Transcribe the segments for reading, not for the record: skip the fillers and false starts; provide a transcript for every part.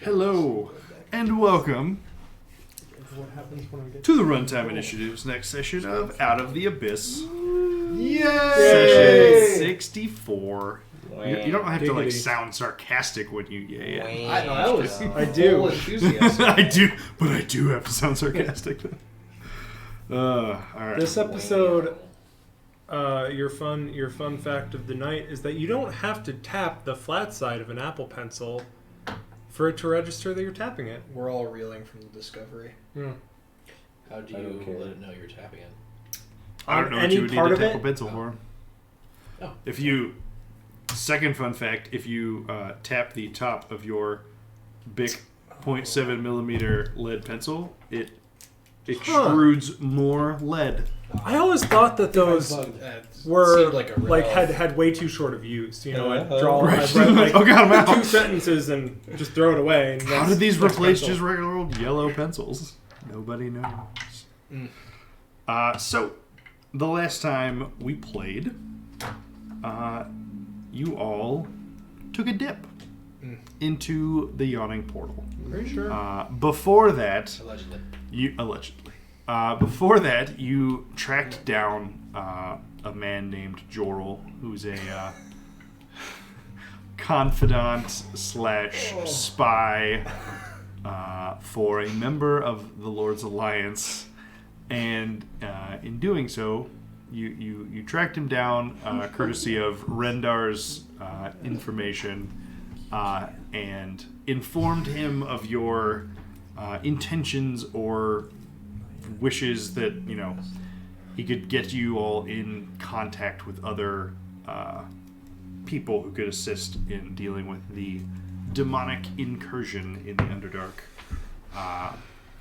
Hello, and welcome to the Runtime Initiative's next session of Out of the Abyss. Yay! Session 64. You don't have to Giggity. sound sarcastic when you I know, that was I do. full enthusiasm. I do have to sound sarcastic. All right. This episode, your fun fact of the night is that you don't have to tap the flat side of an Apple Pencil for it to register that you're tapping it. We're all reeling from the discovery. Yeah. How do you let it know you're tapping it? I don't know what Any you would need part to of tap a it? pencil for. Oh. If you, second fun fact, if you tap the top of your Bic 0.7 millimeter lead pencil, it extrudes more lead. I always thought that those were Seemed like a ripoff. had way too short of use. You know, I'd draw, Right. I'd write like Oh, God, I'm out. 2 sentences and just throw it away. And How that's- did these that's replace pencil. just regular old yellow pencils? Nobody knows. So, the last time we played, you all took a dip into the yawning portal. Pretty sure. Before that, Allegedly. Before that, you tracked down a man named Jorl, who's a confidant slash spy for a member of the Lord's Alliance, and in doing so, you tracked him down courtesy of Rendar's information and informed him of your intentions or wishes that, he could get you all in contact with other people who could assist in dealing with the demonic incursion in the Underdark.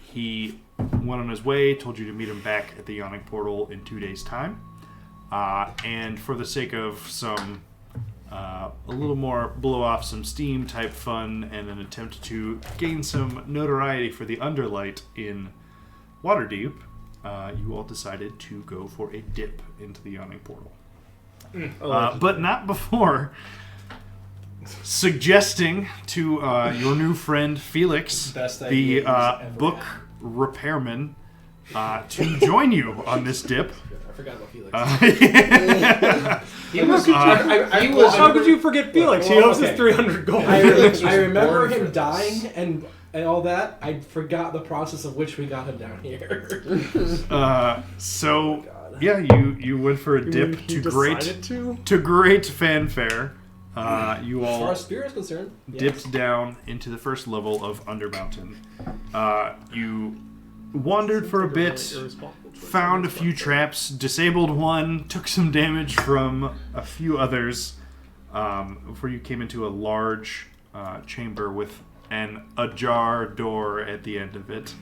He went on his way, told you to meet him back at the Yawning Portal in 2 days' time. And for the sake of some, a little more blow off some steam type fun and an attempt to gain some notoriety for the Underlight in Waterdeep, you all decided to go for a dip into the Yawning Portal. But not before suggesting to your new friend Felix, Best the idea he's ever book repairman, to join you on this dip. I forgot about Felix. He was. How could you forget Felix? He owes us 300 gold. I Felix was remember born for him this. dying and all that. I forgot the process of which we got him down here. So yeah, you went for a dip He to decided great fanfare. You As far all as Spirit is concerned, dipped down into the first level of Undermountain. You wandered for a bit, found a few traps, disabled one, took some damage from a few others, before you came into a large chamber with an ajar door at the end of it.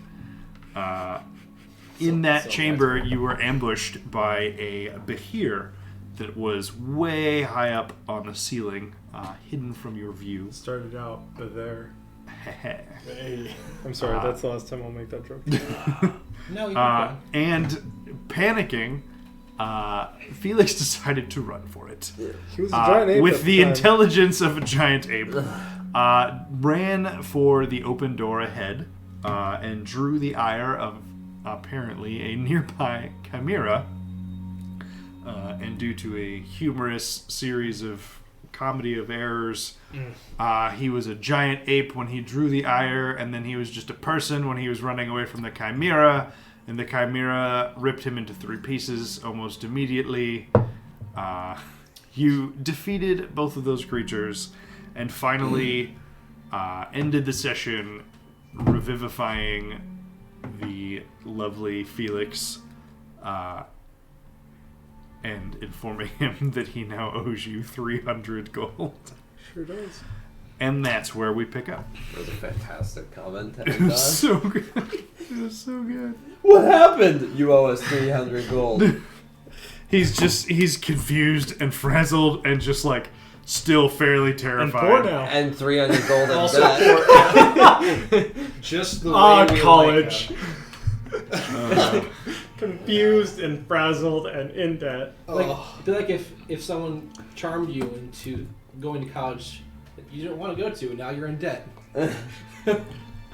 In that chamber, you were ambushed by a behir that was way high up on the ceiling, hidden from your view. Started out there. Heh. I'm sorry, that's the last time I'll make that joke. No, you And panicking, Felix decided to run for it. He was a giant ape With at the time. intelligence of a giant ape. Ran for the open door ahead and drew the ire of apparently a nearby chimera. And due to a humorous series of comedy of errors, he was a giant ape when he drew the ire, and then he was just a person when he was running away from the chimera, and the chimera ripped him into 3 pieces almost immediately. You defeated both of those creatures, and finally ended the session revivifying the lovely Felix, and informing him that he now owes you 300 gold. Sure does. And that's where we pick up. That was a fantastic comment. It was so good. It was so good. What happened? You owe us 300 gold. He's confused and frazzled and just still fairly And terrified. poor now. And 300 gold in Also debt. just the way we college. like him. Confused and frazzled and in debt. it'd be like if someone charmed you into going to college that you didn't want to go to, and now you're in debt.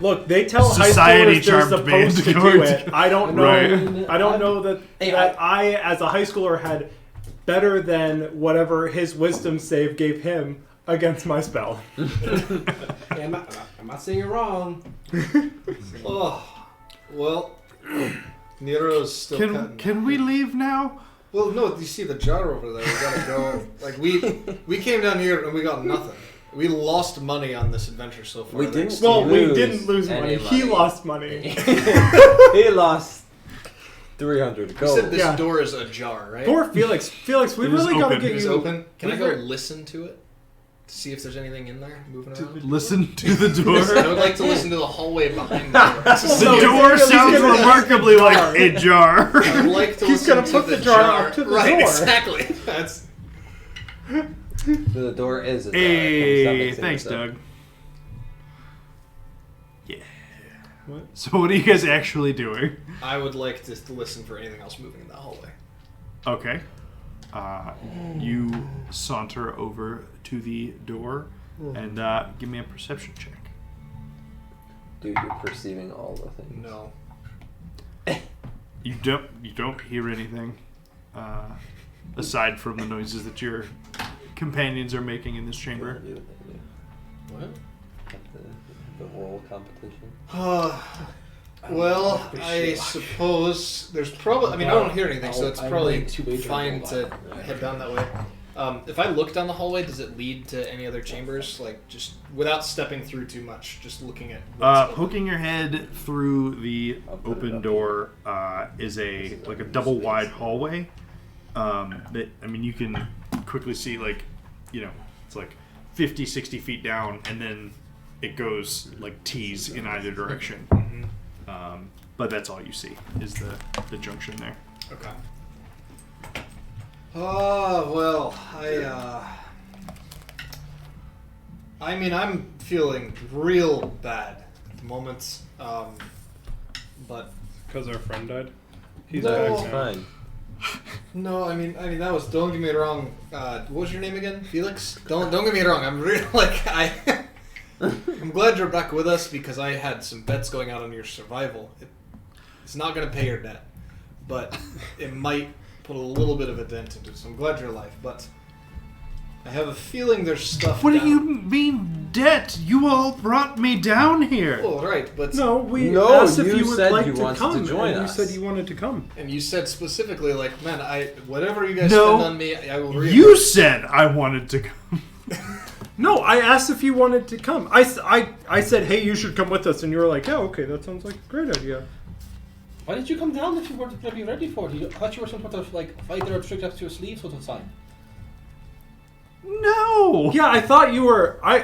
Look, they tell Society high schoolers they're charmed band supposed to do going it. to- I don't know. Right. I don't know that, Hey, that I, as a high schooler, had better than whatever his wisdom save gave him against my spell. Hey, I'm not saying you're wrong. Oh, well, Nero's still cutting. Can we leave now? Well, no, you see the jar over there. We gotta go. Like we came down here and we got nothing. We lost money on this adventure so far. We thanks didn't- to Well, we Lose didn't lose money. any He money. lost money. He lost 300 You gold. said this Yeah. door is ajar, right? Poor Felix. Felix, we It is really got to open. get It is you. open. Can I go we've- listen to it? To see if there's anything in there moving around? Listen to the I door. would like to listen to the hallway behind the door. The No, door he's sounds gonna- remarkably like a jar. I would like to He's listen gonna to put the jar up to the right, door. exactly. That's The door is a door. Hey, That thanks, makes sense. Doug. Yeah. What? So what are you guys actually doing? I would like to listen for anything else moving in that hallway. Okay. You saunter over to the door and give me a perception check. Dude, you're perceiving all the things. No. You don't hear anything aside from the noises that your companions are making in this chamber. What? The oral competition. Well, I suppose there's probably. I mean, I don't hear anything, so it's I probably like to wager fine a to lot. head down that way. If I look down the hallway, does it lead to any other chambers? Like, just without stepping through too much, just looking at. what's open? Poking your head through the open door is a double wide hallway. That I mean, you can quickly see it's like 50, 60 feet down, and then it goes like T's in either direction. But that's all you see is the junction there. Okay. Well, I mean, I'm feeling real bad at the moment. But Because our friend died. He's No. back It's now. fine. no, I mean that was. Don't get me wrong. What was your name again? Felix. Don't get me wrong. I'm really I'm glad you're back with us because I had some bets going out on your survival. It's not going to pay your debt, but it might put a little bit of a dent into it. So I'm glad you're alive, but I have a feeling there's stuff. What do down. you mean debt? You all brought me down here. Oh, right, but No, we No, asked if you you would said like you to wanted to come, join and us. you said you wanted to come. and you said specifically, like, man, whatever you guys No, spend on me, I will reimburse. You said I wanted to come. No, I asked if you wanted to come. I said, hey, you should come with us, and you were like, yeah, okay, that sounds like a great idea. Why did you come down if you weren't going to be ready for it? I thought you were some sort of like fighter or strict up to your sleeve sort of sign. No. Yeah, I thought you were. I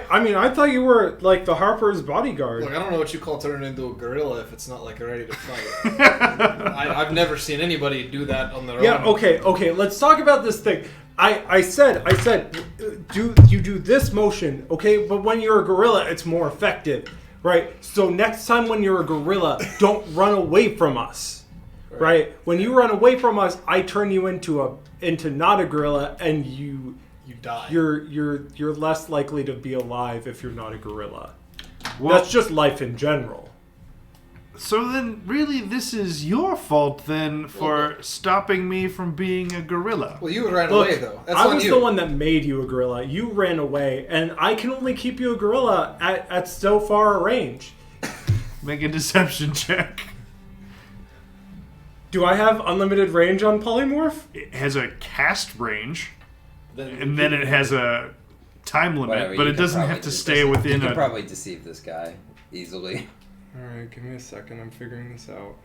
thought you were like the Harper's bodyguard. Look, I don't know what you call turning into a gorilla if it's not like ready to fight. I've never seen anybody do that on their Yeah, own. okay, let's talk about this thing. I said, do you do this motion, okay? But when you're a gorilla, it's more effective, right? So next time when you're a gorilla, don't run away from us, right? When you run away from us, I turn you into not a gorilla, and You die. you're less likely to be alive if you're not a gorilla. Well, That's just life in general. so then, really, this is your fault then for stopping me from being a gorilla. Well, you ran Look, away though. That's I on was you. the one that made you a gorilla. You ran away, and I can only keep you a gorilla at so far a range. Make a deception check. Do I have unlimited range on polymorph? It has a cast range, Then and then it has a time limit, Whatever, but you it can doesn't probably have to just stay deceive- within You can a. probably deceive this guy easily. All right, give me a second. I'm figuring this out.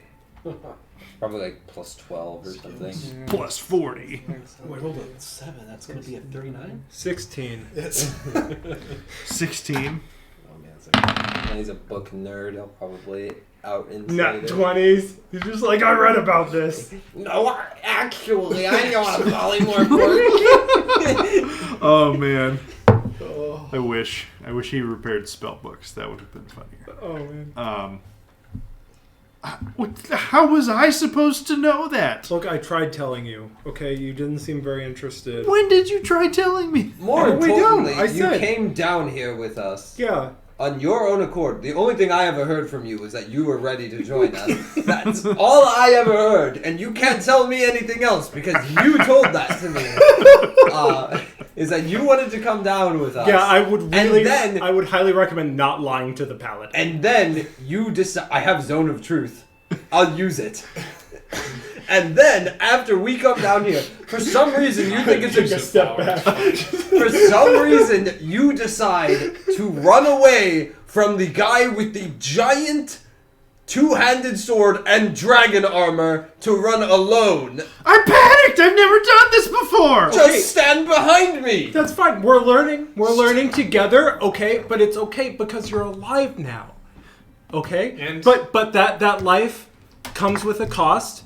Probably like plus 12 or something. Plus 40. Wait, hold on. 7. That's going to be a 39. 16. It's 16. Oh man, it's like, And he's a book nerd. He'll probably out inside Nat it. 20s. You're just like, I read about this. No, actually, I know how to polymorph works. Oh man, oh. I wish he repaired spell books. That would have been funnier. Oh, man. How was I supposed to know that? Look, I tried telling you. Okay, you didn't seem very interested. When did you try telling me? More No, we don't. importantly, I you said- came down here with us. Yeah. on your own accord. The only thing I ever heard from you was that you were ready to join us. That's all I ever heard, and you can't tell me anything else because you told that to me. Is that you wanted to come down with us? Yeah, I would really. And then, I would highly recommend not lying to the paladin. and then you decide. I have Zone of Truth. I'll use it. And then, after we come down here, for some reason you think it's Take a step back. For some reason, you decide to run away from the guy with the giant two-handed sword and dragon armor to run alone. I panicked! I've never done this before! Just stand behind me! That's fine. We're learning. We're learning together. Okay, but it's okay because you're alive now. Okay, And- but that life comes with a cost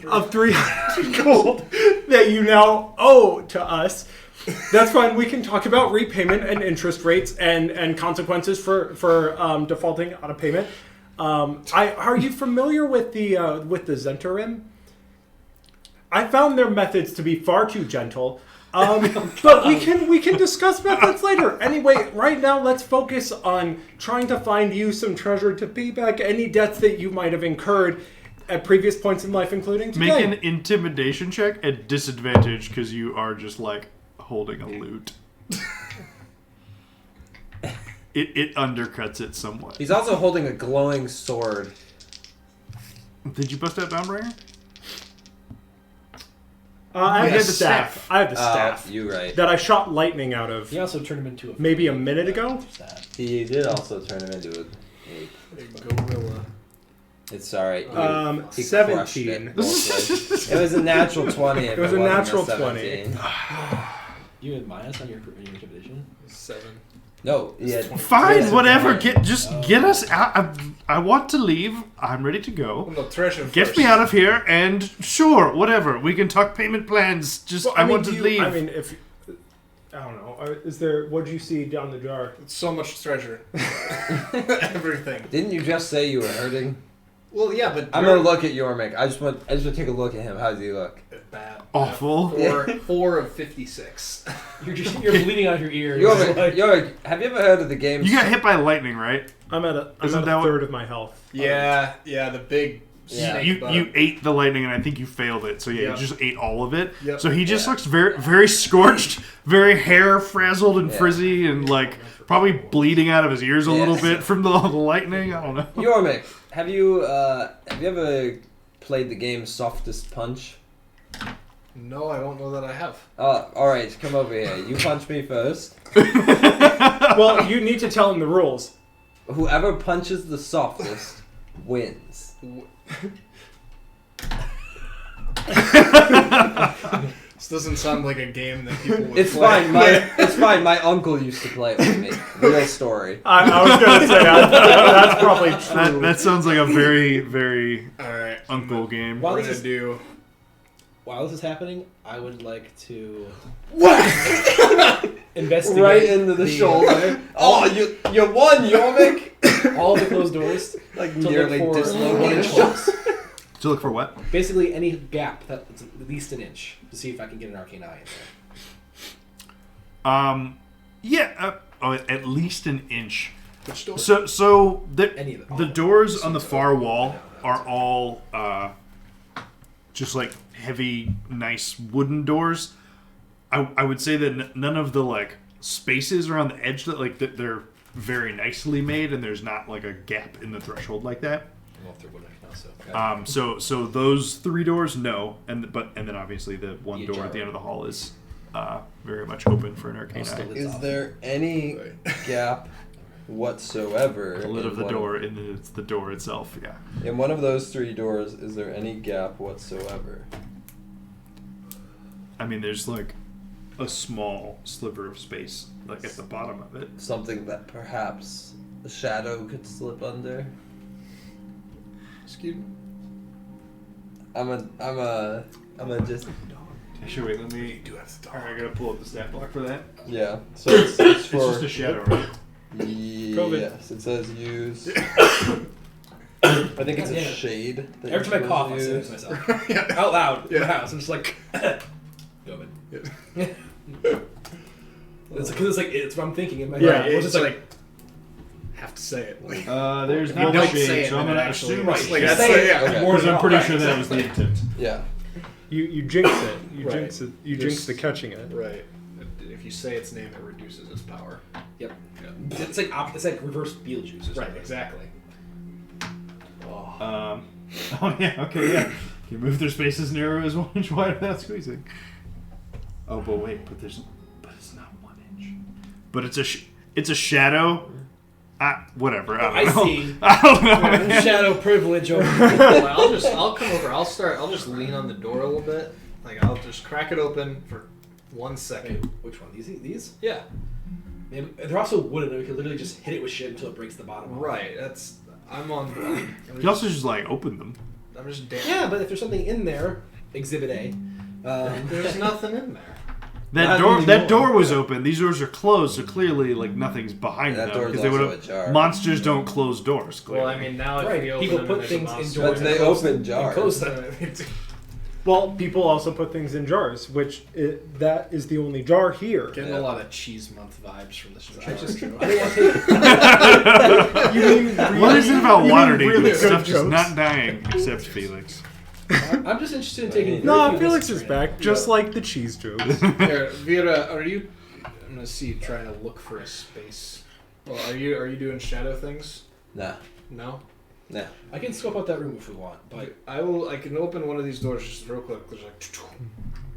of 300 gold that you now owe to us. That's fine. We can talk about repayment and interest rates and consequences for defaulting on a payment. Are you familiar with the Zentarim? I found their methods to be far too gentle. But we can discuss methods later. Anyway, right now let's focus on trying to find you some treasure to pay back any debts that you might have incurred at previous points in life, including today. Make an intimidation check at disadvantage because you are just like holding a lute. It undercuts it somewhat. He's also holding a glowing sword. Did you bust out Dawnbringer? I have Yes. the staff. I have the staff You're right. that I shot lightning out of He also turned him into a maybe a minute ago. Sad. He did also turn him into a Gorilla. It's alright. He crushed 17. It, mostly. It was a natural 20. If It was a wasn't natural 17. You had minus on your intimidation? 7. No, yeah. Fine, whatever. Get us out. I want to leave. I'm ready to go. No, treasure Get first. me out of here, and sure, whatever. We can talk payment plans. Just Well, I want to do you- leave. I mean, if I don't know, is there? What do you see down the jar? So much treasure. Everything. Didn't you just say you were hurting? Well, yeah, but I'm gonna look at Yormik. I just want to take a look at him. How does he look? bad. Awful. 4 of 56. You're bleeding out your ears. Yormik, have you ever heard of the game? You got hit by lightning, right? I'm at a Isn't that what- third of my health. Yeah, the big Yeah. snake You bug. ate the lightning, and I think you failed it. So yeah, Yep. you just ate all of it. Yep. So he just Yeah. looks very, very scorched, very hair frazzled and Yeah. frizzy, and like probably bleeding out of his ears a little Yes. bit from the lightning. I don't know. Yormik, have you ever played the game Softest Punch? No, I don't know that I have. Alright, come over here. You punch me first. Well, you need to tell him the rules. Whoever punches the softest wins. This doesn't sound like a game that people would It's play. fine. It's fine. My uncle used to play it with me. Real story. I was gonna say that's probably true. That sounds like a very, very Alright. uncle game. While We're this gonna is do... while this is happening, I would like to What? investigate Right into the shoulder. Oh, you won, Yormik. all the closed doors Like to look nearly for dislocated. holes. To look for what? Basically, any gap that's at least an inch to see if I can get an arcane eye in there. Yeah. At least an inch. Which door? So Any of them. the doors on the far wall are all just like heavy, nice wooden doors. I would say that none of the like spaces around the edge that they're very nicely made, and there's not like a gap in the threshold like that. Well, if they're wooden now, so. So those 3 doors, no, and then obviously the one The door at ajar. the end of the hall is very much open for an arcane Still eye. lids Is off. there any gap whatsoever? The lid of the one door, and it's the door itself. Yeah. In one of those 3 doors, is there any gap whatsoever? I mean, there's like a small sliver of space, like at the bottom of it. Something that perhaps the shadow could slip under? Excuse me? I'm a just Actually, wait, let me. Do have the Alright, I gotta pull up the stat block for that. yeah. So it's for It's just a shadow, right? yes. It says use. I think it's God a damn it. shade. That Every time I you're cough, I supposed say to it use. to myself. Out loud in the house. I'm just like, go It's because it's like it's what I'm thinking in my Yeah, head. It's just it's like say it. Like, There's You no don't shade, say it, so I'm and gonna actually- assume right, it's like, shade. that's it, yeah. Okay. Because I'm pretty Right, sure that was the exactly. intent. Yeah. You jinx it. You Right. jinx it. You jinx the catching it. Right. If you say its name, it reduces its power. Yep. Yeah. It's like reverse Beetlejuice. Or Right. something. Exactly. Oh yeah, okay, yeah. You move their spaces narrow as 1 inch wide without squeezing. Oh, but wait, but it's not 1 inch. But it's a shadow. Whatever. I don't know. see. I don't know. man. Shadow privilege over. I'll come over. I'll just lean on the door a little bit. Like I'll just crack it open for 1 second. Wait, which one? These? Yeah. Maybe, they're also wooden. We could literally just hit it with shit until it breaks the bottom. off. Right. I'm on. You also just like open them. I'm just Yeah, but if there's something in there, Exhibit A. There's nothing in there. That door was open. These doors are closed, so clearly like nothing's behind That them door's because they also would've- ajar. monsters don't close doors. Clearly. Well, I mean, now if Right, we open people them put and there's a things in monster- doors But they close open them. jars. Close them. Well, people also put things in jars, which that is the only jar here. Getting a lot of cheese month vibes from this jar. Just- You mean what is it about you Waterdeep mean really that good stuff just jokes? not dying except Felix? I'm just interested in taking. No, very Felix famous is back, just like the cheese jokes. Here, Vera, are you? I'm gonna see you trying to look for a space. Well, are you doing shadow things? Nah. No. Nah. I can scope out that room if we want, but I can open one of these doors just real quick. There's like.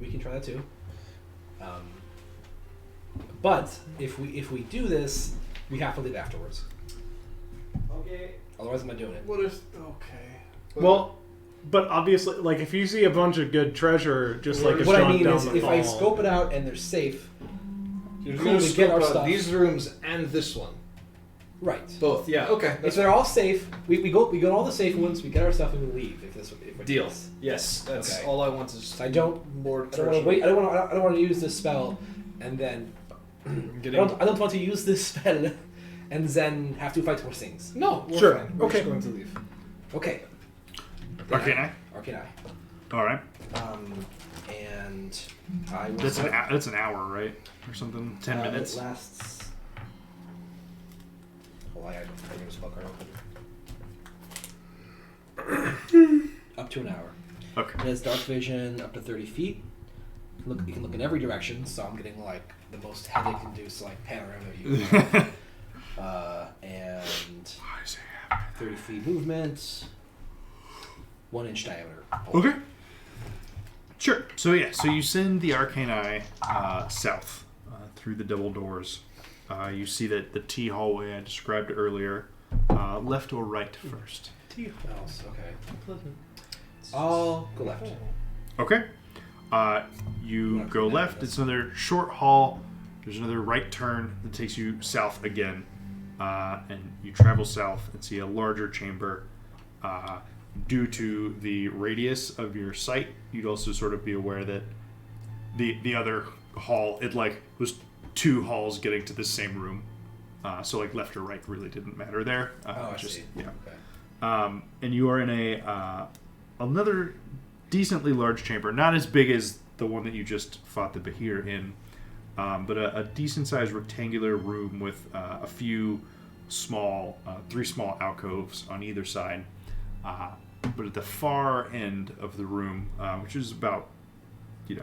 we can try that too. But if we do this, we have to leave afterwards. Okay. Otherwise, I'm not doing it. What is okay? Well, but obviously, like if you see a bunch of good treasure, just like a What I shot mean down is, the if I hall. scope it out and they're safe, You're Cool, gonna we get scope our out stuff. these rooms and this one. right? Both. Yeah. Okay. If they're all safe, we go to all the safe ones. We get our stuff and we leave. If we Deal. Yes. That's Okay. all I want is. So I don't. More I don't want to treasure. wait. I don't want to use this spell, and then I'm I getting. don't want to use this spell, and then have to fight more things. No. We're Sure. Fine. We're Okay. just going to leave. Okay. Arcana. Arcana. All right. And I will. That's an hour, right, or something? 10 minutes. It lasts. Oh, I have a spell card open. Up to an hour. Okay. It has dark vision up to 30 feet. You can look in every direction, so I'm getting like the most headache-induced like panorama view. And 30 feet movement, 1 inch diameter. Okay. Sure. So you send the arcane eye south through the double doors. You see that the T hallway I described earlier, left or right first. Else, okay. I'll go left. Okay. You go left. It's another short hall. There's another right turn that takes you south again, and you travel south and see a larger chamber. Due to the radius of your sight, you'd also sort of be aware that the other hall, it like was 2 halls getting to the same room. So like left or right really didn't matter there. I see. Yeah. Okay. And you are in another decently large chamber, not as big as the one that you just fought the Bahir in, but a decent sized rectangular room with a few small, 3 small alcoves on either side. But at the far end of the room, which is about, like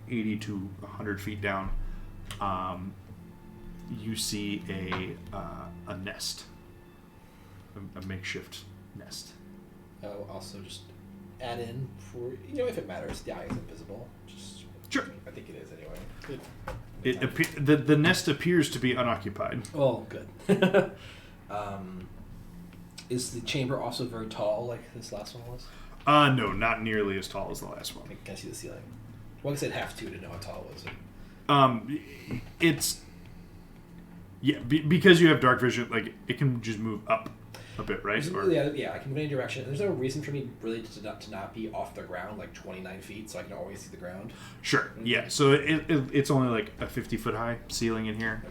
80 to 100 feet down, you see a nest, a makeshift nest. I'll also just add in for if it matters. The eye is invisible. Just Sure. I think it is anyway. The nest appears to be unoccupied. Oh, good. Is the chamber also very tall, like this last one was? No, not nearly as tall as the last one. Can I see the ceiling? Well, I said have to know how tall it was. It's because you have dark vision, like it can just move up a bit, right? Or, Yeah, I can move in any direction. There's no reason for me really to not be off the ground, like 29 feet, so I can always see the ground. Sure. Yeah. So it's only like a 50-foot high ceiling in here.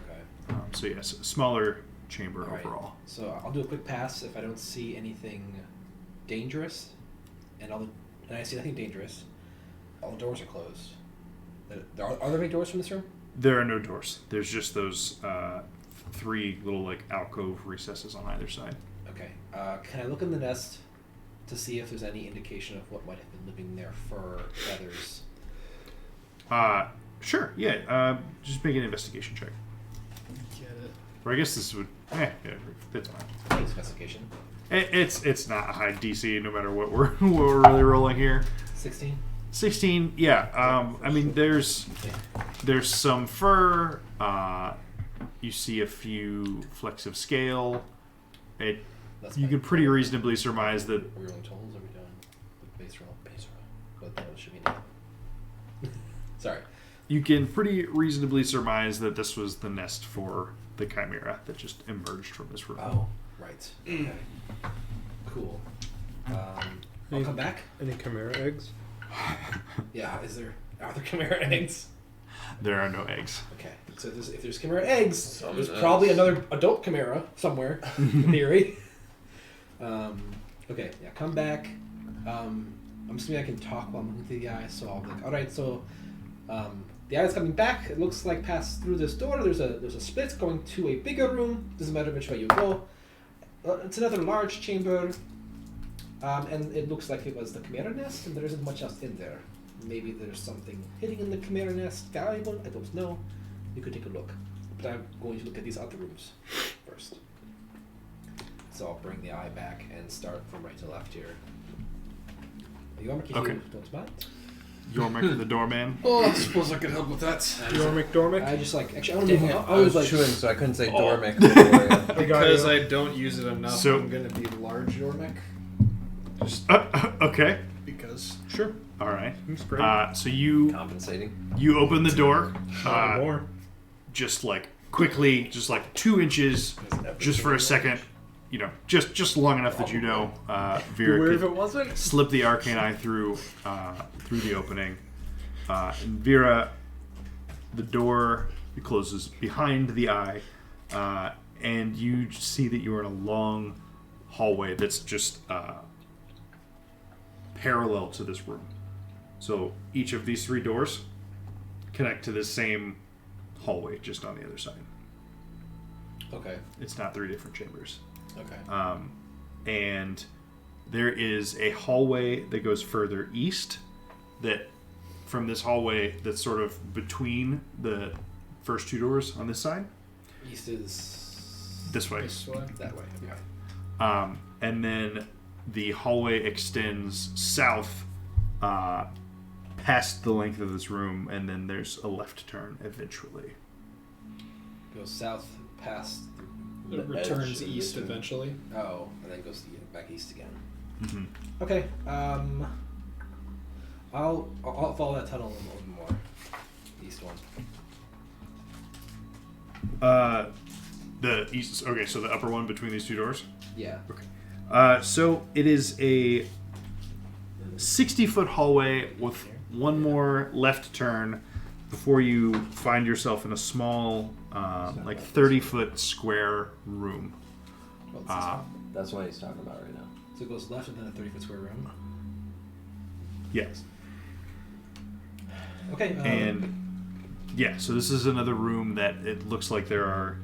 Okay. So yes, smaller chamber All right. overall. So I'll do a quick pass if I don't see anything dangerous, and I see nothing dangerous. All the doors are closed. Are there any doors from this room? There are no doors. There's just those 3 little like alcove recesses on either side. Okay. Can I look in the nest to see if there's any indication of what might have been living there? Fur, feathers. Sure. Yeah. Just make an investigation check. Get it. Or I guess this would. Yeah, it's fine. Thanks, investigation. It's not a high DC no matter what we're really rolling here. 16. 16. Yeah. I mean, there's some fur. You see a few flecks of scale. That's You my- can pretty reasonably surmise that. Are we rolling totals? Or are we doing the base roll? Base roll. But that should be now. Sorry. You can pretty reasonably surmise that this was the nest for the chimera that just emerged from this room. Oh, right. Okay. Cool. I'll come back. Any chimera eggs? Yeah. Are there chimera eggs? There are no eggs. Okay. So if there's chimera eggs, there's eggs. probably another adult chimera somewhere, in theory. Okay. Yeah. Come back. I'm assuming I can talk while I'm looking through the eye. So I'll be like, all right. So, the eye's coming back. It looks like past through this door. There's a split going to a bigger room. Doesn't matter which way you go. It's another large chamber. And it looks like it was the chimera nest, and there isn't much else in there. Maybe there's something hidden in the chimera nest, valuable, I don't know. You could take a look. But I'm going to look at these other rooms first. So I'll bring the eye back and start from right to left here. Yormik, if Okay. you don't mind. Yormik the doorman. Oh, I suppose I could help with that. Dormic? I just like, actually, I want to move on. I was chewing, so I couldn't say Dormic. I got Because you. I don't use it enough, So- I'm gonna be large Yormik. Just Okay. because. Sure. All right. That's great. So you Compensating. open the door, Not more. just like quickly, just like 2 inches, just for a second. You know, just long enough that you know Vera Weird if could it wasn't. slip the arcane eye through the opening. And Vera, the door closes behind the eye, and you see that you are in a long hallway that's just parallel to this room. So each of these 3 doors connect to this same hallway, just on the other side. Okay. It's not 3 different chambers. Okay. And there is a hallway that goes further east that from this hallway that's sort of between the first 2 doors on this side, East is this way. This way. that way. Okay. And then the hallway extends south past the length of this room, and then there's a left turn eventually. Goes south past. It returns east eventually. Oh, and then goes back east again. Mm-hmm. Okay. I'll follow that tunnel a little more. East one. The east. Okay, so the upper one between these 2 doors. Yeah. So it is a 60-foot hallway with one more left turn before you find yourself in a small, like 30-foot square room. Well, it's this one. That's what he's talking about right now. So it goes left and then a 30-foot square room. Yes. Okay. And yeah, so this is another room that it looks like there are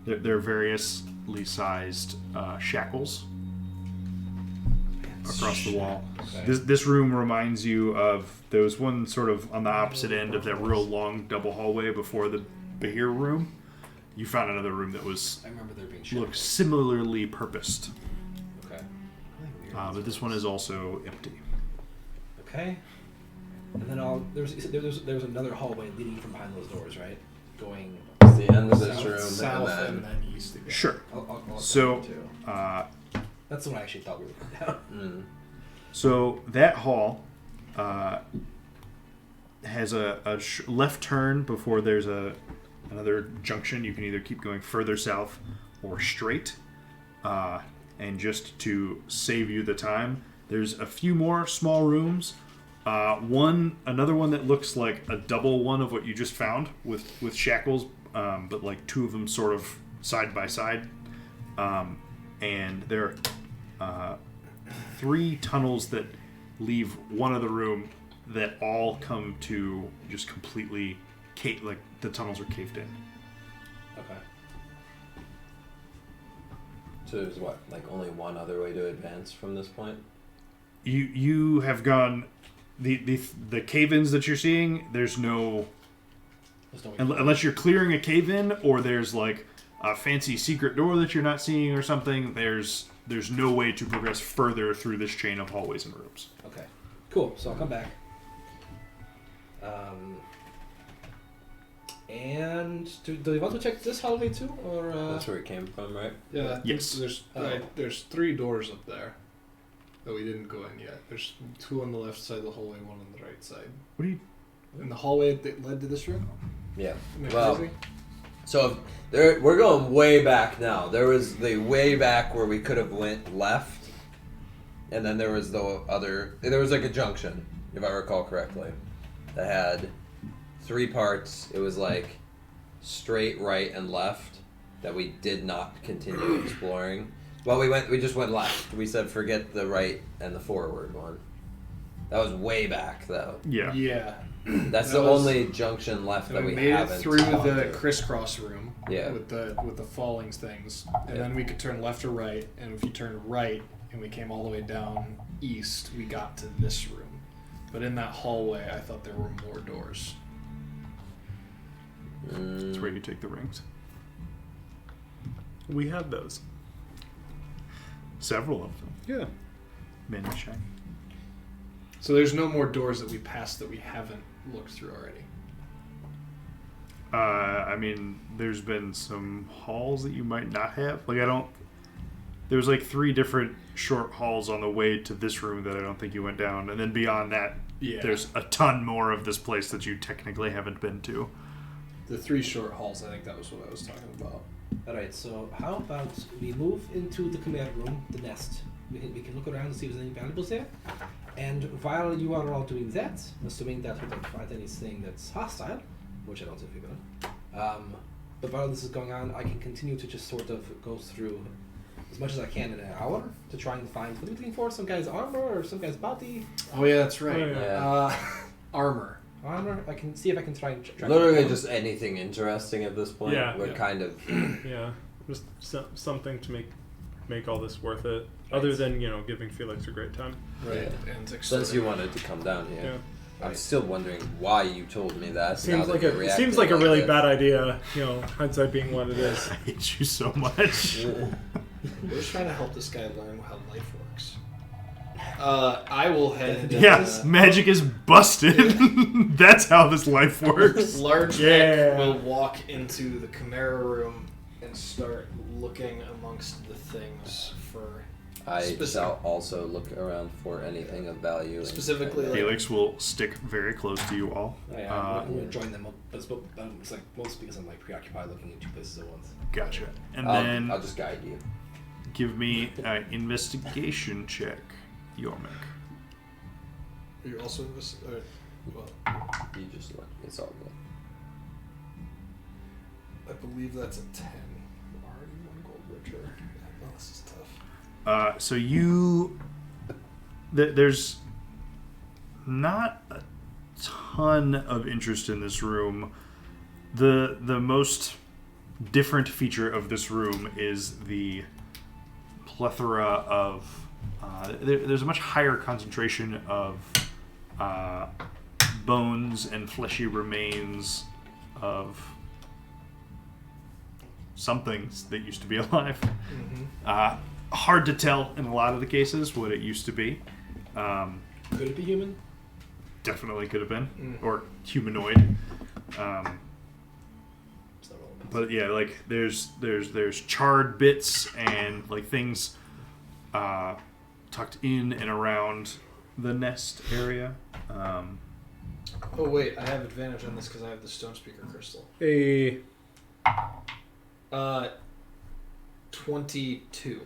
variously sized shackles across the wall. Okay. This room reminds you of there was one sort of on the opposite end of that real long double hallway before the Bahir room. You found another room that was I remember there being looked shackles. similarly purposed, Okay. but this one is also empty. Okay. And then there was another hallway leading from behind those doors, right? Going. It's the end of this room, South and and then then east again. Sure. I'll let So, that too. That's the one I actually thought we were going down. So that hall has a left turn before there's another junction. You can either keep going further south or straight. And just to save you the time, there's a few more small rooms. Another one that looks like a double one of what you just found with shackles, but like 2 of them sort of side by side. And there are 3 tunnels that leave one of the room that all come to just completely like the tunnels are caved in. Okay. So there's what, like only one other way to advance from this point? You have gone the cave-ins that you're seeing. There's no unless you're clearing a cave-in or there's like a fancy secret door that you're not seeing or something. There's no way to progress further through this chain of hallways and rooms. Okay, cool. So I'll come back. And do you want to check this hallway too, or? That's where it came from, right? Yeah, I think Yes. there's 3 doors up there that we didn't go in yet. There's 2 on the left side of the hallway, 1 on the right side. What are you? In the hallway that led to this room? Yeah. Am I Well, crazy? so we're going way back now. There was the way back where we could have went left, and then there was the other. There was like a junction, if I recall correctly, that had 3 parts. It was like straight right and left that we did not continue exploring. Well, we just went left. We said forget the right and the forward one. That was way back though. Yeah. Yeah. That's That the was- only junction left that And we we made it haven't through gone the to. crisscross room. Yeah. With the falling things, and Yeah. then we could turn left or right. And if you turned right and we came all the way down east, we got to this room. But in that hallway, I thought there were more doors. That's where you take the rings. We have those. Several of them. Yeah. Many shiny. So there's no more doors that we passed that we haven't looked through already. I mean, there's been some halls that you might not have. Like, there's like 3 different short halls on the way to this room that I don't think you went down. And then beyond that, Yeah. there's a ton more of this place that you technically haven't been to. The 3 short halls. I think that was what I was talking about. All right. So how about we move into the command room, the nest. We can look around and see if there's any valuables there. And while you are all doing that, assuming that we don't find anything that's hostile, which I don't think we're gonna. But while this is going on, I can continue to just sort of go through as much as I can in an hour to try and find what are we looking for? Some guy's armor or some guy's body? Oh yeah, that's right. Oh, yeah. Armor. Armor. I can see if I can try and track. Literally it down. just anything interesting at this point. Yeah. We're Yeah. kind of. Yeah. Just something to make all this worth it. Other than, giving Felix a great time. Right. Yeah. And Since you wanted to come down here. Yeah. I'm still wondering why you told me that. now Seems that like you a reacted seems like a really this. bad idea, hindsight being what it is. I hate you so much. We're just trying to help this guy learn how life works. I will head. Yes, magic is busted. That's how this life works. Large Yeah. Nick will walk into the Chimera room and start looking amongst the things for I Specific- shall also look around for anything of value. Specifically, like- Felix will stick very close to you all. I'm going to join them, but it's like mostly because I'm like preoccupied looking at 2 places at once. Gotcha. And I'll then just guide you. give me an investigation check, Yormik. You're also well, You just look. It's all good. I believe that's a 10. Already 1 gold richer. No, this is tough. So there's not a ton of interest in this room. The most different feature of this room is the plethora of there's a much higher concentration of bones and fleshy remains of some things that used to be alive. Hard to tell in a lot of the cases what it used to be. Could it be human? Definitely could have been, Mm. or humanoid. It's not relevant. But yeah, like there's charred bits and like things tucked in and around the nest area. Oh wait, I have advantage on this because I have the Stone Speaker crystal. 22.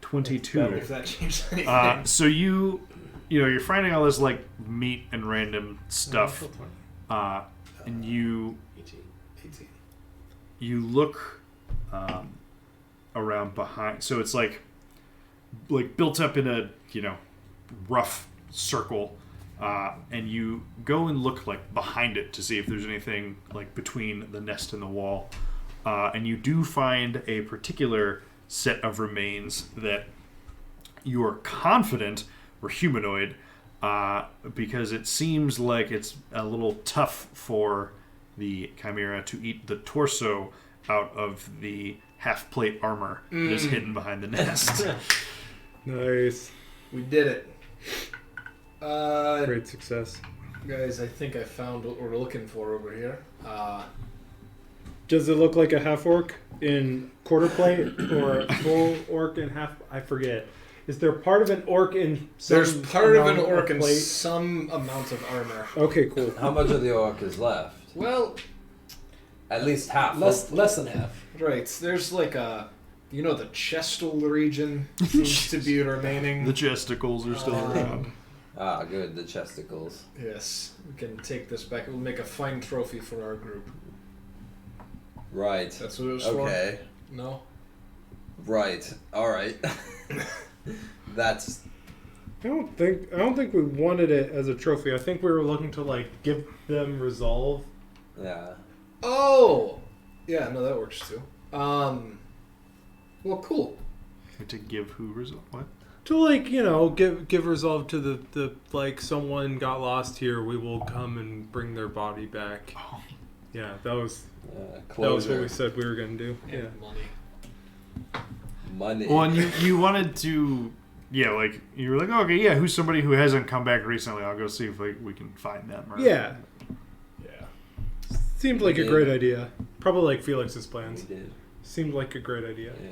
22. If that changed anything. So you're finding all this like meat and random stuff, and you 18. you look around behind. So it's like built up in a rough circle, and you go and look like behind it to see if there's anything like between the nest and the wall, and you do find a particular set of remains that you are confident were humanoid, because it seems like it's a little tough for the chimera to eat the torso out of the half-plate armor that is hidden behind the nest. Nice. We did it. Great success. Guys, I think I found what we're looking for over here. Does it look like a half orc in quarter plate or a full orc in half? I forget. Is there part of an orc in some There's part of an amount orc in plate? some amount of armor. Okay, cool. How much of the orc is left? Well, At least half. Less than half. right. There's like a, the chestal region seems to be remaining. The chesticles are still around. Ah, good. The chesticles. Yes, we can take this back. We'll make a fine trophy for our group. Right. That's what it was for? Okay. No? Right. All right. That's I don't think we wanted it as a trophy. I think we were looking to like give them resolve. yeah. Oh! Yeah, no, that works too. Well, cool. To give who result? What? To like, give resolve to the like someone got lost here, we will come and bring their body back. Oh. Yeah, that was Closure. what we said we were gonna do. Yeah. And money. Money. Well, and you wanted to, like you were like, oh, okay, yeah, who's somebody who hasn't come back recently? I'll go see if we can find them. Or, Yeah. Yeah. Seemed like a Yeah. great idea. Probably like Felix's We plans. did. Seemed like a great idea. Yeah.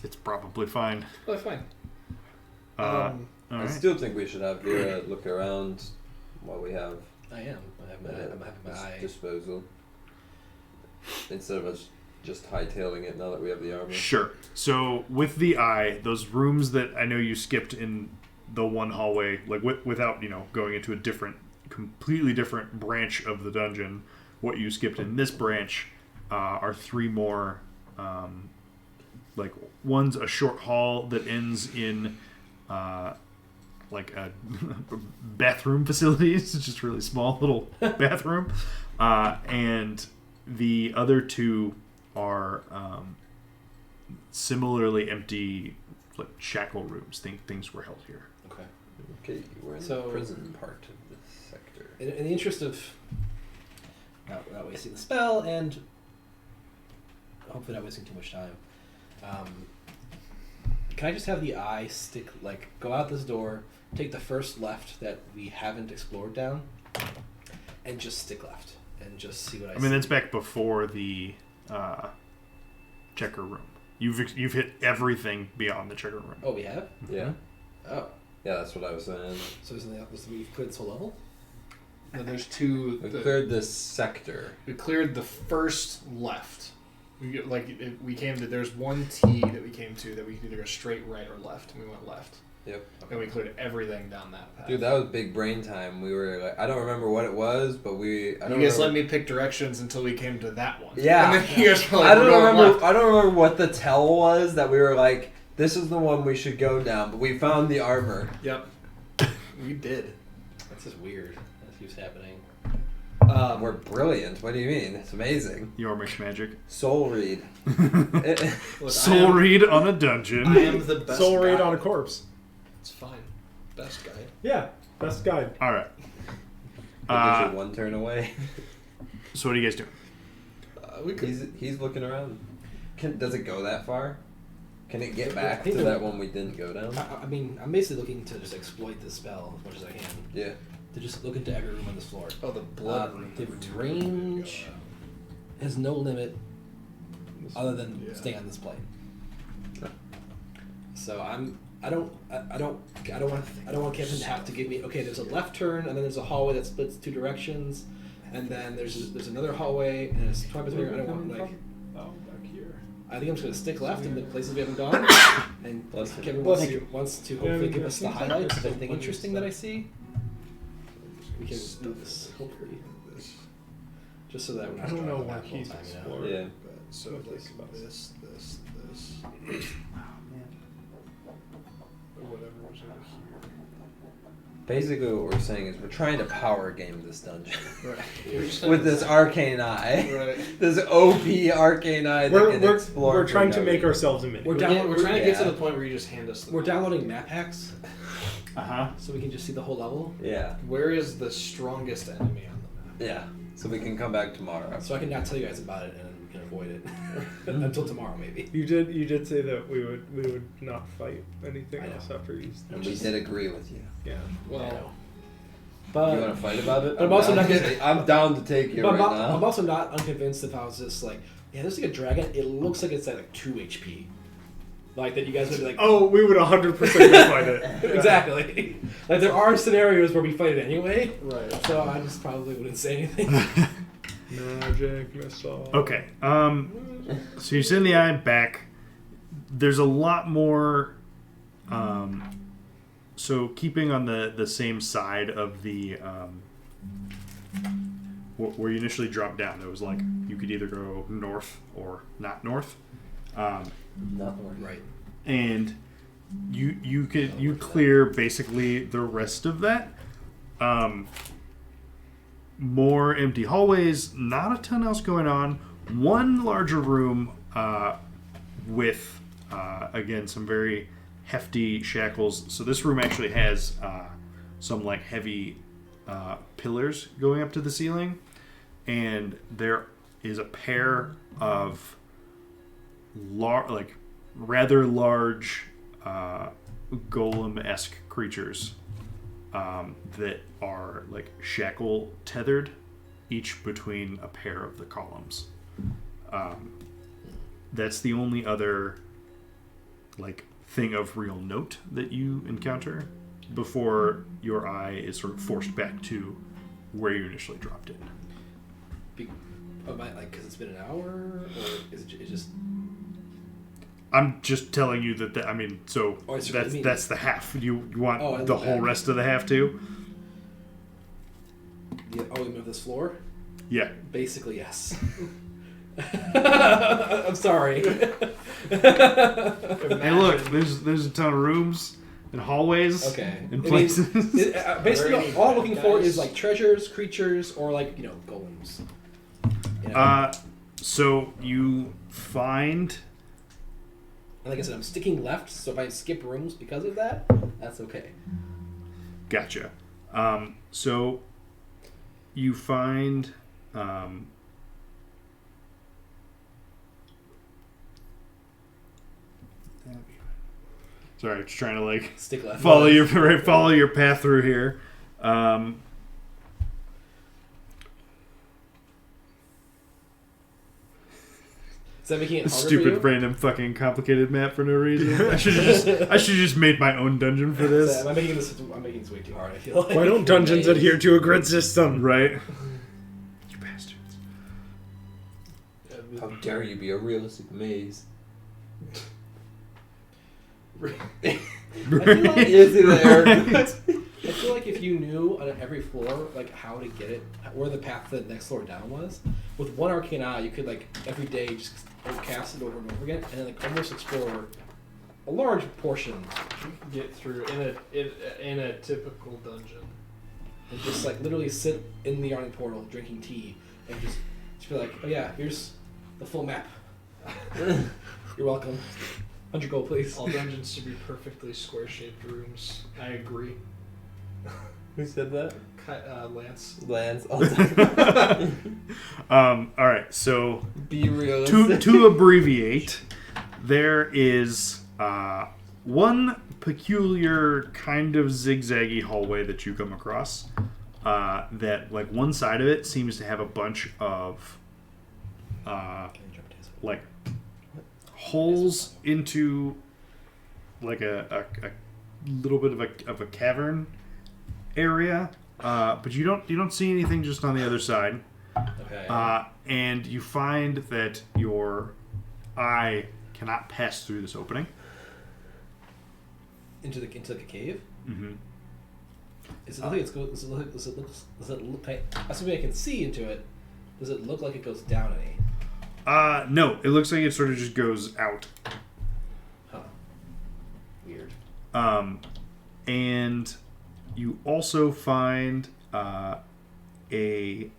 It's probably fine. Oh, fine. All I right. still think we should have Vera look around what we have I am. I'm having my eye. disposal instead of us just hightailing it now that we have the armor. Sure. So with the eye, those rooms that I know you skipped in the one hallway, like without going into a completely different branch of the dungeon, what you skipped in this branch are three more. Like one's a short hall that ends in like a bathroom facilities. It's just a really small little bathroom, and the other two are similarly empty, like shackle rooms. Things were held here. Okay. Okay, we're in So- the prison part of this sector. In the interest of not wasting the spell and hopefully not wasting too much time, can I just have the eye go out this door, take the first left that we haven't explored down, and just stick left and just see what I see? I mean, that's back before the checker room. You've hit everything beyond the checker room. Oh, we have? Yeah. Oh. Yeah, that's what I was saying. So we've cleared this whole level? No, there's two. We cleared this sector. We cleared the first left. We came to. There's one T that we came to that we could either go straight right or left, and we went left. Yep. And we cleared everything down that path. Dude, that was big brain time. We were like, I don't remember what it was, but you guys let me pick directions until we came to that one. Yeah. And then you guys were like, I don't "We're going remember. left." I don't remember what the tell was that we were like, this is the one we should go down. But we found the armor. Yep. We did. That's just weird. That keeps happening. We're brilliant. What do you mean? It's amazing. Your mixed magic. Soul read. Look, Soul read on a dungeon. I am the best Soul raid guide. on a corpse. It's fine. Best guide. Yeah, best guide. All right. Gives you one turn away. So what are you guys doing? We could. He's looking around. Does it go that far? Can it get back think to that- that one we didn't go down? I mean, I'm basically looking to just exploit this spell as much as I can. Yeah. To just look into every room on this floor. Oh, the blood room. The range has no limit other than Yeah. staying on this plane. So I don't want Kevin to have to give me, okay, there's a left turn and then there's a hallway that splits two directions and then there's another hallway and it's 20 I don't want like Oh, back here. I think I'm just gonna stick left in the places we haven't gone and Bless you. Kevin Bless wants, you. wants to Yeah, hopefully we give can us the see something. highlights of anything interesting that I see. We can do this, hopefully. Just so that we're I not don't drawing know the where map the whole he's time, you know? explored. Yeah. So like this. Or whatever was over here. Basically, what we're saying is we're trying to power game this dungeon Right. You're just with this arcane eye, Right. this OP arcane eye that can explore. We're for trying no to make reason. ourselves a mini. We're We're down. trying to get to Yeah. the point where you just hand us the We're downloading map hacks Uh-huh. so we can just see the whole level. Yeah, Where is the strongest enemy on the map? yeah. So we can come back tomorrow. So I can not tell you guys about it, and we can avoid it until tomorrow, maybe. You did say that we would not fight anything I know. else after you. And we did agree with you. Yeah. Well, you but want to fight about it? but I'm also down not to gonna- take- I'm down to take you But right now. I'm also not unconvinced if I was just like, yeah, there's like a dragon. It looks like it's at like 2 HP. Like that, you guys would be like, Oh, we would 100% go fight it. exactly. Like there are scenarios where we fight it anyway. Right. So I just probably wouldn't say anything. Magic missile. Okay. So you send the eye back. There's a lot more. So keeping on the same side of the where you initially dropped down, there was like you could either go north or not north. Nothing. Right. And you clear basically the rest of that. More empty hallways, not a ton else going on. One larger room with again some very hefty shackles. So this room actually has some like heavy pillars going up to the ceiling, and there is a pair of rather large golem-esque creatures that are like shackle tethered, each between a pair of the columns. That's the only other like thing of real note that you encounter before your eye is sort of forced back to where you initially dropped it. Because it's been an hour, or is it just? I'm just telling you that. So Oh, I see what you mean. that's the half. You want Oh, I the love whole that. rest of the half too? Yeah, oh, you move this floor? Yeah. Basically, yes. I'm sorry. Hey, look, there's a ton of rooms and hallways Okay. and I mean, places. basically, Very all I'm looking for nice. is like treasures, creatures, or like golems. You know? So you find. And like I said, I'm sticking left, so if I skip rooms because of that, that's okay. Gotcha. So you find. Sorry, just trying to like Stick left. follow your path through here. Is that making it harder Stupid, for you? random, fucking complicated map for no reason. I should just made my own dungeon for this. I'm making this way too hard. I feel like. Why don't dungeons adhere to a grid system? Right? You bastards. How dare you be a realistic maze? I feel like Is it there? I feel like if you knew on every floor like how to get it, where the path to the next floor down was, with one arcane eye, you could like every day just cast it over and over again, and then like almost explore a large portion, Get through in a typical dungeon. and just like literally sit in the Yarning portal drinking tea, and just be like, oh yeah, here's the full map. You're welcome. 100 gold, please. All dungeons should be perfectly square-shaped rooms. I agree. Who said that? Lance. Lance. All right, so Be realistic. to abbreviate, there is one peculiar kind of zigzaggy hallway that you come across. That like one side of it seems to have a bunch of like holes into like a little bit of a cavern area, but you don't see anything just on the other side. Okay. And you find that your eye cannot pass through this opening. Into like a cave. Mm-hmm. Does it look like it's go? Does it look like? Assuming I can see into it, does it look like it goes down any? No, it looks like it sort of just goes out. Huh. Weird. And You also find a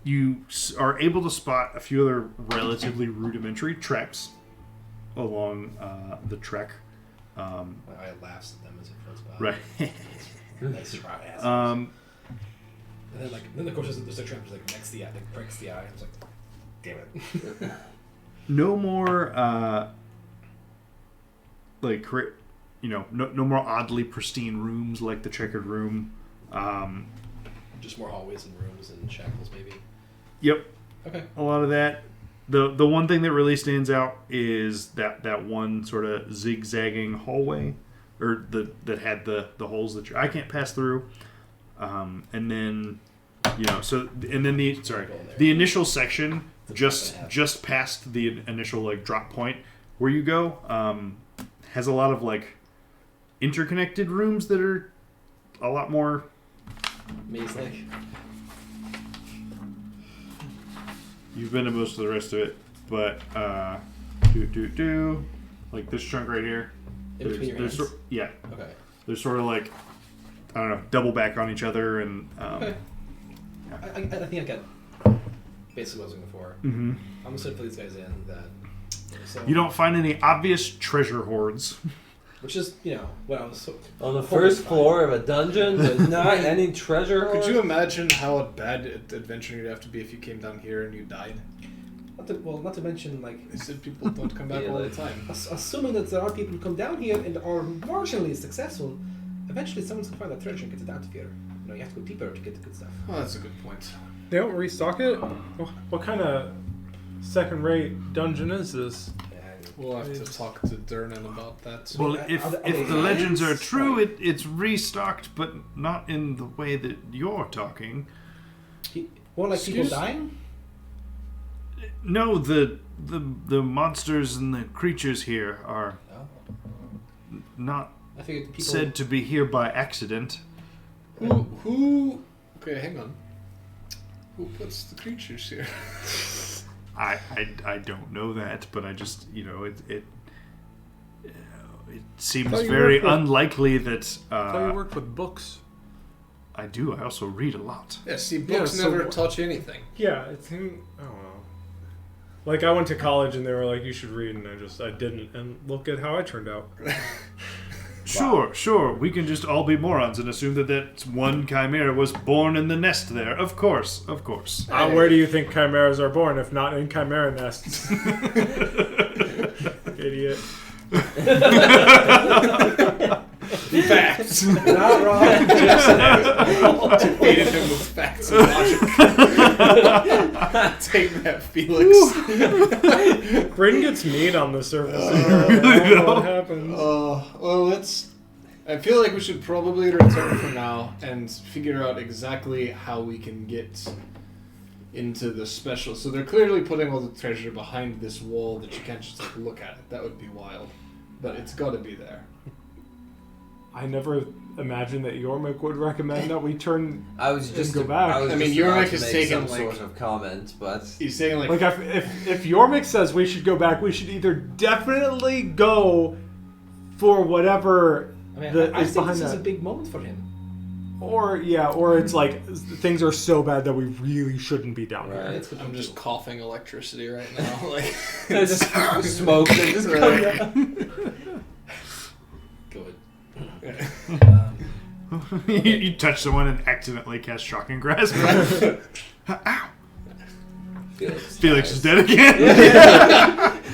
you are able to spot a few other relatively rudimentary treks along the trek. My eye laughs at them as it floats by. Right. Nice try, assholes. And then of course there's a trap like next to the eye, like breaks the eye. I was like, damn it. No more no more oddly pristine rooms like the checkered room. Just more hallways and rooms and shackles maybe. Yep. Okay. A lot of that. The one thing that really stands out is that one sort of zigzagging hallway, or that had the holes that your eye can't pass through, and then the initial section just past the initial like drop point where you go has a lot of like interconnected rooms that are a lot more maze-like. You've been to most of the rest of it, but like this chunk right here. In between your hands? Yeah. Okay. They're sort of like, I don't know, double back on each other and. Okay. I think I got basically what I was looking for. Mm-hmm. I'm just gonna put these guys in that. So, You don't find any obvious treasure hoards. which is what I was. So, On the first floor of a dungeon, there's not any treasure. Could hoard? you imagine how bad adventure you'd have to be if you came down here and you died? not to mention like They said people don't come back all the time. assuming that there are people who come down here and are marginally successful, eventually someone's gonna find that treasure and get it out of here. You have to go deeper to get the good stuff. Oh, that's a good point. They don't restock it? What kind of second-rate dungeon is this? And We'll have to talk to Durnan about that. Well, are if they the legends are giants? true, it's restocked, but not in the way that you're talking. more like people Excuse- dying. No, the monsters and the creatures here are Oh, not I figured people. said to be here by accident. Who? Okay, hang on. Who puts the creatures here? I don't know that, but I just it seems Thought you very worked with- unlikely that I thought you worked with books. I do. I also read a lot. Yeah, see, books so never wh- taught you anything. Yeah, it seemed. I don't know. Like, I went to college and they were like, you should read, and I didn't. And look at how I turned out. Sure. We can just all be morons and assume that one chimera was born in the nest there. Of course. Where do you think chimeras are born if not in chimera nests? Idiot. Facts. Not wrong. Defeated him with facts and logic. Take that, Felix. Bryn gets mean on the surface. I don't know what happens. Well, I feel like we should probably return for now and figure out exactly how we can get into the special. So they're clearly putting all the treasure behind this wall that you can't just like look at it. That would be wild. But it's got to be there. I never imagined that Yormik would recommend that we turn. I was just Go back. I mean, just Yormik about to is make taking, some like- sort of comment, but He's saying like, Like, if Yormik says we should go back, we should either definitely go for whatever I mean, that I is think behind this is a that. big moment for him. Or it's like things are so bad that we really shouldn't be down here. Right. It's I'm just coughing electricity right now. Like, just smoke that just Right. Good. You touch someone and accidentally cast shocking grasp. Ow! Felix is dead again.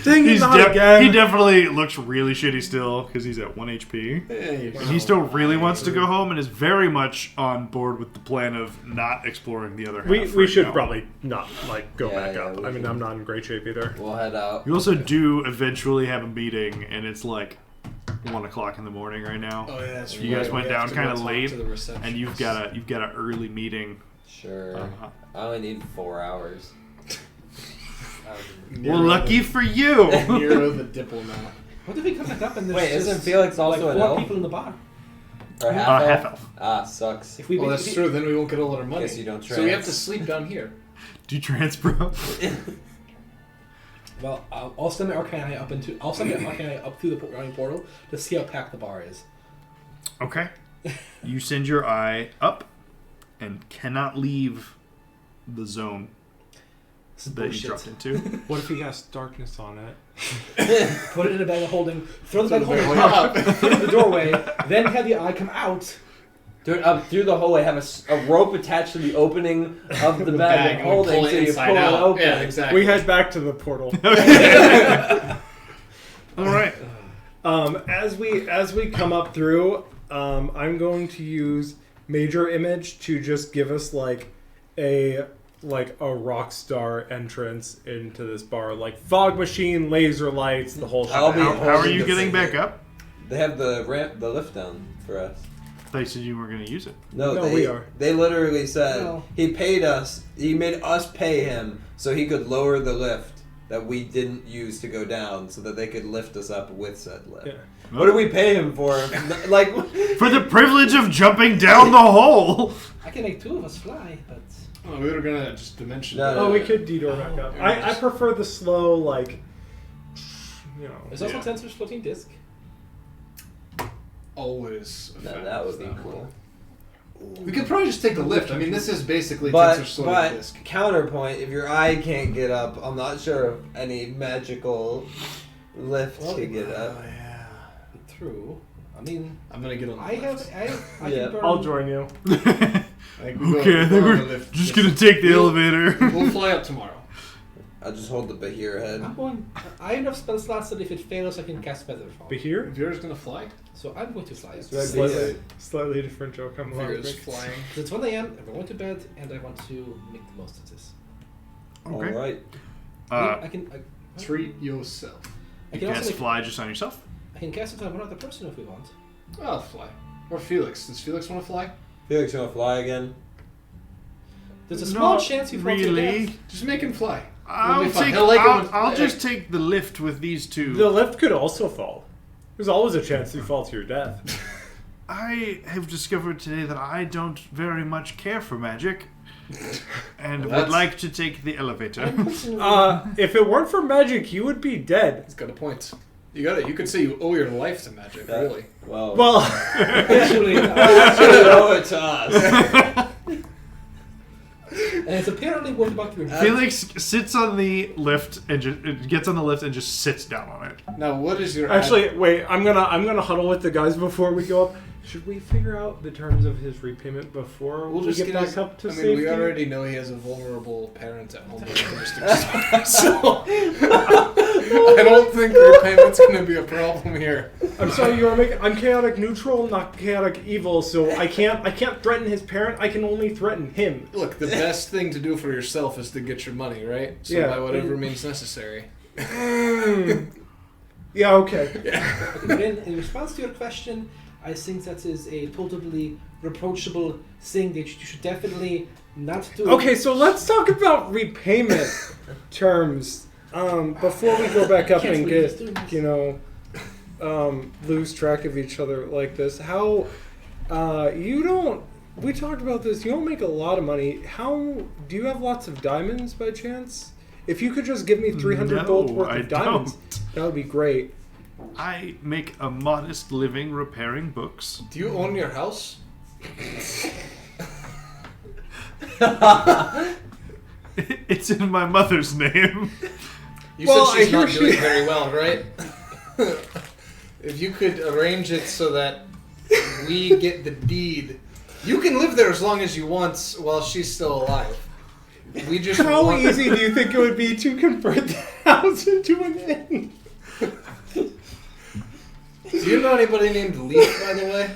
Dang it, He's not again. he definitely looks really shitty still because he's at 1 HP. hey, And he still really wants to go home and is very much on board with the plan of not exploring the other half. we right should now. probably not go Yeah, back yeah, up. we I mean, should. I'm not in great shape either. we'll head out. You also do eventually have a meeting, and it's like 1 o'clock in the morning right now. Oh yeah, that's You right. guys went We have down to kinda go talk late, to the receptionist. And you've got an early meeting. Sure. I only need 4 hours. Well, lucky for you. Nero the diplomat. What if we come back up and there's Wait, just, isn't Felix also like an 4 elf? people in the bar? Or half Half elf? elf. Ah, sucks. If we Well, that's true. Then we won't get all our money. Guess you don't So we have trans. to sleep down here. Do you trans, bro? Well, I'll send my Arcane up through the running portal to see how packed the bar is. Okay. You send your eye up and cannot leave the zone This is that you bullshit. dropped into. What if he has darkness on it? Put it in a bag of holding. Throw the bag of holding up through the doorway. Then have the eye come out. Through the hallway, have a rope attached to the opening of the bag of holding, so you pull it open. Yeah, exactly. We head back to the portal. All right. As we come up through, I'm going to use Major Image to just give us like a rock star entrance into this bar, like fog machine, laser lights, the whole I'll be shit. How are holding you the getting finger. back up? They have the lift down for us. They said you weren't going to use it. No, they, we are. They literally said No. he paid us. He made us pay him so he could lower the lift that we didn't use to go down, so that they could lift us up with said lift. Yeah. What did we pay him for? Like, For the privilege of jumping down the hole. I can make two of us fly, but Oh, we were gonna just dimension. No, that. Oh, we could detour back up. I prefer the slow, like, you know. there's also Yeah. Tensor's floating disc. Always. a no, fan that of would be cool. We could probably just take the lift. I mean, this is basically But Tensor's floating disc. counterpoint, if your eye can't get up, I'm not sure if any magical lift Well, can get up. Oh yeah. True. I mean, I'm gonna get on the I lift. I Yeah. can burn. I'll join you. Like, we go- Okay, I we think go on we're the lift. just going to take the elevator. We'll fly up tomorrow. I'll just hold the Bahir head. I'm going. I have enough spell slots that if it fails, I can cast Featherfall. But here, If yours gonna fly, So I'm going to fly. Right, slightly different joke. I'm Fear is laughing. flying. It's 1 a.m. and we're going to bed, and I want to make the most of this. Okay. All right. I can. Treat yourself. I You can also cast make, fly just on yourself? I can cast it on one other person if we want. I'll fly. Or Felix. Does Felix want to fly? Felix, you want to fly again? There's a small Not chance you fall to your really. death. Just make him fly. I'll be fine. take. He'll like it when- I'll just take the lift with these two. The lift could also fall. There's always a chance you fall to your death. I have discovered today that I don't very much care for magic, and Well, would that's- like to take the elevator. If it weren't for magic, you would be dead. He's got a point. You got it. You could say you owe your life to magic. That- Really. Well, Well, Actually, you owe it to us. and it's apparently worth about 300. Felix sits on the lift and just gets on the lift and just sits down on it. Now, what is your actually, wait. I'm gonna huddle with the guys before we go up. Should we figure out the terms of his repayment before We'll we just get get back his, up to I mean, safety? we already know he has a vulnerable parent at home. So I don't think repayment's going to be a problem here. I'm sorry, I'm chaotic neutral, not chaotic evil. So I can't threaten his parent. I can only threaten him. Look, the best thing to do for yourself is to get your money, right? So Yeah. by whatever means necessary. Yeah. Okay. Then, in response to your question, I think that is a totally reproachable thing that you should definitely not do. Okay, so let's talk about repayment terms before we go back up Can't and believe he's get, doing this. lose track of each other like this. How you don't? We talked about this. You don't make a lot of money. How do you have lots of diamonds by chance? If you could just give me 300 gold worth I of diamonds, don't. that would be great. I make a modest living repairing books. Do you own your house? It's in my mother's name. You Well, said she's I hear not doing she- very well, right? If you could arrange it so that we get the deed, you can live there as long as you want while she's still alive. We just How want... easy do you think it would be to convert the house into an inn? Do you know anybody named Leaf, by the way?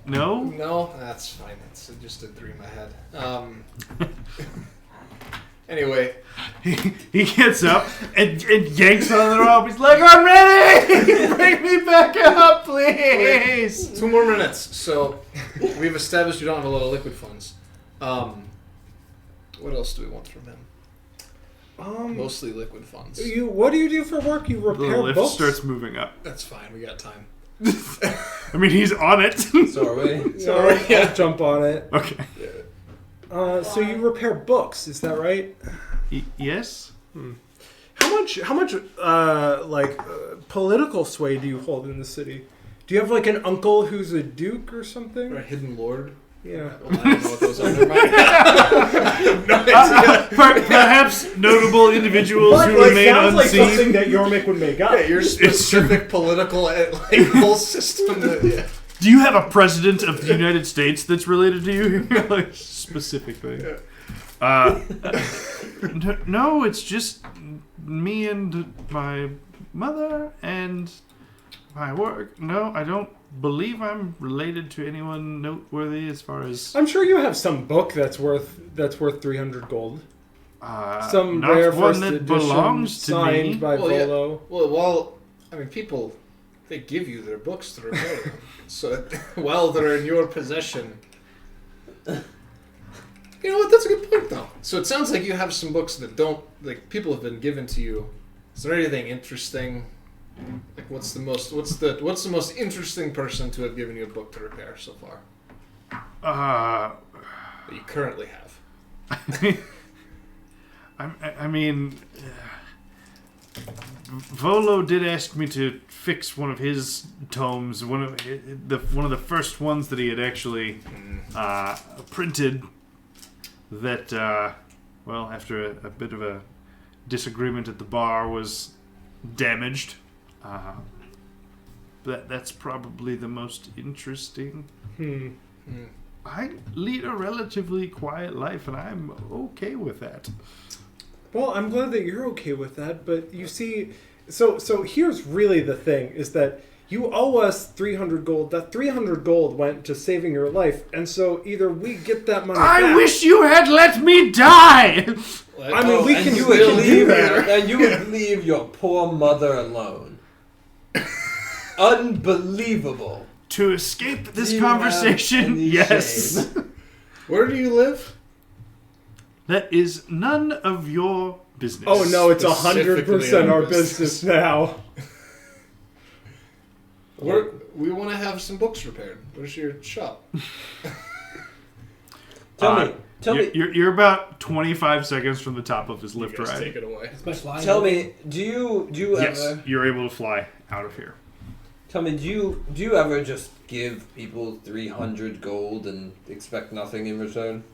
No? No, that's fine. It's just a dream I had. Anyway, He gets up and yanks on the rope. He's like, I'm ready! Bring me back up, please! 2 more minutes. So, we've established you don't have a lot of liquid funds. What else do we want from him? Mostly liquid funds. What do you do for work? You The repair lift books? starts moving up. That's fine. We got time. I mean, he's on it. So are we? So I'll jump on it. Okay. So you repair books, is that right? Yes. How much political sway do you hold in the city? Do you have like an uncle who's a duke or something? Or a hidden lord. Yeah. Well, I don't know what those are. Never mind. I have no idea. Perhaps notable individuals who remain sounds like unseen. something that Yormik would make up. Yeah, your specific political whole system. That, Do you have a president of the United States that's related to you? Like, specific thing. No, it's just me and my mother and my work. No, I don't believe I'm related to anyone noteworthy as far as I'm sure you have some book that's worth 300 gold. Some not rare one first that edition belongs to signed me. by Well, yeah. Volo. Well, I mean, people, they give you their books to repair them. So while they're in your possession, you know what? That's a good point, though. So it sounds like you have some books that don't, like, people have been given to you. Is there anything interesting? Like, what's the most interesting person to have given you a book to repair so far that you currently have? I mean, Volo did ask me to fix one of his tomes, one of the first ones that he had actually printed. That well, after a bit of a disagreement at the bar, was damaged. That's probably the most interesting. I lead a relatively quiet life, and I'm okay with that. Well, I'm glad that you're okay with that, but you see, so here's really the thing, is that you owe us 300 gold. That 300 gold went to saving your life, and so either we get that money back. I wish you had let me die! I mean, we and can you we would can do leave that. and you would leave your poor mother alone. Unbelievable. To escape this Do you have conversation, any yes. shame? Where do you live? That is none of your business. Oh no, it's Specifically 100% our our business now. We want to have some books repaired. Where's your shop? Tell me, You're about 25 seconds from the top of his You lift guys ride. take it away. It's my flying. tell me, do you Yes, ever you're able to fly out of here. tell me, do you ever just give people 300 gold and expect nothing in return?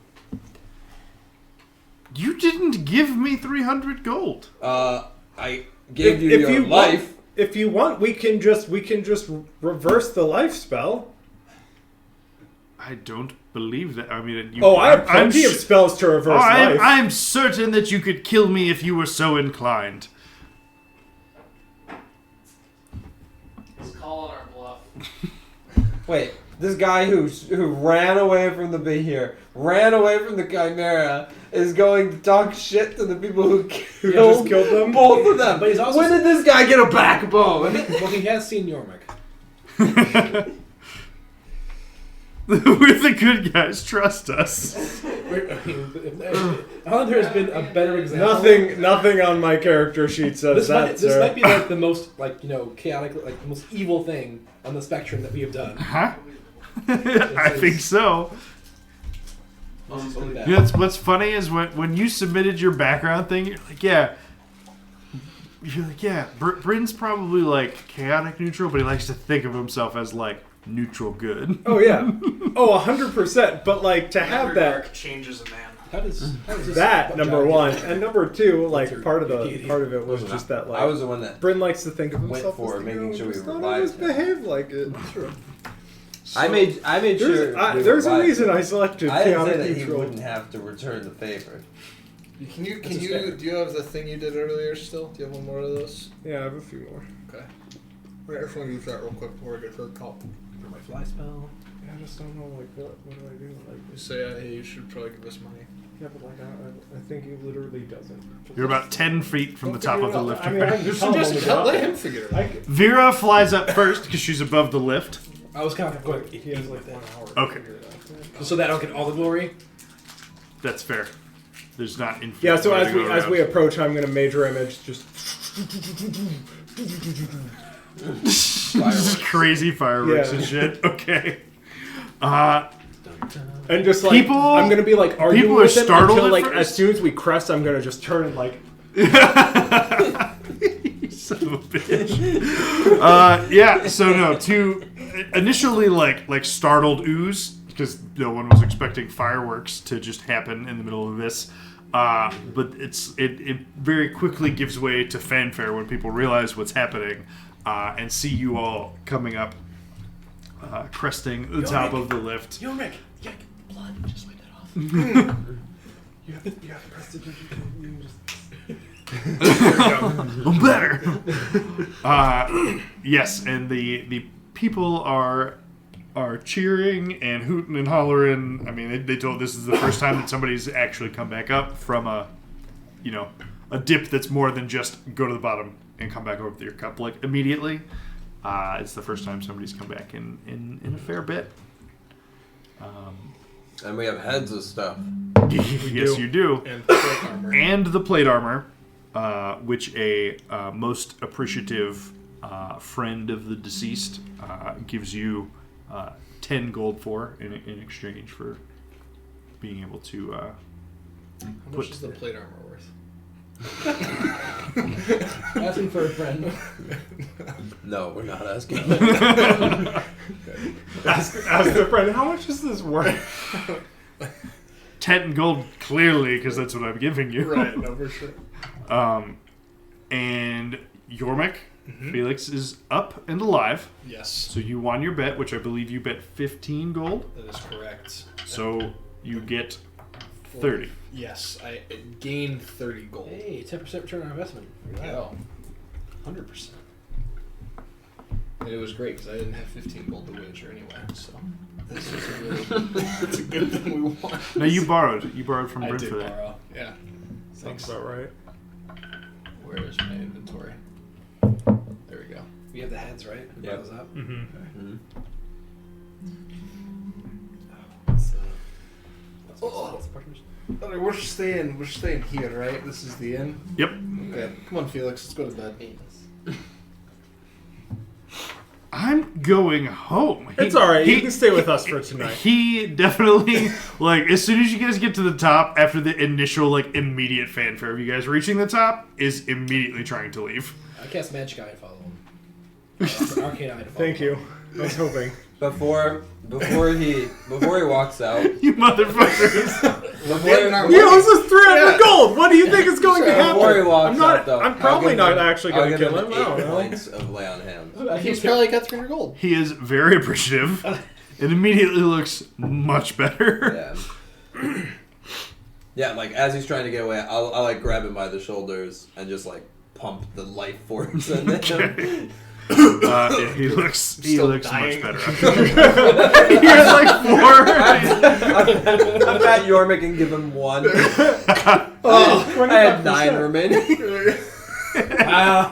You didn't give me 300 gold. I gave you your want, life. if you want, we can just reverse the life spell. I don't believe that. I mean, you, I have plenty I'm of spells to reverse life. I'm certain that you could kill me if you were so inclined. He's calling our bluff. Wait, this guy who ran away from the Behir, ran away from the Chimera, is going to talk shit to the people who just killed them? both of them. But he's also- when did this guy get a backbone? Well, he has seen Yormik. We're the good guys. Trust us. Hunter has been a better example. Nothing on my character sheet says This that, might, sir. this might be like the most chaotic, like the most evil thing on the spectrum that we have done. Huh? I think so. This is really bad. You know, what's funny is when you submitted your background thing, you're like, Bryn's probably like chaotic neutral, but he likes to think of himself as like neutral good. Oh yeah, 100%. But like to have that Dark changes a man. How does this that number John one get- and number two, like Your part of idiot. it was just that like I was the one that Bryn likes to think of went himself for as the making hero, sure we does not revived always him. behave like it. I made sure. we There's a revived reason him. I selected I didn't say chaotic that he neutral. wouldn't have to return the favor. Can you That's a spare. do you have the thing you did earlier still? Do you have one more of those? Yeah, I have a few more. Okay. Wait, I just want to use that real quick before I get to the top. For my fly spell. I just don't know like what do I do like You say, hey, you should probably give us money. yeah, but like I think it literally doesn't. You're about 10 feet from the top of the lift. I mean, I can just tell him when to get Let up. him figure it out. I could- Vera flies up first because she's above the lift. I was kind of going. He has like 1 hour. to Okay. figure it out. So that I don't get all the glory. That's fair. There's not infinite. Yeah, so way as to go we around. approach, I'm gonna major image just. Just crazy fireworks Yeah. and shit. Okay. And just like People- I'm gonna be like arguing people are with him startled until at like first. as soon as we crest, I'm gonna just turn and like You son of a bitch. Yeah, so no, two initially like startled ooze because no one was expecting fireworks to just happen in the middle of this. But it very quickly gives way to fanfare when people realize what's happening and see you all coming up, cresting the top of the lift. Yormik, yeah, blood. Just wipe that off. you have to press the I'm better. Yes, and the people are cheering and hooting and hollering. I mean, they told this is the first time that somebody's actually come back up from a dip that's more than just go to the bottom and come back over with your cup like immediately. It's the first time somebody's come back in a fair bit. And we have heads of stuff. Yes, you do. And plate armor. And the plate armor, which a most appreciative friend of the deceased gives you 10 gold for in exchange for being able to How much is the plate armor worth? Asking for a friend. No, we're not asking. ask the friend, how much is this worth? 10 gold clearly because that's what I'm giving you. Right, no, for sure. And Yormik, Felix is up and alive. Yes, So you won your bet, which I believe you bet 15 gold. that is correct. So you get 30. Yes, I gained 30 gold. Hey, 10% return on investment. There we go. 100%. And it was great because I didn't have 15 gold to wager anyway, so this is a really it's a good thing we won. Now you borrowed. You borrowed from I Bryn did for that. borrow. Yeah. Sounds Thanks. about right. Where is my inventory? There we go. We have the heads, right? Who Yep. brought those up? Mm-hmm. What's Oh. the partners? Alright, we're staying here, right? This is the inn. Yep. Okay, come on, Felix, let's go to bed. I'm going home. It's alright, you can stay with us for tonight. He definitely, like, as soon as you guys get to the top, after the initial, like, immediate fanfare of you guys reaching the top, is immediately trying to leave. I cast Magic Eye and follow him. Arcane Eye to follow Thank you. I was hoping. Before he walks out. You motherfuckers. Getting our He money. owes us 300 gold. What do you think is going to happen? Before he walks I'm not. out, though, I'm probably I'll give not him- actually I'll going to give kill him him. I don't 8 know. points of lay on hands. He's probably got 300 gold. He is very appreciative. It immediately looks much better. Yeah. Yeah, like as he's trying to get away, I'll like grab him by the shoulders and just like pump the life force into him. He looks Still much dying. better. He has like 4. I'm at Yormik and give him 1. I had 9 remaining. Wow.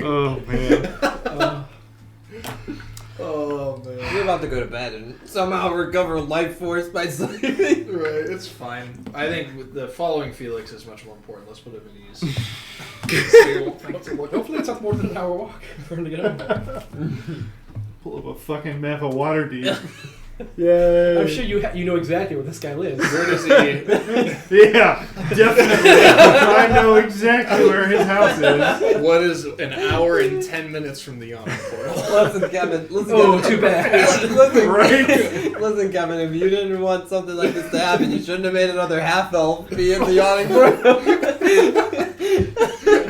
Oh man. Oh man. We're about to go to bed and somehow recover life force by sleeping. Right, it's fine. I think with the following Felix is much more important. Let's put him at ease. Hopefully it's not more than an hour walk for him to get home. Pull up a fucking map of Waterdeep. Yay. I'm sure you know exactly where this guy lives. Where does he? Yeah, definitely. I know exactly where his house is. What is an hour and 10 minutes from the Yawning Portal? Listen, Kevin. Oh, too bad. Listen, Right? listen, Kevin. If you didn't want something like this to happen, you shouldn't have made another half elf be in the yawning portal.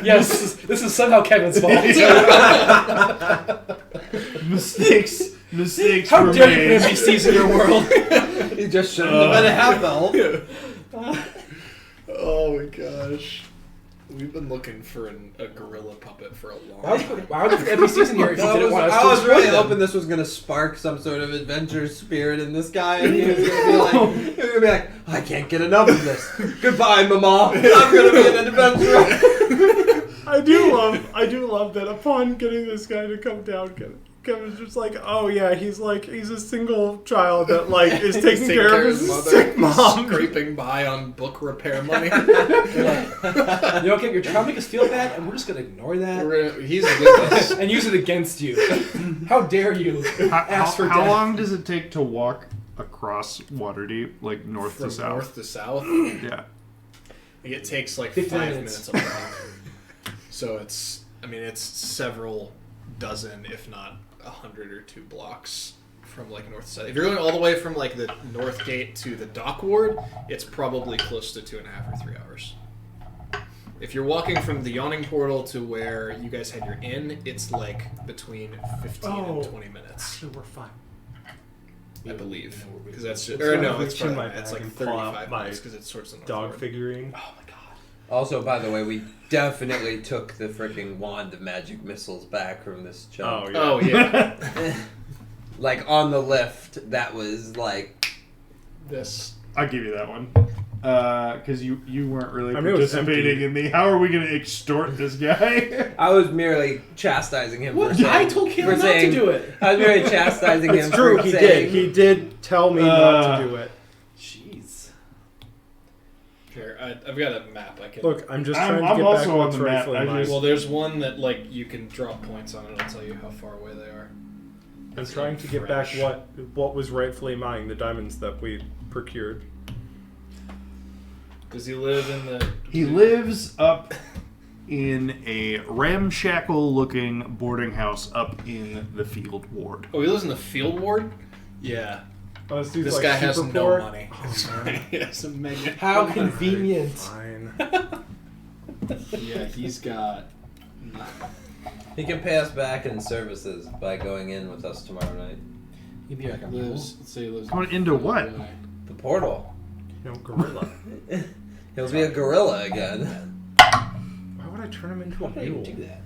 Yes, this is somehow Kevin's fault. Mistakes How were dare you made. put NPCs in your world? He just shouldn't have been a half elf. Oh my gosh. We've been looking for a gorilla puppet for a long Why time. would you put NPCs in here if you didn't want us to I was exploit really them? hoping this was gonna spark some sort of adventure spirit in this guy, and he was gonna be like, I can't get enough of this. Goodbye, Mama. I'm gonna be an adventurer. I do love that upon getting this guy to come down, Kevin's just like, oh yeah, he's a single child that like is taking Take care of his sick mom. Scraping by on book repair money. You know, okay, you're trying to make us feel bad, and we're just gonna ignore that He's with us. and use it against you. How dare you ask for How death? long does it take to walk across Waterdeep, like north From to south. north to south. Yeah. It takes like 15 5 minutes. minutes a walk. So it's several dozen, if not 100 or 2 blocks from like north to south. If you're going all the way from like the north gate to the dock ward, it's probably close to 2.5 or 3 hours. If you're walking from the yawning portal to where you guys had your inn, it's like between 15 and 20 minutes, Actually, we're fine. I believe. Because that's just, Let's or go no, reach it's in probably, my it's bag like and pull out 35 my minutes because it's towards the north Dog ward. figurine. Oh my god. Also, by the way, we definitely took the freaking wand of magic missiles back from this jump. Oh, yeah. Oh yeah. Like on the lift, that was like. This. I'll give you that one. Because you weren't really I mean, it was participating empty. in the. How are we going to extort this guy? I was merely chastising him What? for saying. I told Caleb for not saying- to do it. I was merely chastising him It's true, for he saying. did. He did tell me not to do it. Jeez. Here, I've got a map. I can. Look, I'm just I'm- trying to I'm get also back on what's the map. rightfully I mine. just- Well, there's one that like you can drop points on, and it'll tell you how far away they are. I'm trying to get back what was rightfully mine, the diamonds that we procured. Does he live in the? He lives up in a ramshackle-looking boarding house up in the field ward. Oh, he lives in the field ward. Yeah. Oh, this dude's This like guy has super no poor. money. Oh, man. He has a mega. How convenient. Fine. Yeah, he's got. He can pay us back in services by going in with us tomorrow night. He'd be like a mule. Let's say he lives. Going into what? The portal. No, gorilla. He'll be a gorilla again. Why would I turn him into a Why would I even mule? do that?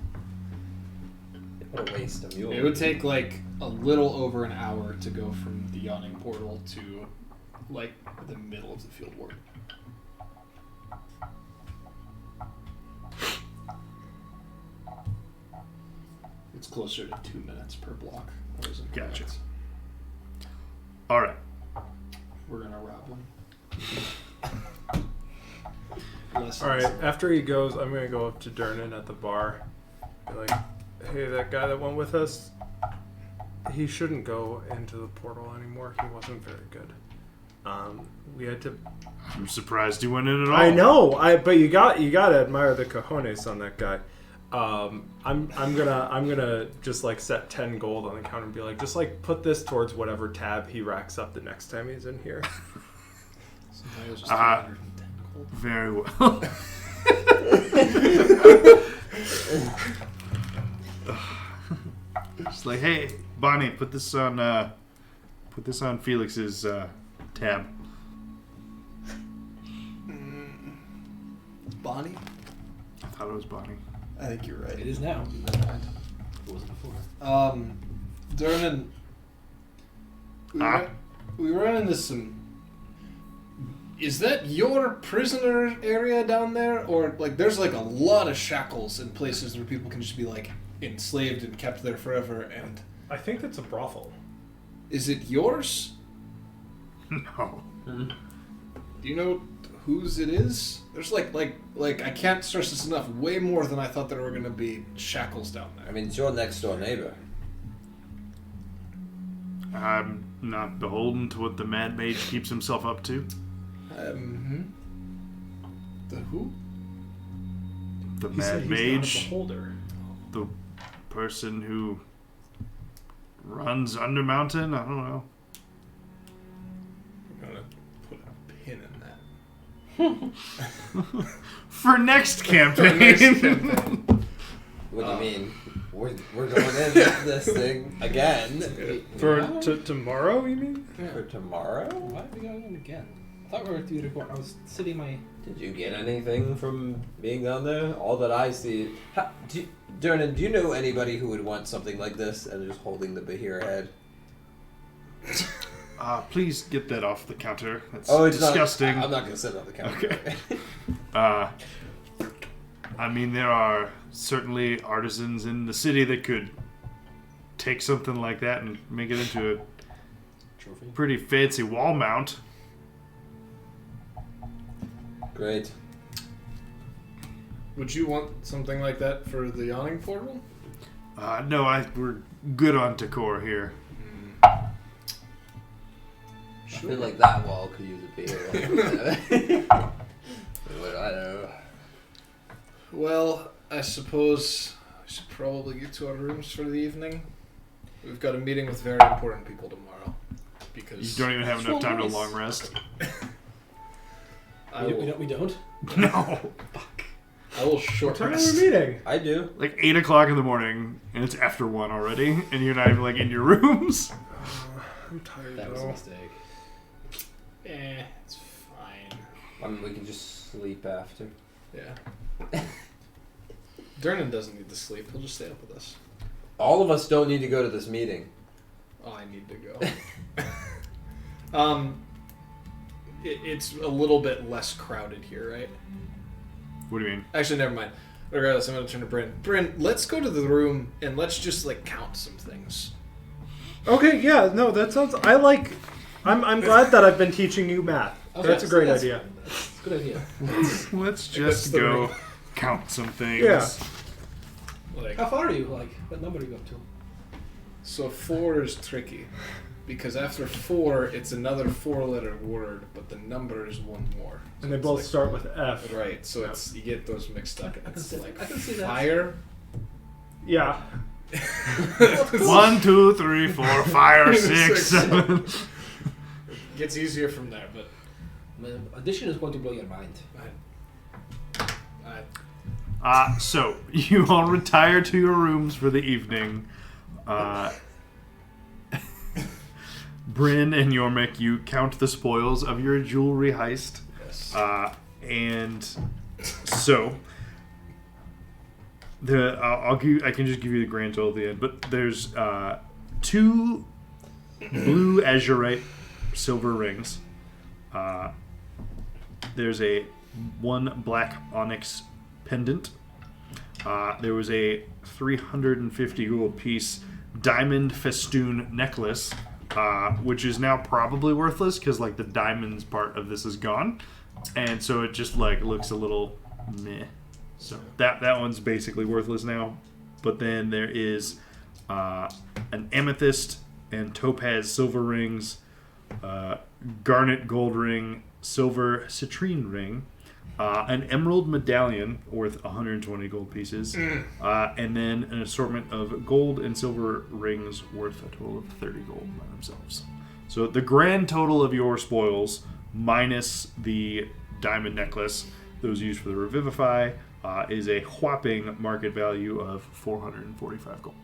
What a waste of mule. It would take like a little over an hour to go from the yawning portal to like the middle of the field ward. It's closer to 2 minutes per block. I was incorrect. Gotcha. All right. We're gonna rob him. All right, after he goes, I'm gonna go up to Durnan at the bar. Be like, hey, that guy that went with us, he shouldn't go into the portal anymore. He wasn't very good. We had to. I'm surprised he went in at all. I know, but you gotta admire the cojones on that guy. I'm gonna just like set 10 gold on the counter and be like, just like put this towards whatever tab he racks up the next time he's in here. It was just Uh, 310 gold. Very well. Just like, hey, Bonnie, put this on Felix's tab. Bonnie? I thought it was Bonnie. I think you're right. It is now. It wasn't before. Durnan, we ran into some. Is that your prisoner area down there, or like there's like a lot of shackles in places where people can just be like enslaved and kept there forever? And I think that's a brothel. is it yours? No. Do you know whose it is? There's like I can't stress this enough. Way more than I thought there were gonna be shackles down there. I mean, it's your next door neighbor. I'm not beholden to what the Mad Mage keeps himself up to. The who? The He said Mad he's not a Mage, beholder. the person who runs Undermountain. I don't know. I'm gonna put a pin in that. For next campaign. What do you mean? We're going in this thing again For tomorrow, you mean? for tomorrow? Why did we go in again? I thought we were through the court. I was sitting my. Did you get anything from being down there? All that I see. Durnan, do you know anybody who would want something like this and just holding the Bahir head? Please get that off the counter. That's It's disgusting. I'm not going to sit on the counter. Okay. I mean, there are certainly artisans in the city that could take something like that and make it into a Trophy. pretty fancy wall mount. Great. Would you want something like that for the yawning portal? No, we're good on decor here. feel like that wall could use a beer. I don't know. Well, I suppose we should probably get to our rooms for the evening. We've got a meeting with very important people tomorrow. Because You don't even have enough time to long rest. I We will, don't. No. I will short What time are rest. we meeting? I do. Like 8 o'clock in the morning, and it's after 1 already, and you're not even like in your rooms. I'm tired That was a though. mistake. It's fine. I mean, we can just sleep after. Yeah. Durnan doesn't need to sleep. He'll just stay up with us. All of us don't need to go to this meeting. Oh, I need to go. It's a little bit less crowded here, right? What do you mean? Actually, never mind. Regardless, I'm gonna turn to Bryn. Bryn, let's go to the room and let's just like count some things. Okay, yeah, no, that sounds. I'm glad that I've been teaching you math. Okay, That's a great that's- idea. That's a good idea. Let's That's just the go ring. count some things. Yeah. Like, How far are you? Like, what number are you up to? so 4 is tricky because after 4, it's another 4-letter word, but the number is one more. And they it's both like- start with F. Right, so it's you get those mixed up. I can It's see- like I can see that. fire. Yeah. 1, 2, 3, 4, 5, 6, 7. Gets easier from there, but Addition is going to blow your mind. So you all retire to your rooms for the evening. Bryn and Yormik, you count the spoils of your jewelry heist. yes. And so I can just give you the grand total at the end, but there's 2 blue azurite silver rings. There's a 1 black onyx pendant. There was a 350 gold piece diamond festoon necklace, which is now probably worthless because like the diamonds part of this is gone, and so it just like looks a little meh. So that one's basically worthless now. But then there is an amethyst and topaz silver rings, garnet gold ring, silver citrine ring, an emerald medallion worth 120 gold pieces, and then an assortment of gold and silver rings worth a total of 30 gold by themselves. So the grand total of your spoils, minus the diamond necklace that was used for the Revivify, is a whopping market value of 445 gold.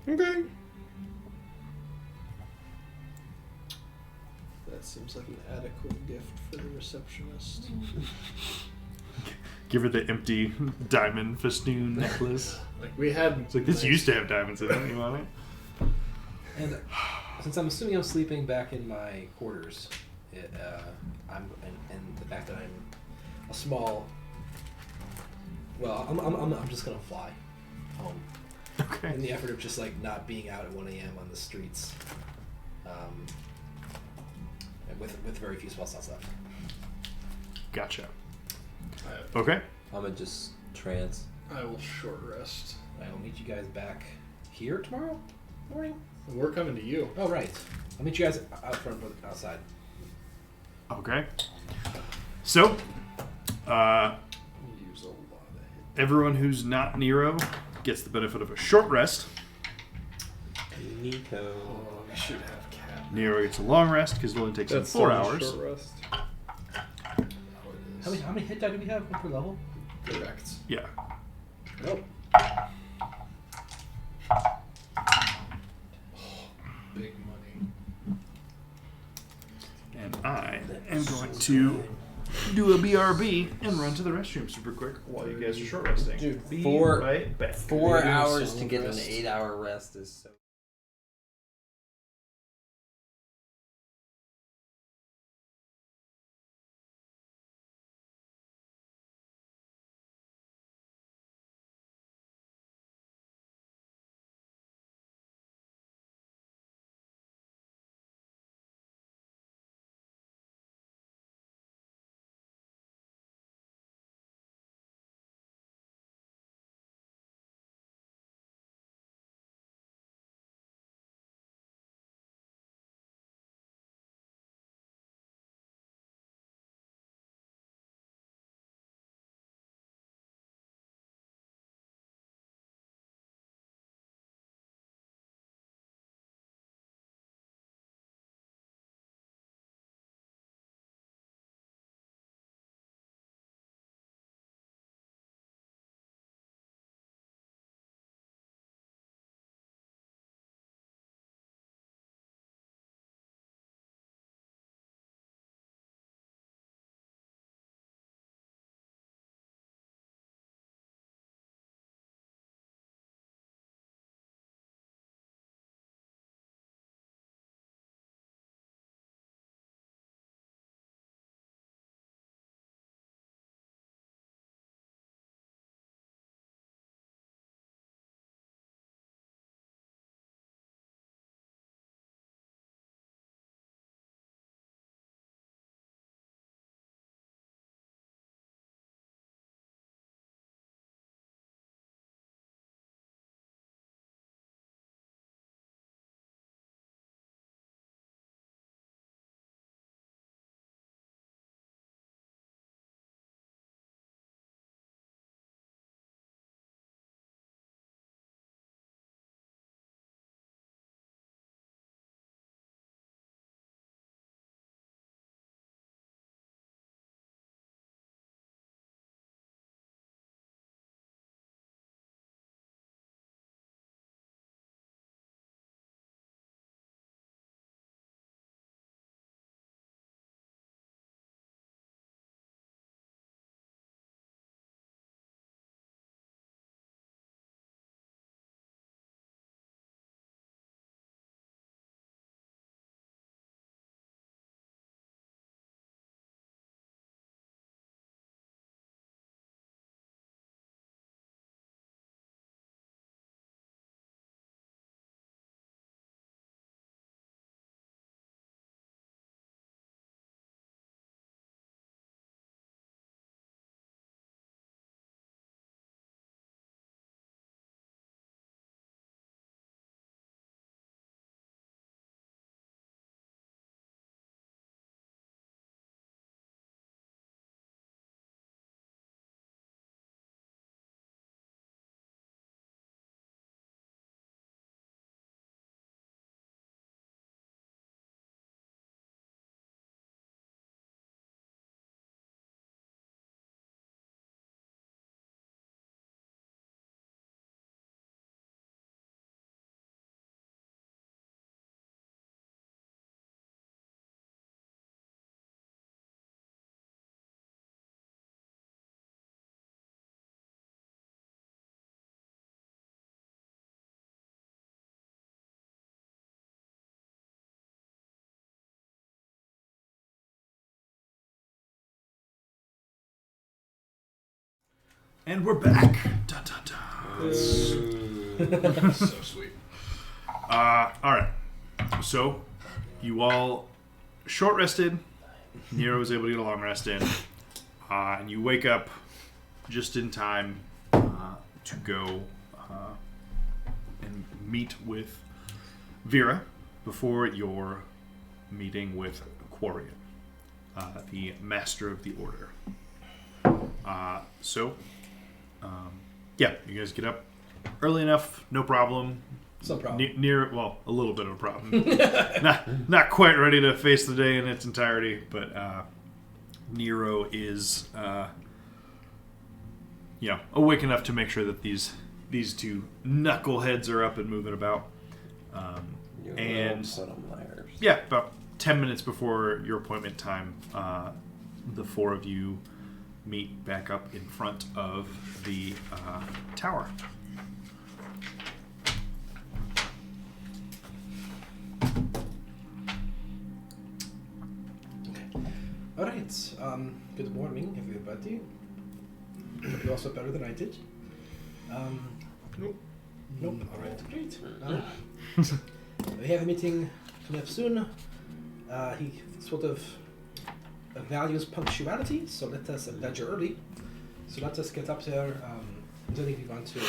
Okay. That seems like an adequate gift for the receptionist. Give her the empty diamond festoon necklace. Like we had. It's like, this used to have diamonds in it. You want it? And since I'm assuming I'm sleeping back in my quarters, and the fact that I'm a small, well, I'm just gonna fly home Okay. in the effort of just like not being out at 1 a.m. on the streets, and with very few spell slots left. Gotcha. Okay. I'm gonna just trance. I will short rest. I will meet you guys back here tomorrow morning. We're coming to you. Oh right, I'll meet you guys out front, outside. Okay. So, Use a lot of it. everyone who's not Nero gets the benefit of a short rest. Nico. Oh, we should have cat. Nero gets a long rest because it only takes him 4 hours. Short rest. How many hit die do we have? 1 per level? Correct. Yeah. Oh. Big money. And I am going to do a BRB and run to the restroom super quick while you guys are short resting. Dude, Be 4 right back. 4 do a hours to solid get an rest. 8-hour rest is so. And we're back. Dun, dun, dun. So sweet. All right. So, you all short rested. Nero was able to get a long rest in. And you wake up just in time to go and meet with Vera before your meeting with Quarian, the Master of the Order. Yeah, you guys get up early enough, no problem. Some problem. Well, a little bit of a problem. not quite ready to face the day in its entirety, but Nero is, awake enough to make sure that these two knuckleheads are up and moving about. Yeah, about 10 minutes before your appointment time, the four of you meet back up in front of the tower. All right. Good morning, everybody. Hope you also better than I did. Nope. All right. Great. We have a meeting coming up soon. He sort of values punctuality, so let us ledger early. So let us get up there. Is there anything we want to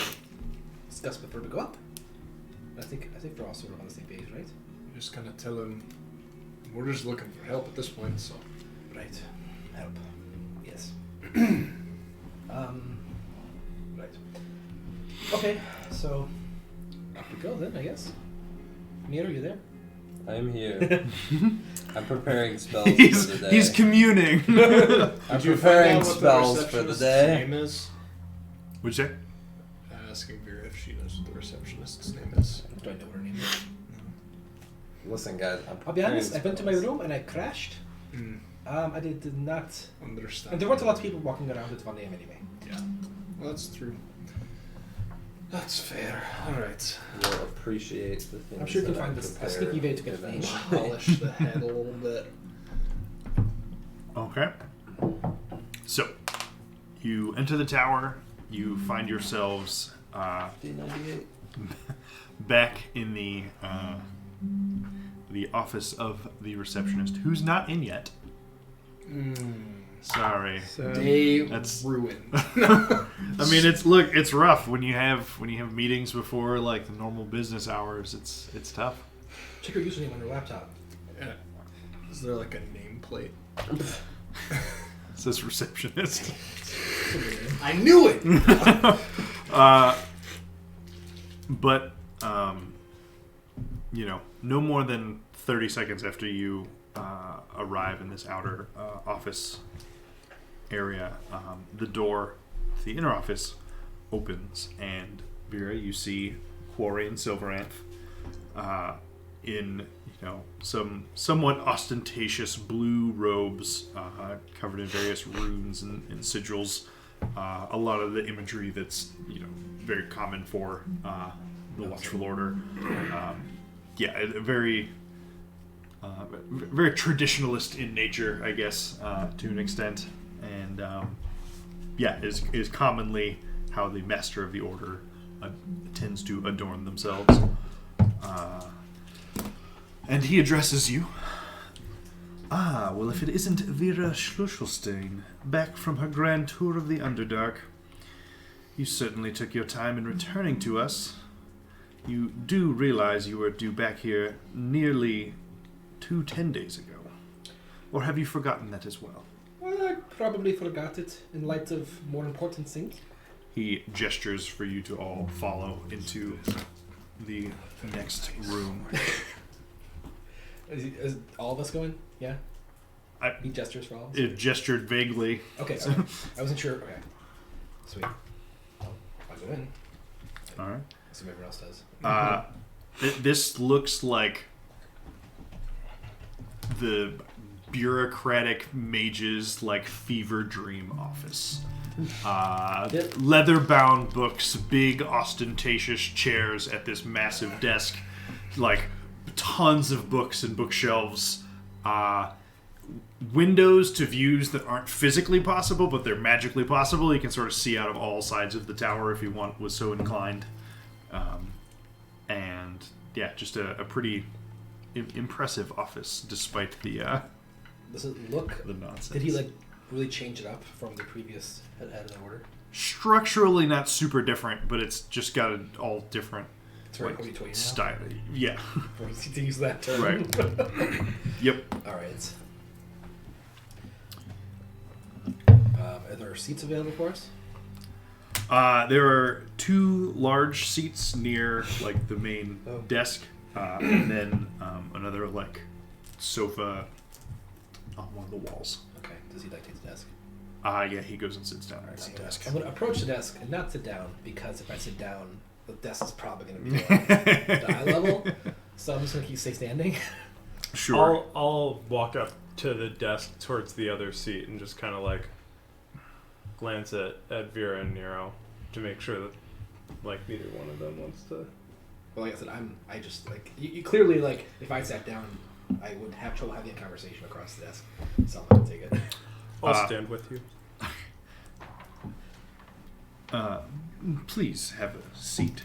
discuss before we go up? I think we're all sort of on the same page, right? Just kind of tell him we're just looking for help at this point. So. Right. Help. Yes. Right. Okay, so up we go then, I guess. Mir, are you there? I'm here. I'm preparing spells for the day. He's communing. I'm preparing spells for the day. Name is? What'd you say? Asking Vera if she knows what the receptionist's name is. Do I know what her name is? Listen, guys. I'll be honest, I went to my room and I crashed. I did not Understand. And there weren't a lot of people walking around with one name anyway. Yeah. Well, that's true. That's fair. All right. You'll appreciate the things. I'm sure you can that find I've a prepared sneaky way to get a name. eventually. Polish the head a little bit. Okay. So, you enter the tower. You find yourselves D98. back in the office of the receptionist, who's not in yet. Sorry. Day That's- ruined. I mean, it's rough when you have meetings before like the normal business hours. It's tough. Check your username on your laptop. Is there like a nameplate? It says receptionist. I knew it. But no more than 30 seconds after you arrive in this outer office area, the door to the inner office opens, and Vera, you see Quarian Silveranth in some somewhat ostentatious blue robes covered in various runes and sigils. A lot of the imagery that's very common for the Watchful Order. Very very traditionalist in nature, I guess, to an extent, and is commonly how the Master of the Order tends to adorn themselves. And he addresses you. Well, if it isn't Vera Schluschelstein, back from her grand tour of the Underdark, you certainly took your time in returning to us. You do realize you were due back here nearly 10 days ago. Or have you forgotten that as well? Well, I probably forgot it in light of more important things. He gestures for you to all follow into the next room. Is all of us going? Yeah? He gestures for all of us? It gestured vaguely. Okay. I wasn't sure. Okay. Sweet. Well, I'll go in. All right. Assume everyone else does. This looks like the bureaucratic mage's fever dream office. Leather-bound books, big ostentatious chairs at this massive desk, tons of books and bookshelves. windows to views that aren't physically possible, but they're magically possible. You can sort of see out of all sides of the tower if you was so inclined. And yeah, just a pretty impressive office, despite the Does it look? the nonsense. Did he like really change it up from the previous head of the order? Structurally not super different, but it's just got an all different It's very like, hoity-toity now. style. Yeah. For easy to use that term. Right. Yep. All right. Are there seats available for us? There are 2 large seats near like the main desk, and then another like sofa on one of the walls. Okay. Does he like take the desk? Yeah, he goes and sits down All at right, the desk. I'm going to approach the desk and not sit down, because if I sit down, the desk is probably going to be at eye level. So I'm just going to stay standing. Sure. I'll walk up to the desk towards the other seat and just kind of like glance at Vera and Nero to make sure that like neither one of them wants to. Well, like I said, I just like you clearly like if I sat down, I would have trouble having a conversation across the desk. So I'm going to take it. I'll stand with you. Please have a seat.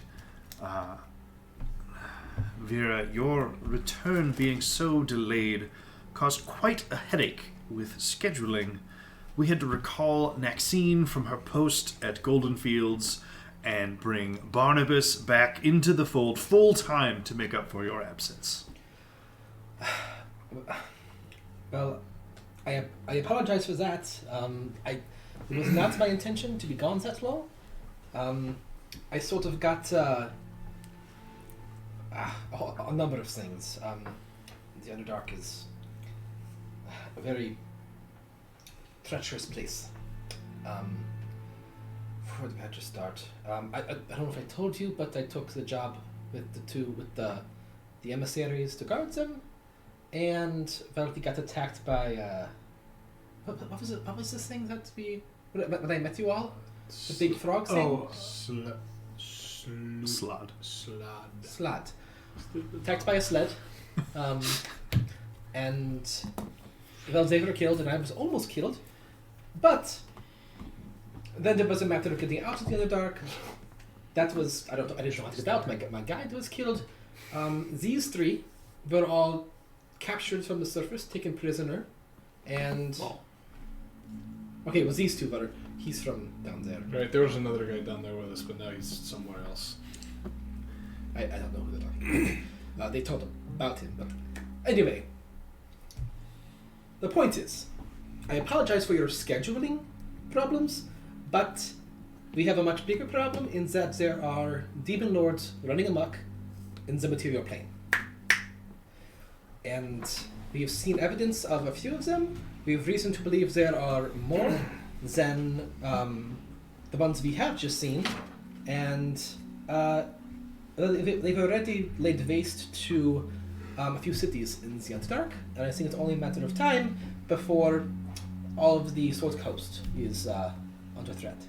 Vera, your return being so delayed caused quite a headache with scheduling. We had to recall Maxine from her post at Golden Fields and bring Barnabas back into the fold full time to make up for your absence. Well, I apologize for that. It was not my intention to be gone that long. I sort of got a number of things. The Underdark is a very treacherous place. Where do I just start? I don't know if I told you, but I took the job with the emissaries to guard them, and Velty got attacked by what was it? What was this thing that when I met you all? The big frog thing? Slod. Slad. Attacked by a sled. And well, they were killed, and I was almost killed. But then there was a matter of getting out of the Underdark. That was I didn't know how to get out. My guide was killed. These 3 were all captured from the surface, taken prisoner, and okay, it was these 2, but he's from down there. Right, there was another guy down there with us, but now he's somewhere else. I don't know who they're talking about. They told about him, but anyway. The point is, I apologize for your scheduling problems, but we have a much bigger problem in that there are demon lords running amok in the material plane. And we have seen evidence of a few of them. We have reason to believe there are more than the ones we have just seen. And they've already laid waste to a few cities in the Underdark, and I think it's only a matter of time before all of the Sword Coast is under threat.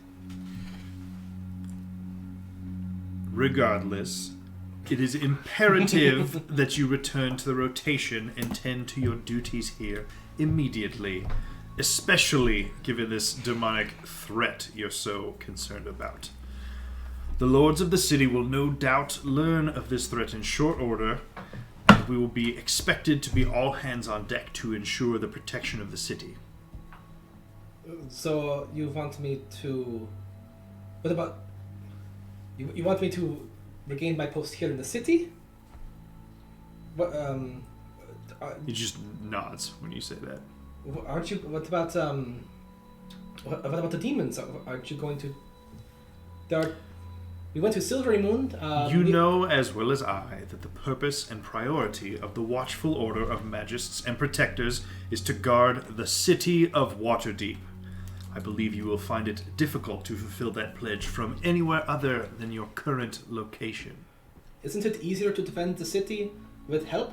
Regardless, it is imperative that you return to the rotation and tend to your duties here immediately, especially given this demonic threat you're so concerned about. The lords of the city will no doubt learn of this threat in short order, and we will be expected to be all hands on deck to ensure the protection of the city. So you want me to... What about... You want me to regain my post here in the city? What, He just nods when you say that. aren't you... What about, what about the demons? Aren't you going to... We went to Silvery Moon. You know as well as I that the purpose and priority of the Watchful Order of Magists and Protectors is to guard the city of Waterdeep. I believe you will find it difficult to fulfill that pledge from anywhere other than your current location. Isn't it easier to defend the city with help?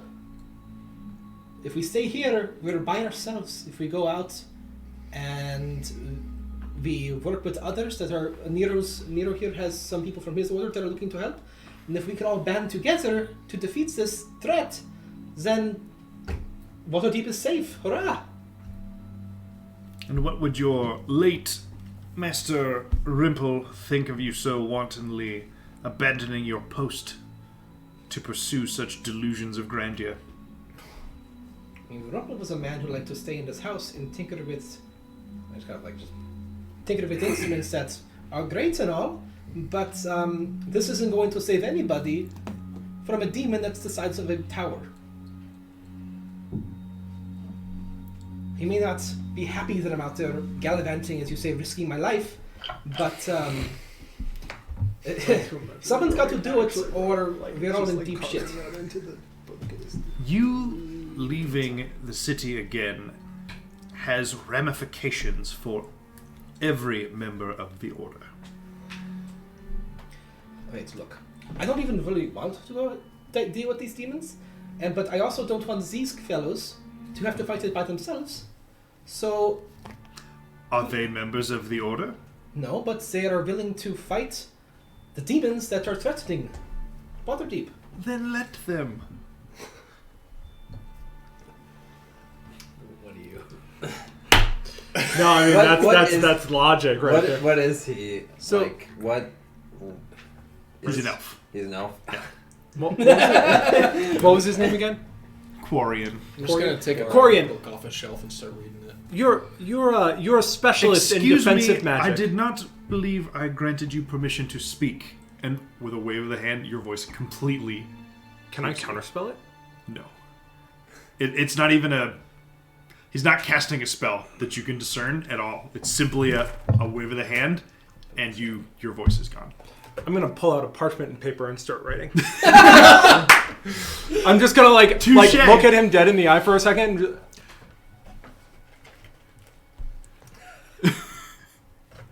If we stay here, we're by ourselves. If we go out and we work with others that are... Nero here has some people from his order that are looking to help. And if we can all band together to defeat this threat, then Waterdeep is safe. Hurrah! And what would your late Master Rimple think of you so wantonly abandoning your post to pursue such delusions of grandeur? I mean, Rumpel was a man who liked to stay in this house and tinker with, tinker with instruments that are great and all, but this isn't going to save anybody from a demon that's the size of a tower. He may not be happy that I'm out there gallivanting, as you say, risking my life, but someone's got to do it, or we're all in deep shit. You leaving the city again has ramifications for every member of the Order. Wait, look. I don't even really want to go deal with these demons, but I also don't want these fellows to have to fight it by themselves. So, Are they members of the Order? no, but they are willing to fight the demons that are threatening Waterdeep. Then let them. What do you? No, I mean that's logic right there. What is he? So- Like, what? He's an elf. He's an elf. What was his name again? Quarian. I'm just gonna take a Corian. book off a shelf and start reading it. You're a specialist in Excuse defensive me, magic. I did not believe I granted you permission to speak. And with a wave of the hand, your voice completely... Can I counterspell it? No. It's not even a... He's not casting a spell that you can discern at all. It's simply a wave of the hand, and your voice is gone. I'm gonna pull out a parchment and paper and start writing. I'm just gonna like look at him dead in the eye for a second.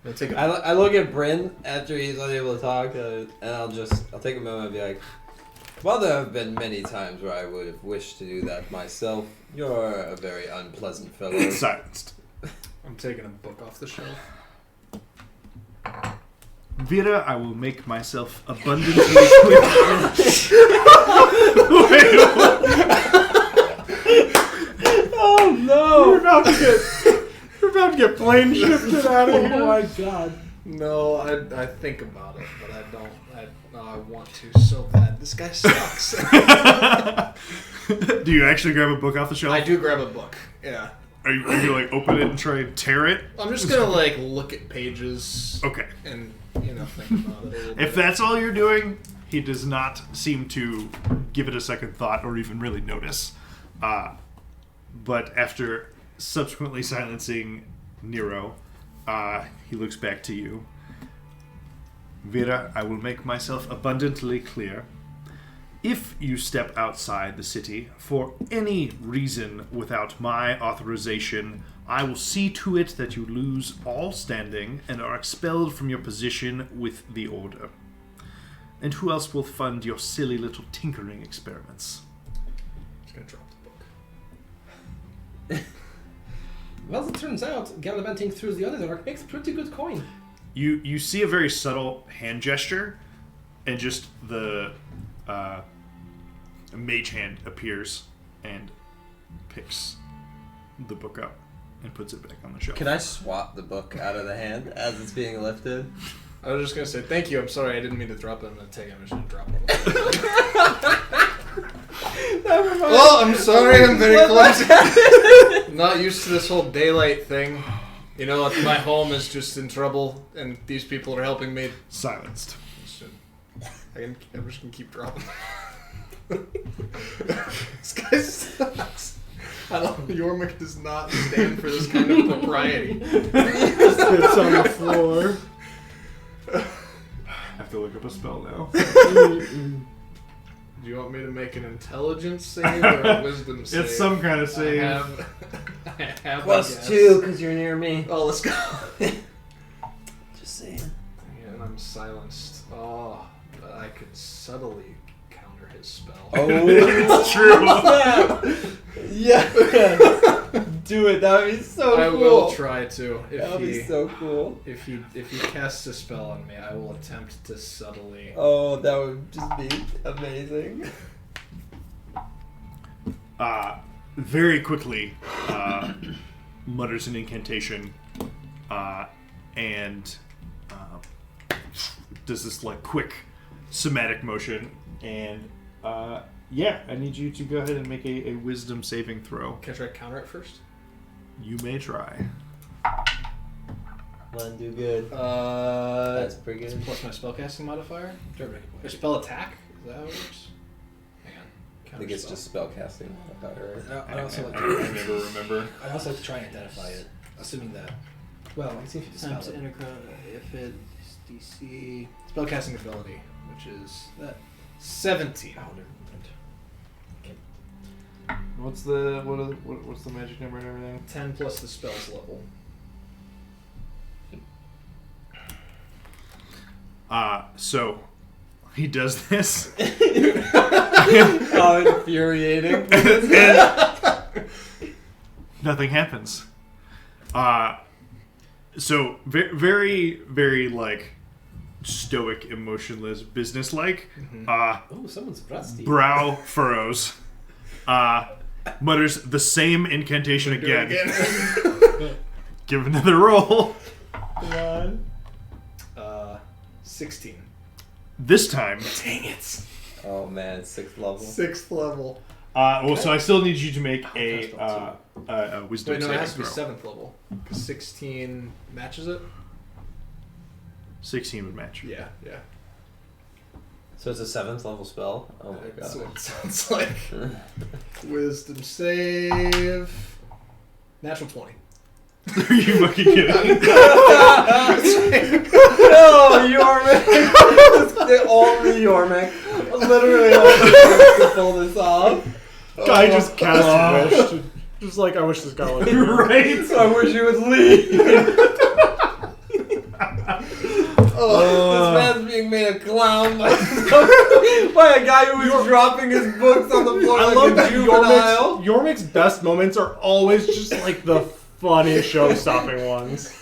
And I look at Bryn after he's unable to talk, and I'll take a moment and be like, while there have been many times where I would have wished to do that myself, you're a very unpleasant fellow. Silenced. I'm taking a book off the shelf. Vera, I will make myself abundantly clear. oh no! We're about to get plane shifted out of here. Oh my god. No, I think about it, but I don't. I want to so bad. This guy sucks. Do you actually grab a book off the shelf? I do grab a book. Yeah. Are you like open it and try and tear it? I'm just gonna like look at pages Okay. and think about it a little bit. If that's all you're doing, he does not seem to give it a second thought or even really notice. But after subsequently silencing Nero, he looks back to you. Vera, I will make myself abundantly clear. If you step outside the city for any reason without my authorization, I will see to it that you lose all standing and are expelled from your position with the Order. And who else will fund your silly little tinkering experiments? Just gonna drop the book. Well, as it turns out, gallivanting through the Underdark makes pretty good coin. You see a very subtle hand gesture, and just the a mage hand appears and picks the book up and puts it back on the shelf. Can I swat the book out of the hand as it's being lifted? I was just gonna say thank you. I'm sorry, I didn't mean to drop it. I'm gonna take it. I'm just gonna drop it. Well, I'm sorry. I'm very clumsy. Not used to this whole daylight thing. You know, my home is just in trouble, and these people are helping me. Silenced. I'm just gonna keep dropping. This guy sucks. I don't. Yormik does not stand for this kind of propriety. It's on the floor. I have to look up a spell now. Do you want me to make an intelligence save or a wisdom save? It's some kind of save. I have +2 because you're near me. Oh, let's go. Just saying. Yeah, and I'm silenced. Oh, but I could subtly counter his spell. Oh, It's true. yeah. Do it. That would be so cool. I will try to. That would be so cool. If he casts a spell on me, I will attempt to subtly. Oh, that would just be amazing. Very quickly, mutters an incantation, and does this like quick somatic motion. And yeah, I need you to go ahead and make a wisdom saving throw. Can I try to counter it first? You may try. One, do good. That's pretty good. plus my spellcasting modifier. Don't break a Or point. spell attack. Is that how it works? Hang on. I think it's just spell casting. I'd also like I to, never remember. I'd also like to try and identify it, assuming that. Well, let me see if you dispel Times it. if it's DC spellcasting ability, which is that 17. Oh, never mind. What's the what's the magic number and everything? 10 plus the spell's level. So he does this. Oh, infuriating. and nothing happens. So very, very like stoic, emotionless, businesslike. Oh, someone's rusty. Brow furrows. Mutters the same incantation again. Give another roll. Come on. 16. This time. Dang it. Oh man, 6th level. 6th level. Well, so I still need you to make a wisdom Wait, no, it saving has to be throw. 7th level. 'Cause 16 matches it? 16 would match. Yeah. So it's a 7th level spell. Oh my That's god. what it sounds like. Wisdom save. Natural 20. Are you fucking kidding? No, Yormek! Only Yormek. Literally only Yormek to pull this off. Guy just cast wish. Just like, I wish this guy was here. Right? I wish you would leave. This man's being made a clown by a guy who was dropping his books on the floor I like love a that juvenile. Yormik's best moments are always just like the funniest show-stopping ones.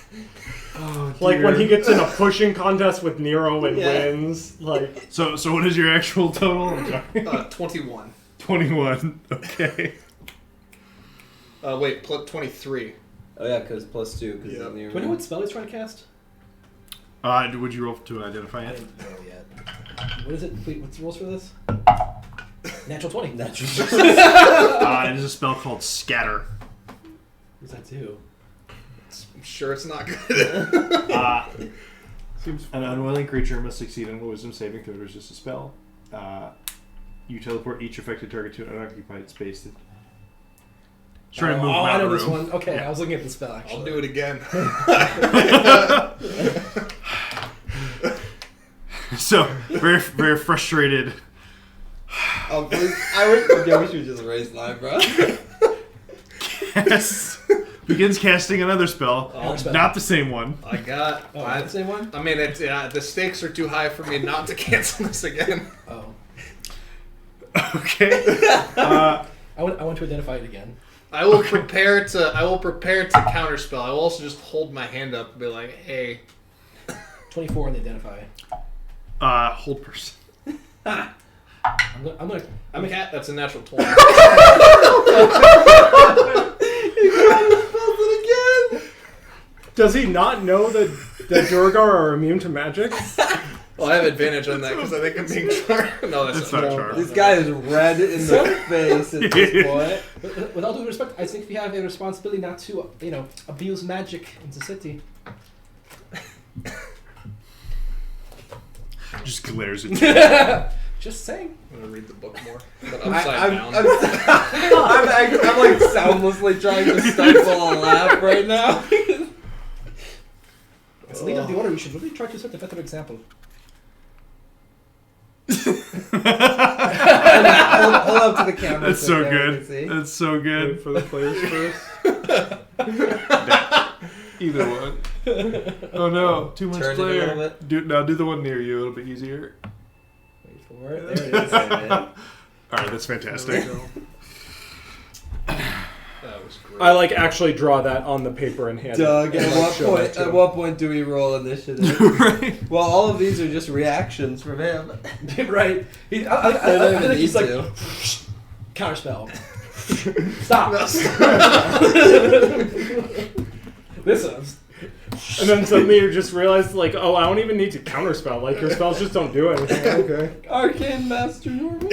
Like when he gets in a pushing contest with Nero and wins. Like, So what is your actual total? I'm sorry. 21. 21. Okay. Wait, 23. Oh yeah, because +2. Yeah. Do you know what spell he's trying to cast? Would you roll to identify I it? didn't know yet. What is it? Wait, what's the rules for this? Natural 20. Natural. It is a spell called Scatter. What does that do? I'm sure it's not good. An unwilling creature must succeed on a wisdom saving throw to resist a spell. You teleport each affected target to an unoccupied space. Try to move them I out know of the this room. one. Okay, Yeah. I was looking at the spell actually. I'll do it again. So very, very frustrated. Oh, please. I wish you would just raise an eyebrow. Begins casting another spell. Oh, spell. Not the same one. I got. Oh, the same one? I mean, the stakes are too high for me not to cancel this again. Oh. Okay. I want to identify it again. I will prepare to counterspell. I will also just hold my hand up and be like, "Hey." 24 and identify. Hold person. I'm gonna. Cat. That's a natural 20. does he not know that Durgar are immune to magic? Well, I have advantage on that because I think I'm being charmed. No, that's It's not charmed. This guy is red in the face at this point. With all due respect, I think we have a responsibility not to, abuse magic in the city. Just glares at you. Just saying. I'm gonna read the book more, but upside down. I'm like soundlessly trying to stifle a laugh right now. As leader of the order, you should really try to set a better example. Hold up to the camera. That's so they can good. see. That's so good. For the players first. Either one. Oh no, too much Turn it a player. little bit. Do the one near you. It'll be easier. Wait for it. There it is. All right, that's fantastic. That was great. I actually draw that on the paper and hand Doug, it. at and, what show it point? to At him. what point do we roll initiative? Right. Well, all of these are just reactions from him. Right. I don't even I think he's need like to. counterspell. Stop. Listen. And then suddenly you just realize, like, oh, I don't even need to counterspell. Like, your spells just don't do anything. Okay. Arcane Master Norman.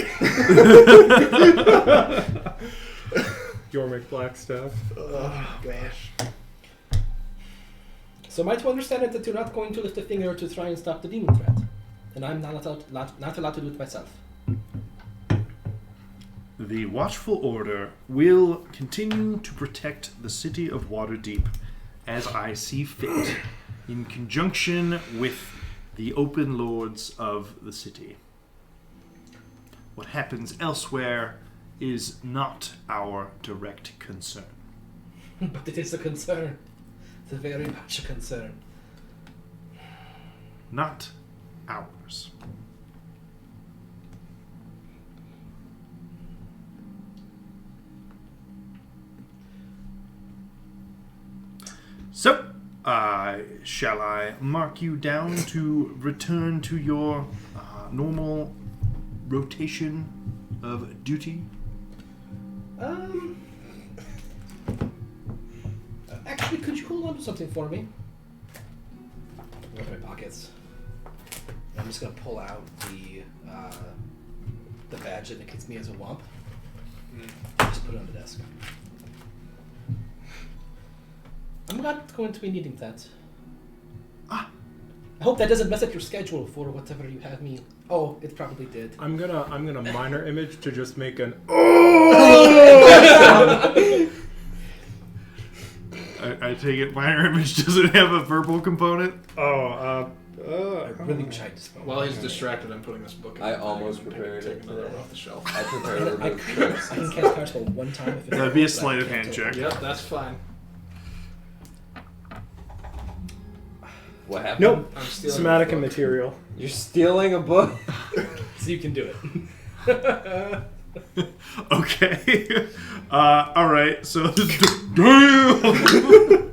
Yormik Blackstaff. Oh gosh. So am I to understand it that you're not going to lift a finger to try and stop the demon threat? And I'm not allowed to do it myself. The Watchful Order will continue to protect the city of Waterdeep as I see fit, in conjunction with the Open Lords of the city. What happens elsewhere is not our direct concern. But it is a concern. It's a very much a concern. Not ours. So, shall I mark you down to return to your normal rotation of duty? Actually, could you hold on to something for me? Look at my pockets. I'm just gonna pull out the badge that indicates me as a womp. Just put it on the desk. I'm not going to be needing that. I hope that doesn't mess up your schedule for whatever you have me. Oh, it probably did. I'm gonna minor image to just make an I take it minor image doesn't have a verbal component? I really wish I had to spell. While he's distracted, I'm putting this book in I my bag almost and prepared take it another today. one off the shelf. I prepared a I remove can curse. cast Counterspell one time if it That'd be a but I sleight of can't hand do it. check. Yep, that's fine. What happened? nope. I'm stealing Somatic the and book. material. You're stealing a book? So you can do it. Okay. Alright, so damn!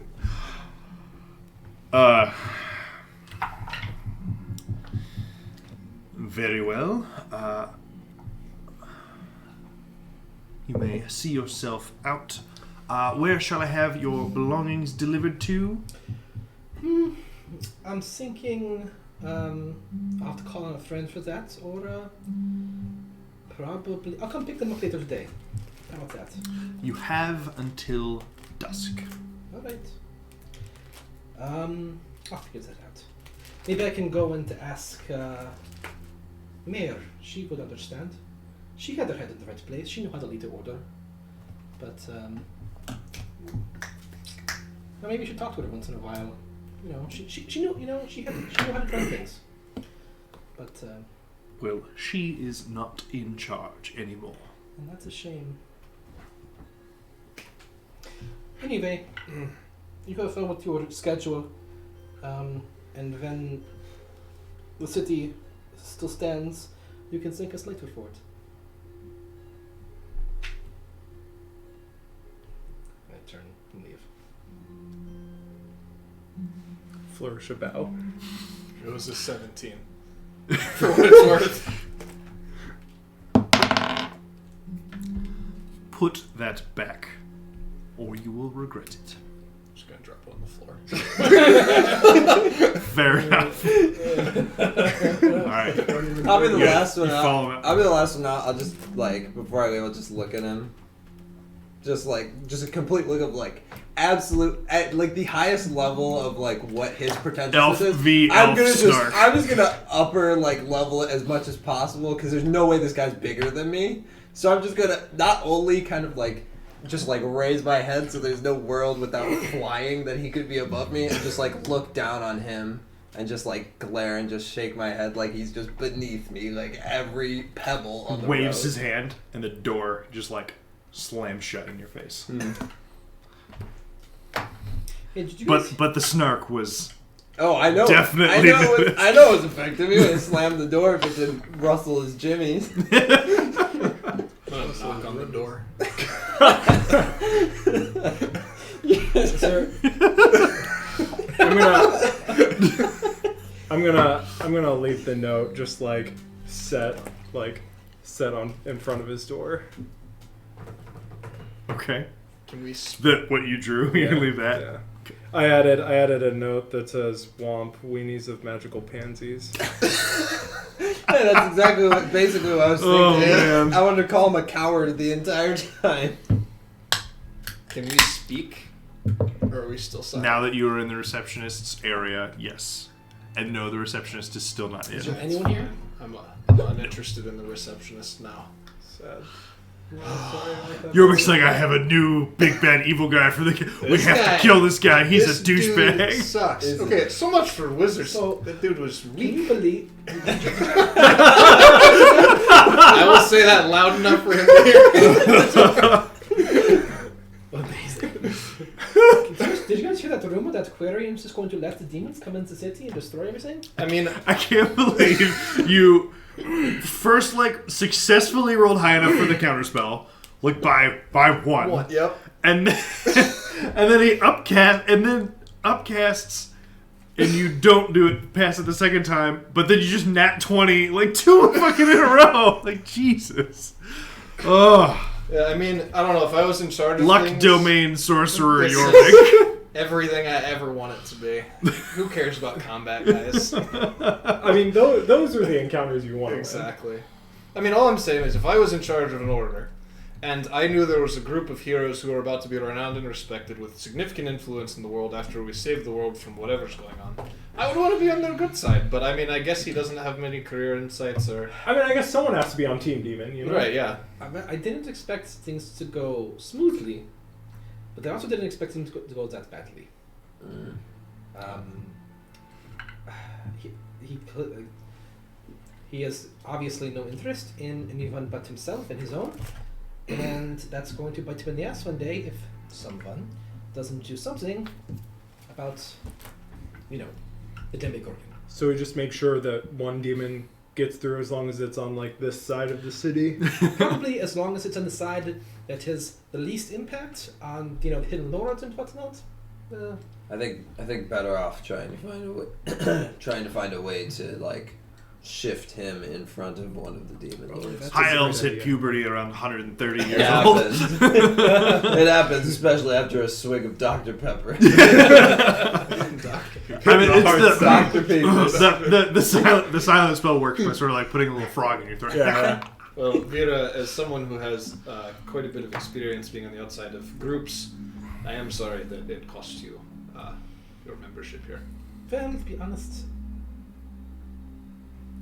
Very well. You may see yourself out. Where shall I have your belongings delivered to? I'm thinking I'll have to call on a friend for that, or probably I'll come pick them up later today. How about that? You have until dusk. All right. I'll figure that out. Maybe I can go and ask Mayor. She would understand. She had her head in the right place. She knew how to lead the order. But well, maybe you should talk to her once in a while. You know, she knew. You know, she knew how to run things. But Well, she is not in charge anymore. and that's a shame. Anyway, you have fun with your schedule, and when the city still stands, you can thank us later for it. I turn and leave. Flourish a bow. It was a 17. For what it's worth. Put that back, or you will regret it. I'm just gonna drop it on the floor. Fair enough. Alright. I'll be the Yeah, last one you out. follow it. I'll be the last one out. I'll just, like, before I leave, I'll just look at him. Just a complete look of, like, absolute, at, like, the highest level of, like, what his potential Elf is. v. I'm Elf gonna snark. I'm just gonna upper, like, level it as much as possible, because there's no way this guy's bigger than me. So I'm just gonna not only kind of, like, just, like, raise my head so there's no world without flying that he could be above me, and just, like, look down on him. And just like glare and just shake my head like he's just beneath me, like every pebble on the Waves road. his hand, and the door just like slams shut in your face. Hey, did you guys? But the snark was Oh, I know. Definitely I know it was effective. He would have slammed the door if it didn't rustle his jimmies. Knock on the door. Yes, sir. I'm gonna leave the note just like set on in front of his door. Okay. Can we? What you drew? You can leave that. Yeah. I added a note that says "Womp weenies of magical pansies." Yeah, that's basically what I was thinking. Oh, man. I wanted to call him a coward the entire time. Can we speak? Or are we still silent? Now that you are in the receptionist's area, yes. And no, the receptionist is still not in. Is there anyone here? I'm uninterested in the receptionist now. Sad. Yorvik's like, I have a new big bad evil guy for the. We This have guy- to kill this guy. He's This a dude douchebag. Sucks. Is Okay, so much for wizards. So- That dude was Can weak. you believe? I will say that loud enough for him to hear. Amazing. Did you guys hear that rumor that Quarium's is going to let the demons come into the city and destroy everything? I mean, I can't believe you first successfully rolled high enough for the counterspell, by one. what? Yep. And then, and then he upcasts, and you don't do it past it the second time, but then you just nat 20 2 fucking in a row. Jesus. Oh, Yeah, I mean, I don't know if I was in charge of luck things, domain sorcerer This is- Yorvik. everything I ever want it to be. Who cares about combat, guys? I mean, those are the encounters you want. Exactly. I mean, all I'm saying is if I was in charge of an order, and I knew there was a group of heroes who were about to be renowned and respected with significant influence in the world after we saved the world from whatever's going on, I would want to be on their good side. But I mean, I guess he doesn't have many career insights or... I mean, I guess someone has to be on Team Demon, you know? Right, yeah. I didn't expect things to go smoothly, but I also didn't expect them to go that badly. He has obviously no interest in anyone but himself and his own, and that's going to bite him in the ass one day if someone doesn't do something about, the Demigorgon. So we just make sure that one demon gets through as long as it's on this side of the city. Probably as long as it's on the side that has the least impact on, hidden lords and whatnot. I think better off trying to find a way, to shift him in front of one of the demon lords. That's High a elves great hit idea. puberty around 130 It years old. happens. It happens, especially after a swig of Dr. Pepper. I mean, it's Dr. Peepers. the silent spell works by sort of putting a little frog in your throat. Yeah. Well, Vera, as someone who has quite a bit of experience being on the outside of groups, I am sorry that it cost you your membership here. Well, to be honest,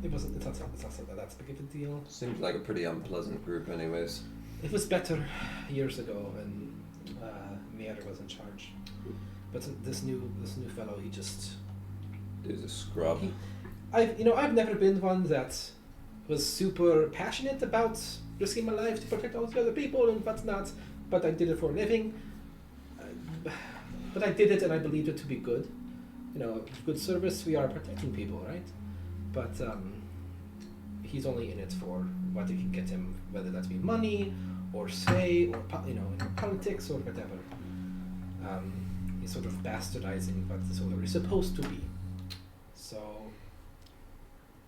it's not that big of a deal. Seems like a pretty unpleasant group anyways. It was better years ago when Mayer was in charge. But this new fellow, he just... Dude's a scrub. I've never been one that was super passionate about risking my life to protect all the other people and whatnot, but I did it for a living. But I did it and I believed it to be good. Good service, we are protecting people, right? But he's only in it for what it can get him, whether that be money or sway or politics or whatever. He's sort of bastardizing what this order is supposed to be. So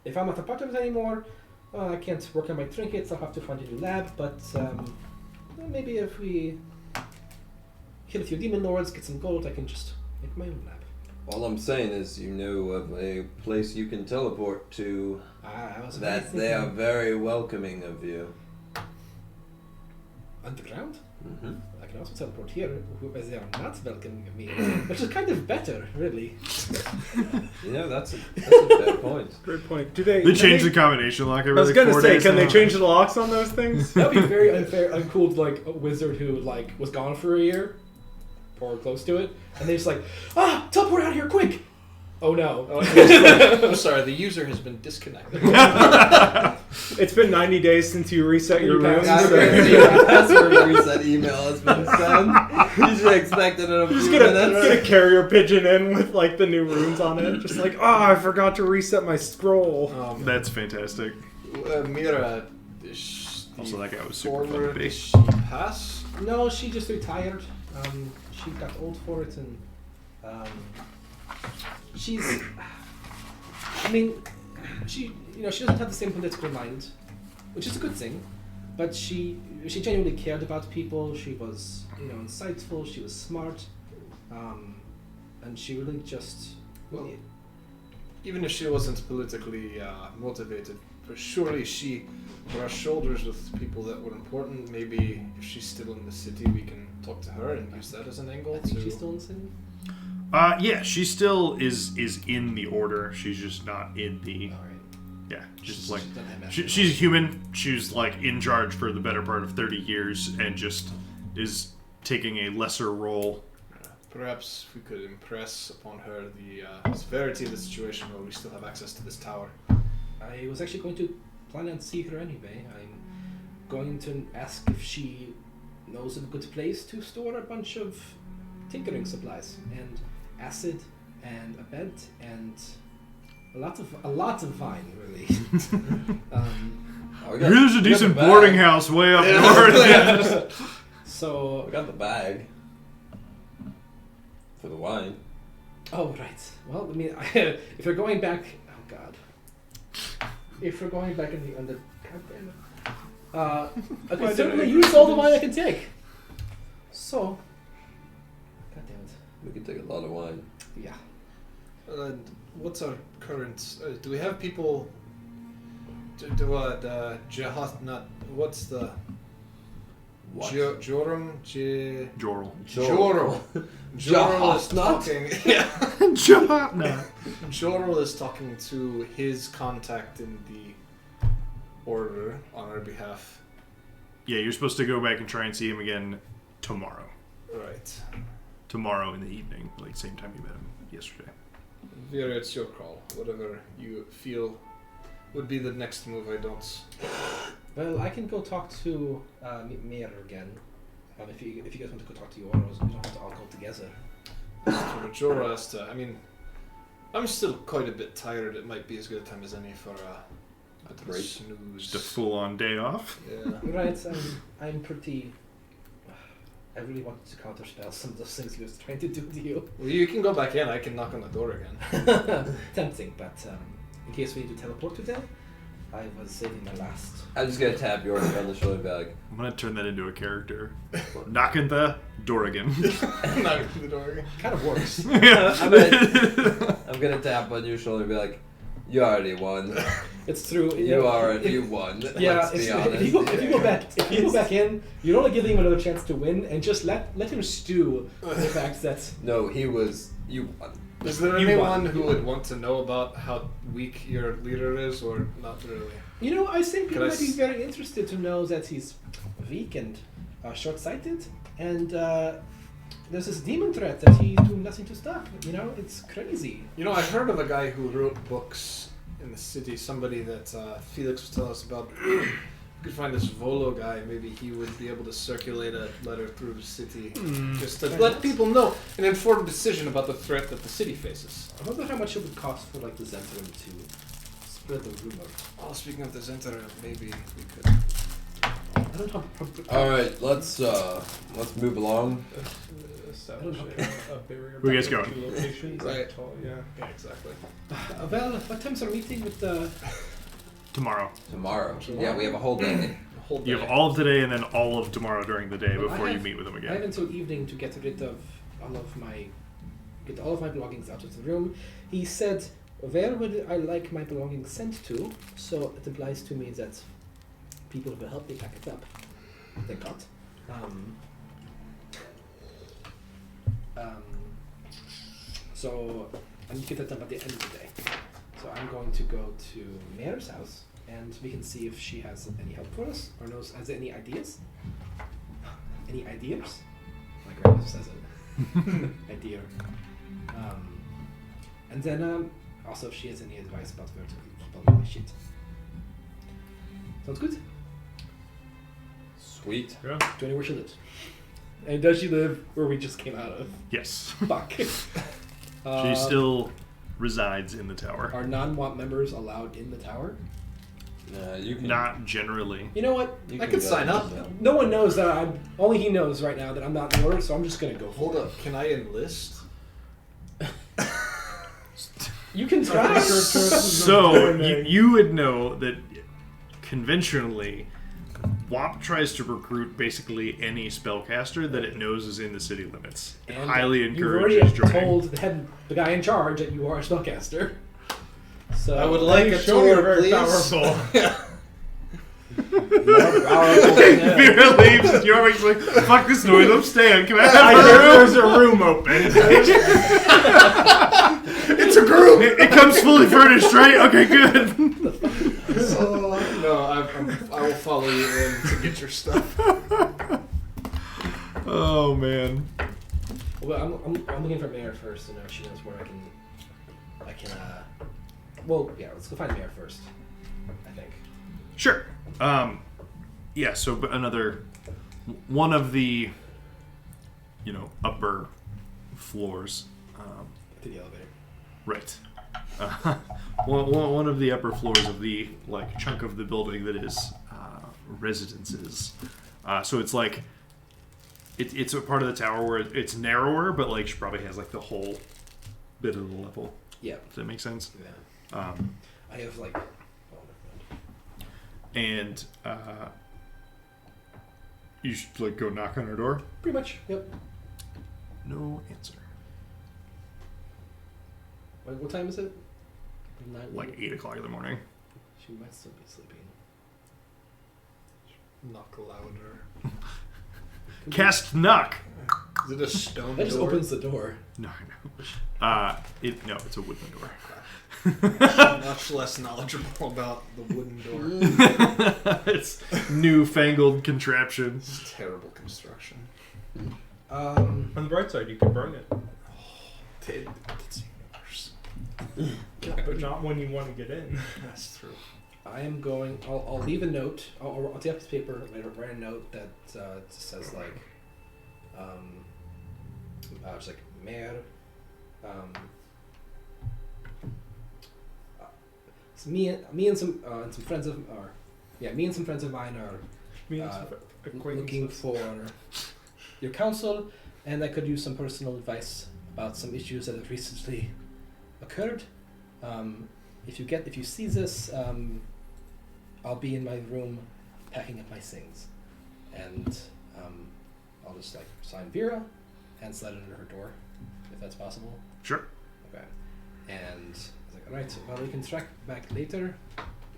if I'm not a part of it anymore, I can't work on my trinkets. I'll have to find a new lab. But maybe if we kill a few demon lords, get some gold, I can just make my own lab. All I'm saying is you know of a place you can teleport to I was that they are very welcoming of you. underground. Mm-hmm. I can also teleport here, where they are not welcoming of me, which is kind of better, really. That's a fair point. Great point. Do they? They changed the combination lock every I was gonna 4 say, days can they now. change the locks on those things? That'd be very unfair, uncool, a wizard who was gone for a year, or close to it, and they're just teleport out of here quick! Oh no! I'm sorry, the user has been disconnected. It's been 90 days since you reset your rooms. Password reset email has been sent. You should expect it in a few Just get a minutes. carrier pigeon in with the new runes on it. Just I forgot to reset my scroll. That's fantastic. Mira, Also, that guy was super fun to former, be. does she pass? No, she just retired. She got old for it, and she's. I mean, she doesn't have the same political mind, which is a good thing. but she genuinely cared about people. She was, insightful. She was smart, and she really just. Well, even if she wasn't politically motivated, but surely she brushed shoulders with people that were important. Maybe if she's still in the city, we can talk to her and use that as an angle. I think she's still in the city. Yeah, she still is in the order. She's just not in the. All right. Yeah, just She's- like she's done that she's human. She's like in charge for the better part of 30 years, and just is taking a lesser role. Perhaps we could impress upon her the severity of the situation while we still have access to this tower. I was actually going to plan on see her anyway. I'm going to ask if she knows of a good place to store a bunch of tinkering supplies and acid and a bed and a lot of wine, really. Oh, we got- Here's a we got decent the bag. boarding house way up north. So, We got the bag for the wine. oh right. Well, I mean, if we're going back, oh god, if we're going back in the under, god damn it. I can certainly use all the wine I can take. So, god damn it. We can take a lot of wine. Yeah. And what's our current? Do we have people? What's the? What? Joram? Jorl. Jorl. Jorl is Jahasnat? talking. Yeah. Jahasnat. Jorl is talking to his contact in the order on our behalf. Yeah, you're supposed to go back and try and see him again tomorrow. Right. Tomorrow in the evening, like same time you met him yesterday. Vera, it's your call. Whatever you feel would be the next move. I don't. Well, I can go talk to Mayor again. If you guys want to go talk to yours, we don't have to all go together. Jorah has to. I mean, I'm still quite a bit tired. It might be as good a time as any for a bit of a break. snooze. Just a full-on day off. Yeah. Right, I'm pretty. I really wanted to counterspell some of those things he was trying to do to you. Well, you can go back in. I can knock on the door again. Tempting, but in case we need to teleport to them, I was saving my last. I'm just gonna tap York on the shoulder and be like, I'm gonna turn that into a character. Knocking the door again. Knock on the door again. Kind of works. I'm gonna tap on your shoulder and be like, you already won. It's true. You won. Yeah, Let's be honest. if you go back in, you're only giving him another chance to win, and just let him stew the fact that No, you won. Is there You anyone won. who would want to know about how weak your leader is, or not really? I think people Could I might be s- very interested to know that he's weak and short-sighted, and there's this demon threat that he's doing nothing to stop. It's crazy. I heard of a guy who wrote books in the city. Somebody that Felix was telling us about. We could find this Volo guy. Maybe he would be able to circulate a letter through the city, just to let people know an informed decision about the threat that the city faces. I wonder how much it would cost for the Zentrum to spread the rumor. Oh, speaking of the Zentara, maybe we could. I don't know. All right, let's move along. Where you guys going? Two locations. Right. like, tall, yeah. Yeah, exactly. Well, what time's our meeting with the? Tomorrow. Tomorrow. Yeah, we have a whole day. Hold You have all of today and then all of tomorrow during the day Well, before I you have- meet with him I have again. until evening to get rid of get all of my belongings out of the room. He said, "Where would I like my belongings sent to?" So it implies to me that people will help me pack it up. Thank God. So I need to get that done by the end of the day. So I'm going to go to Mayor's house, and we can see if she has any help for us or has any ideas. Any ideas? My grandma says it. Idea. And then also if she has any advice about where to keep all my shit. Sounds good. Sweet. Yeah. Do you know where she lives? And does she live where we just came out of? Yes. Fuck. She still resides in the tower. Are non-WAMP members allowed in the tower? You can. Not generally. You know what? You I can could go sign ahead up. and- No one knows that I'm. Only he knows right now that I'm not in order, so I'm just gonna go. Hold up. Can I enlist? You can try. So you would know that conventionally WAP tries to recruit basically any spellcaster that it knows is in the city limits. It And highly you've already encourages joining. told the guy in charge that you are a spellcaster. So I would like a Show you're tour, very please. powerful. more powerful than him. Vera leaves, and Yorvik's like, fuck this noise, I'm staying. Can I I have hear a room? there's a room open. It's a group! It comes fully furnished, right? Okay, good. No, I will follow you in to get your stuff. Oh, man. Well, I'm looking for Mayor first to know if she knows where I can. Well, yeah, let's go find Mayor first. I think. Sure. Yeah, so one of the, upper floors. To the elevator. Right. One of the upper floors of the chunk of the building that is residences. So it's like it's a part of the tower where it's narrower, but she probably has the whole bit of the level. Yeah. Does that make sense? Yeah. I have And you should go knock on her door. pretty much. Yep. No answer. What time is it? 9? 8 o'clock in the morning. She might still be sleeping. Knock louder. Cast knock. Is it a stone That just door? opens the door. No, I know. No, it's a wooden door. Much less knowledgeable about the wooden door. It's newfangled contraption. It's terrible construction. On the bright side, you can burn it. It's worse. But not when you want to get in. That's true. I am going. I'll leave a note. I'll take up this paper. Write a note that just says just like Mayor. So me and some friends of mine are Me and some looking acquaintances. for your counsel, and I could use some personal advice about some issues that have recently occurred. If you see this, I'll be in my room packing up my things, and I'll just sign Vera and slide it under her door, if that's possible. Sure. Okay. And I was like, all right, well, we can track back later.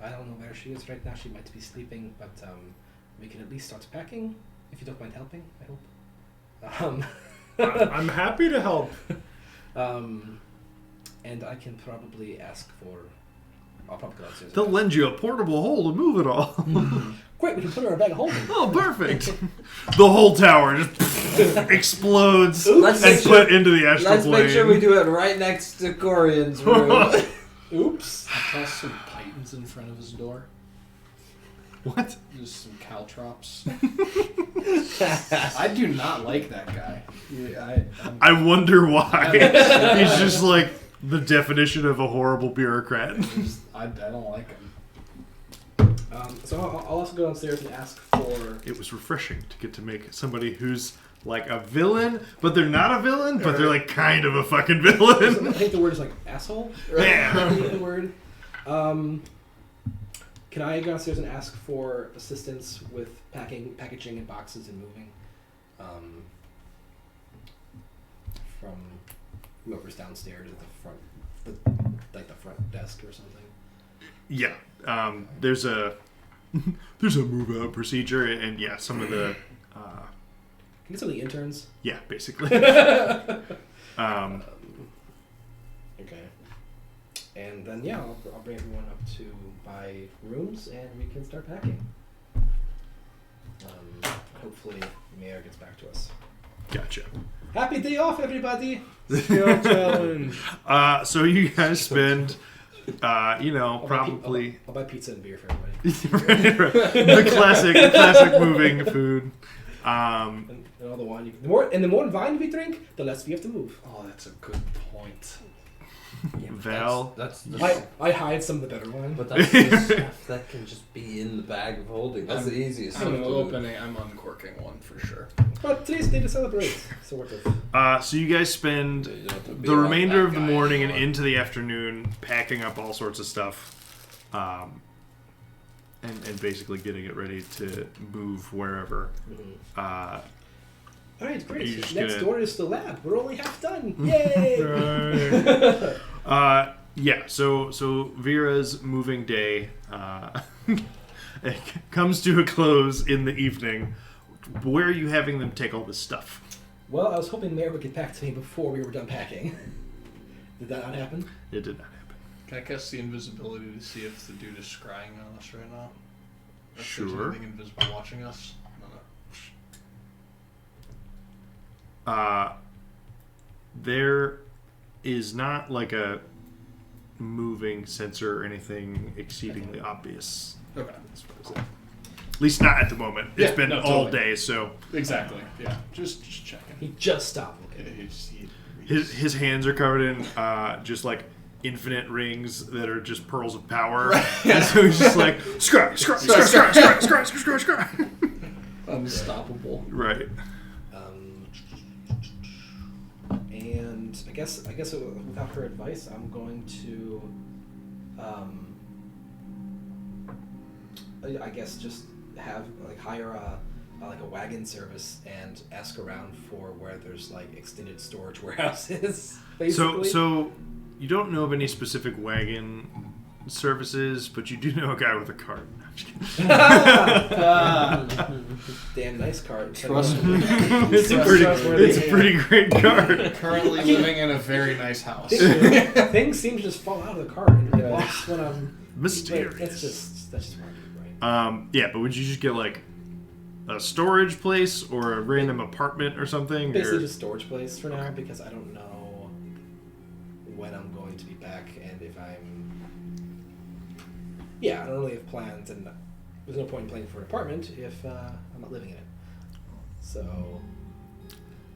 I don't know where she is right now. She might be sleeping, but we can at least start packing, if you don't mind helping, I hope. I'm happy to help. And I can probably ask for... I'll probably go downstairs. They'll lend you a portable hole to move it all. Great, we can put her in a bag of holding. Oh, perfect. The whole tower just explodes Let's and make sure- put into the astral Let's plane. make sure we do it right next to Corian's room. Oops. Toss some pythons in front of his door. What? Just some caltrops. I do not like that guy. Yeah, I wonder why. He's just the definition of a horrible bureaucrat. I don't like him. So I'll also go downstairs and ask for... It was refreshing to get to make somebody who's a villain, but they're not a villain, but they're kind of a fucking I villain. think the word is asshole. Yeah. The word. Can I go downstairs and ask for assistance with packaging and boxes and moving? From whoever's downstairs at the front, the front desk or something. Yeah. There's a move out procedure, and yeah, some of the Can you get some of the interns? yeah, basically. Okay. And then I'll bring everyone up to my rooms and we can start packing. Hopefully Mayor gets back to us. Gotcha. Happy day off, everybody! Skill challenge. So you guys spend, probably I'll buy pizza and beer for everybody. the classic moving food. And all the wine. The more wine we drink, the less we have to move. Oh, that's a good point. Val. That's I hide some of the better wine. but that's the stuff that can just be in the bag of holding. That's the easiest stuff to I'm do. I'm uncorking one for sure. But today's day to celebrate, sort of. So you guys spend You don't have to be the like remainder that of the guy morning and anymore. into the afternoon packing up all sorts of stuff. and basically getting it ready to move wherever. All right, great. You're just Next gonna- door is the lab. We're only half done. Yay! Yeah. So Vera's moving day it comes to a close in the evening. Where are you having them take all this stuff? Well, I was hoping Mayor would get back to me before we were done packing. Did that not happen? It did not happen. Can I cast the invisibility to see if the dude is scrying on us right now? If there's Sure. anything invisible watching us? There is not like a moving sensor or anything exceedingly obvious. Okay. As far as that. At least not at the moment. It's Yeah, been no, all totally. day, so Exactly. Yeah. Just checking. He just stopped Yeah, looking. his hands are covered in just like infinite rings that are just pearls of power. And so he's just like scry, scry, scry, scry, scry, scry, scry, scry, scry. Unstoppable. Right. And I guess without her advice, I'm going to, I guess just have hire a wagon service and ask around for where there's like extended storage warehouses. Basically. So you don't know of any specific wagon services, but you do know a guy with a cart. No, I'm just kidding. Damn nice cart. Trust me. It's a pretty great cart. Currently living in a very nice house. Things seem to just fall out of the cart into the box when I'm Mysterious. That's just market, right? Yeah, but would you just get like a storage place or a random apartment or something? Basically or? just storage place for now because I don't know when I'm going to be back and if I'm... Yeah, I don't really have plans and there's no point in playing for an apartment if I'm not living in it. So...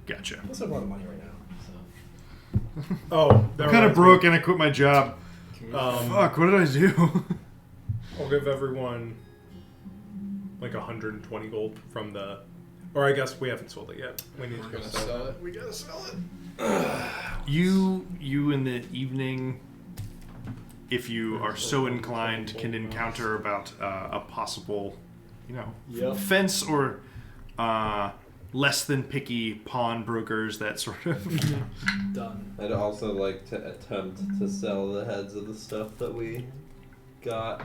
Gotcha. I also have a lot of money right now, so... Oh, I'm kind of broke and I quit my job. Fuck, what did I do? I'll give everyone like 120 gold from the... Or I guess we haven't sold it yet. We need to go sell it. We gotta sell it. You in the evening, if you are so inclined, can encounter about a possible, fence or less than picky pawnbrokers, that sort of. Done. I'd also like to attempt to sell the heads of the stuff that we got.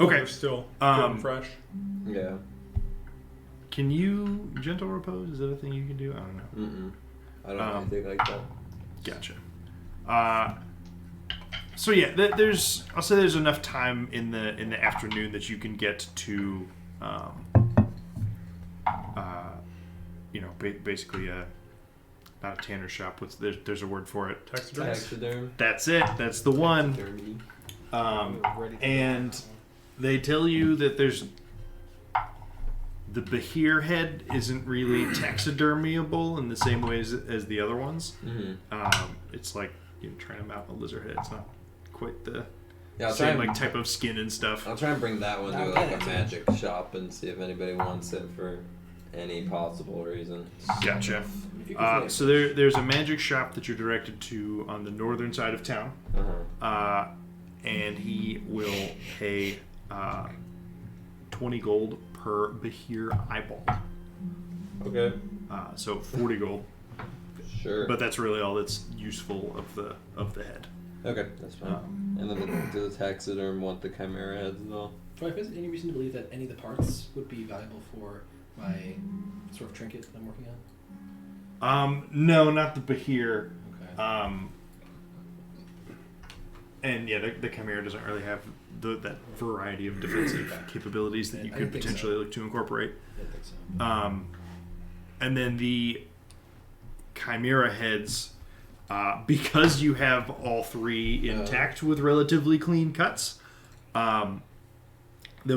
Okay. We're still good Um, and fresh. Yeah. Can you gentle repose? Is that a thing you can do? I don't know. Mm-mm. I don't know anything like that. Gotcha. So yeah, I'll say there's enough time in the afternoon that you can get to, basically not a tanner shop. There's a word for it. Taxiderm. That's it. That's the one. Taxidermy. And they tell you that there's the Bahir head isn't really taxidermiable in the same way as the other ones. Mm-hmm. It's like trying to mount a lizard head. It's not quite the Yeah, I'll same try and, type of skin and stuff. I'll try and bring that one to I'll like get a it. magic shop and see if anybody wants it for any possible reason. Gotcha. If you can So there's a magic shop that you're directed to on the northern side of town, Uh-huh. and he will pay 20 gold per Bahir eyeball. Okay. So 40 gold, Sure. but that's really all that's useful of the head. Okay, that's fine. And then do the taxiderm want the chimera heads as well? Troy, is there any reason to believe that any of the parts would be valuable for my sort of trinket that I'm working on? No, not the Bahir. Okay. And yeah, the Chimera doesn't really have that variety of defensive capabilities that you I could didn't think potentially so. look to incorporate. I don't think so. And then the Chimera heads, because you have all three intact with relatively clean cuts, they'll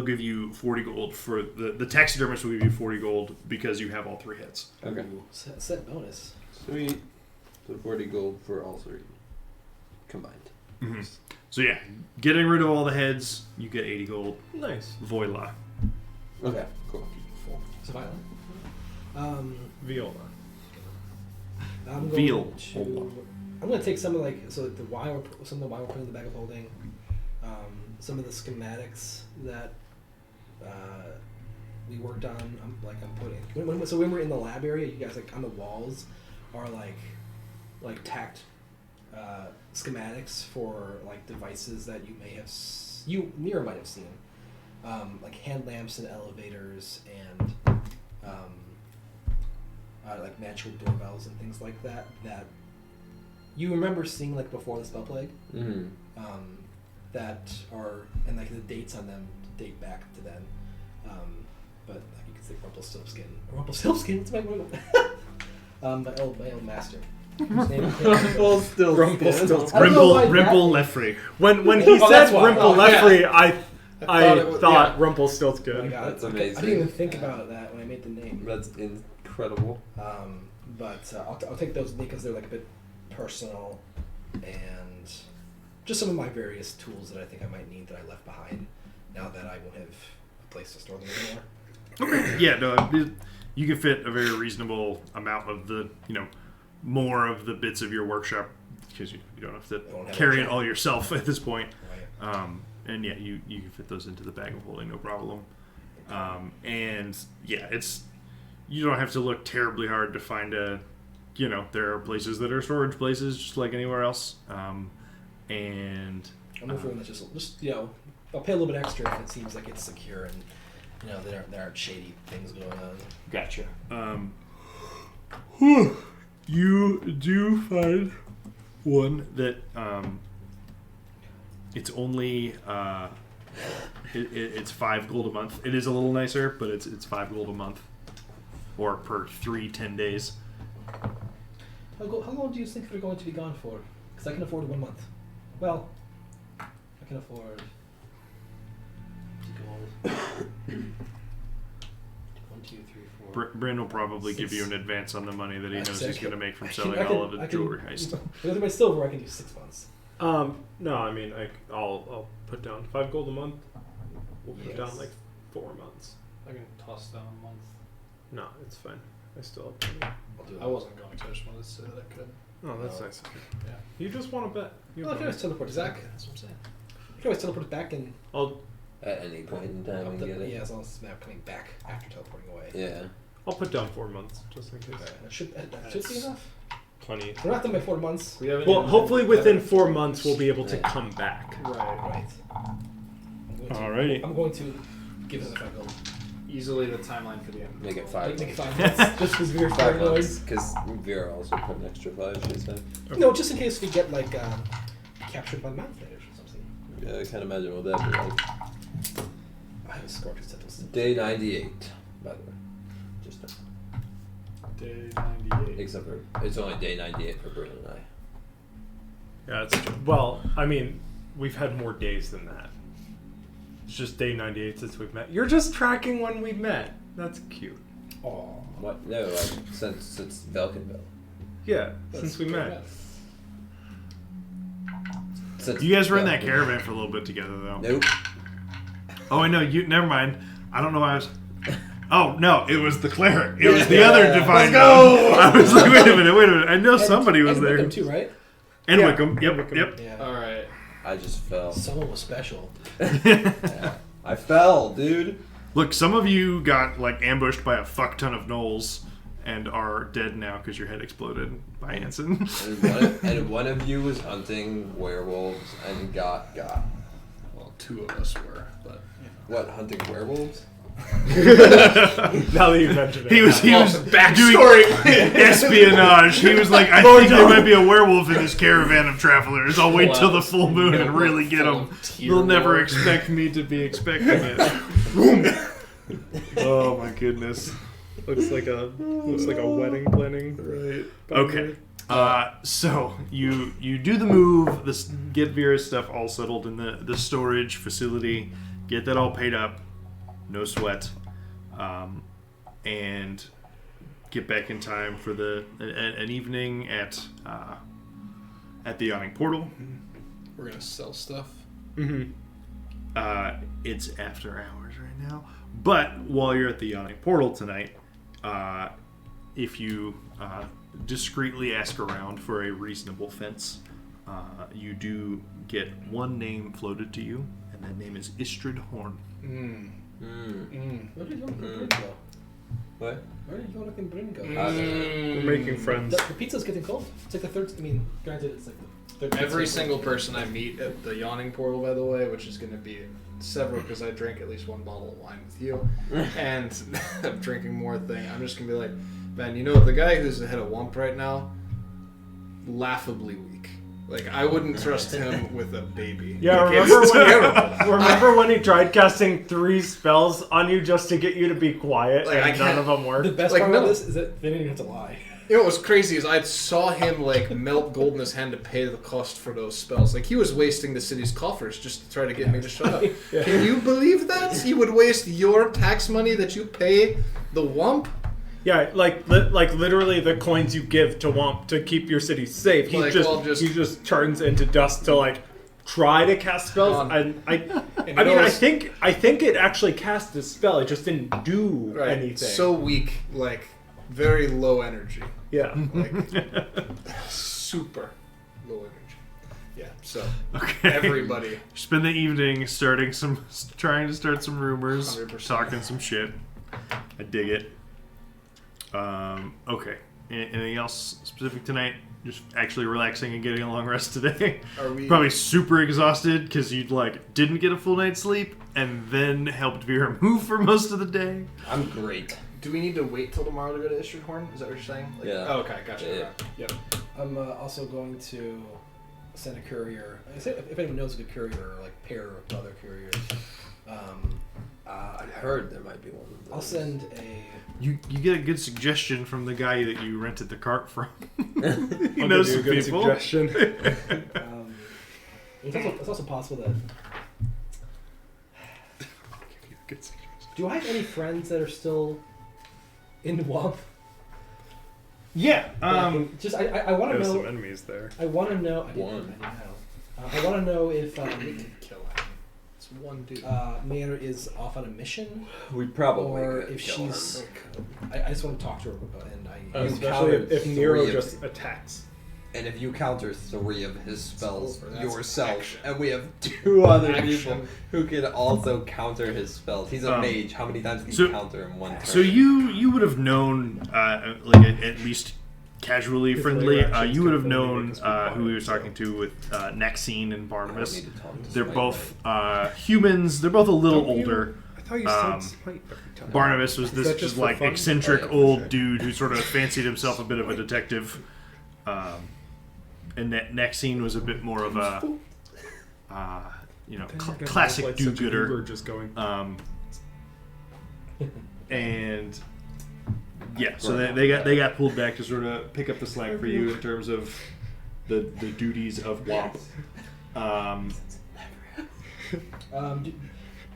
give you 40 gold for the taxidermist will give you 40 gold because you have all three heads. Okay. Ooh, set bonus. Sweet. So 40 gold for all three. Combined. Mm-hmm. So yeah, getting rid of all the heads, you get 80 gold. Nice. Voila. Okay, cool. It's a violin. Viola. I'm Veal. going to. I'm going to take some of some of the wine we're putting in the bag of holding. some of the schematics that we worked on. I'm putting. When we're in the lab area, you guys on the walls are like tacked schematics for devices that you may have Nero might have seen, like hand lamps and elevators and like magical doorbells and things like that you remember seeing before the spell plague. Mm-hmm. That are and the dates on them date back to then. But you can say Rumpelstiltskin. It's my my old master. Whose name is Rumpelstiltskin. I don't know why Rimple Lefrey. When he Oh, said that's why. Rimple Oh, yeah. Lefrey, I thought thought Oh my Rumpelstiltskin. God, That's I amazing. didn't even think about that when I made the name. That's incredible. But I'll take those because they're a bit personal and just some of my various tools that I think I might need that I left behind now that I won't have a place to store them anymore. Yeah, no, you can fit a very reasonable amount of the, more of the bits of your workshop because you don't have to Don't have carry a it job. all yourself at this point. Right. And yeah, you can fit those into the bag of holding, no problem. And yeah, you don't have to look terribly hard to find there are places that are storage places just like anywhere else. And I'm looking for one that's just I'll pay a little bit extra if it seems like it's secure and there aren't shady things going on. gotcha. You do find one that it's only it's 5 gold a month. It is a little nicer, but it's 5 gold a month, or per 10 days. How long do you think they're going to be gone for? Because I can afford 1 month. Well, I can afford 2 gold. 1, 2, 3, 4. Bryn will probably give you 6. an advance on the money that he knows Exactly. he's going to make from I can- selling I can- all of the I can- jewelry heist. With my silver, I can do 6 months. No, I mean I'll put down 5 gold a month. We'll put down Yes. 4 months. I can toss down a month. No, it's fine. I still have plenty. I'll do it. I wasn't going to. I just wanted to say that I could. Oh, that's No. nice. Yeah. You just want to bet. You Well, I can want always teleport it Exactly. back. That's what I'm saying. You can always teleport it back and I'll At any point in time, up and the, get it. yeah, as long as it's map coming back after teleporting away. Yeah. put down 4 months just in case. Okay. That should be enough. Plenty. We're not done by 4 months. We haven't Well, even- hopefully within 4 months we'll be able to come back. Right. Right. Alrighty. I'm going to give us a 5 gold. Easily the timeline for the end. Make it 5 Make months. 5 months. Just because we're 5 paranoid. months, because Vera also put an extra 5, she said. No, just in case we get captured by mouth raiders or something. Yeah, I can't imagine what that'd be like. I have a Scorpius Tentacles. Day 98, by the way. Just Day 98. except for it's only day 98 for Bryn and I. Yeah, it's true. Well, I mean, we've had more days than that. It's just day 98 since we've met. You're just tracking when we met. That's cute. Aw. What? No, since Velkenville. Yeah, since we met. Since You guys were in that Velkenville. caravan for a little bit together, though. Nope. Oh, I know. Never mind. I don't know why I was. Oh no, it was the cleric. It was the other divine. Let's go! one. I was like, wait a minute. I know somebody was and there. Wickham too, right? And Yeah. Wickham. Yep. Yeah. Alright. I just fell. Someone was special. Yeah. I fell, dude. Look, some of you got ambushed by a fuck ton of gnolls and are dead now because your head exploded by Anson. And one of you was hunting werewolves and got. Well, 2 of us were, but What, hunting werewolves? Now that you mentioned it. He was doing backstory. espionage. He was like, I think there might be a werewolf in this caravan of travelers. I'll wait till the full moon and really get them. They'll never expect me to be expecting it. Oh my goodness. looks like a wedding planning. Right. Okay. So you do the move, get Vera's stuff all settled in the storage facility, get that all paid up, no sweat, and get back in time for an evening at the Yawning Portal. We're gonna sell stuff. Mm-hmm. It's after hours right now, but while you're at the Yawning Portal tonight, if you discreetly ask around for a reasonable fence, you do get one name floated to you, and that name is Istrid Horn. Where did Jonathan Bryn go? What? Where did Jonathan Bryn go? We're making friends. The pizza's getting cold. It's like the third. I mean, granted, it's like the third. Every pizza. single person I meet at the Yawning Portal, by the way, which is going to be several because I drank at least one bottle of wine with you, and I'm drinking more thing. I'm just going to be like, man, you know, the guy who's the head of Wump right now, laughably weak. Like, I wouldn't trust him with a baby. Yeah, Like, remember it's when, terrible. remember when he tried casting 3 spells on you just to get you to be quiet, Like, and I none can't- of them worked? The best Like, part no. of this is that they didn't even have to lie. You know what was crazy is I saw him like melt gold in his hand to pay the cost for those spells. Like he was wasting the city's coffers just to try to get me to shut up. Yeah. Can you believe that? He would waste your tax money that you pay the Wump? Yeah, like literally the coins you give to Wump to keep your city safe. He Like, just well, just- he just turns into dust to like try to cast spells. On. And I you mean, know, I it's- think it actually cast a spell. It just didn't do anything. So weak, like very low energy, yeah. like super low energy. Yeah. So Okay. everybody, Spend the evening trying to start some rumors, 100%. talking some shit. I dig it. Okay. Anything else specific tonight? Just actually relaxing and getting a long rest today. are we Probably super exhausted because you didn't get a full night's sleep and then helped Vera move for most of the day. I'm great. Do we need to wait till tomorrow to go to Istrid Horn? Is that what you're saying? Like, Yeah. Oh, okay, gotcha. Yeah. Okay. Yep. I'm also going to send a courier. If anyone knows a good courier or like pair of other couriers, I heard there might be one. of those. I'll send a. You get a good suggestion from the guy that you rented the cart from. He I'll knows give some you a good people. suggestion. It's also possible that. Do I have any friends that are still in Wump? Yeah. I want to There's know. some enemies there. I want to know. I One. want to know if Kill him. It's one dude. Mayor is off on a mission, We probably or could if kill she's. him. I just want to talk to her, and I. Especially if countered Nero 3 of just the- attacks. And if you counter 3 of his spells That's yourself, action. and we have 2 other Action. people who can also counter his spells. He's a mage. How many times can so- you counter in one turn? So you would have known, at least casually His friendly. layer actions You would have can only known make us be who he was quiet, talking to with Nexine and I don't Barnabas. need to talk to They're Smite, both right? humans. They're both a little Don't you- older. I thought you Um, said smite every time. Barnabas was Is this that just just for like fun? eccentric Oh, yeah, for old sure. dude who sort of fancied himself a bit of a detective. And Nexine was a bit more of a, Then you're gonna classic look like such a do-gooder. goober just going. And yeah, so they got pulled back to sort of pick up the slack for you in terms of the duties of WAP.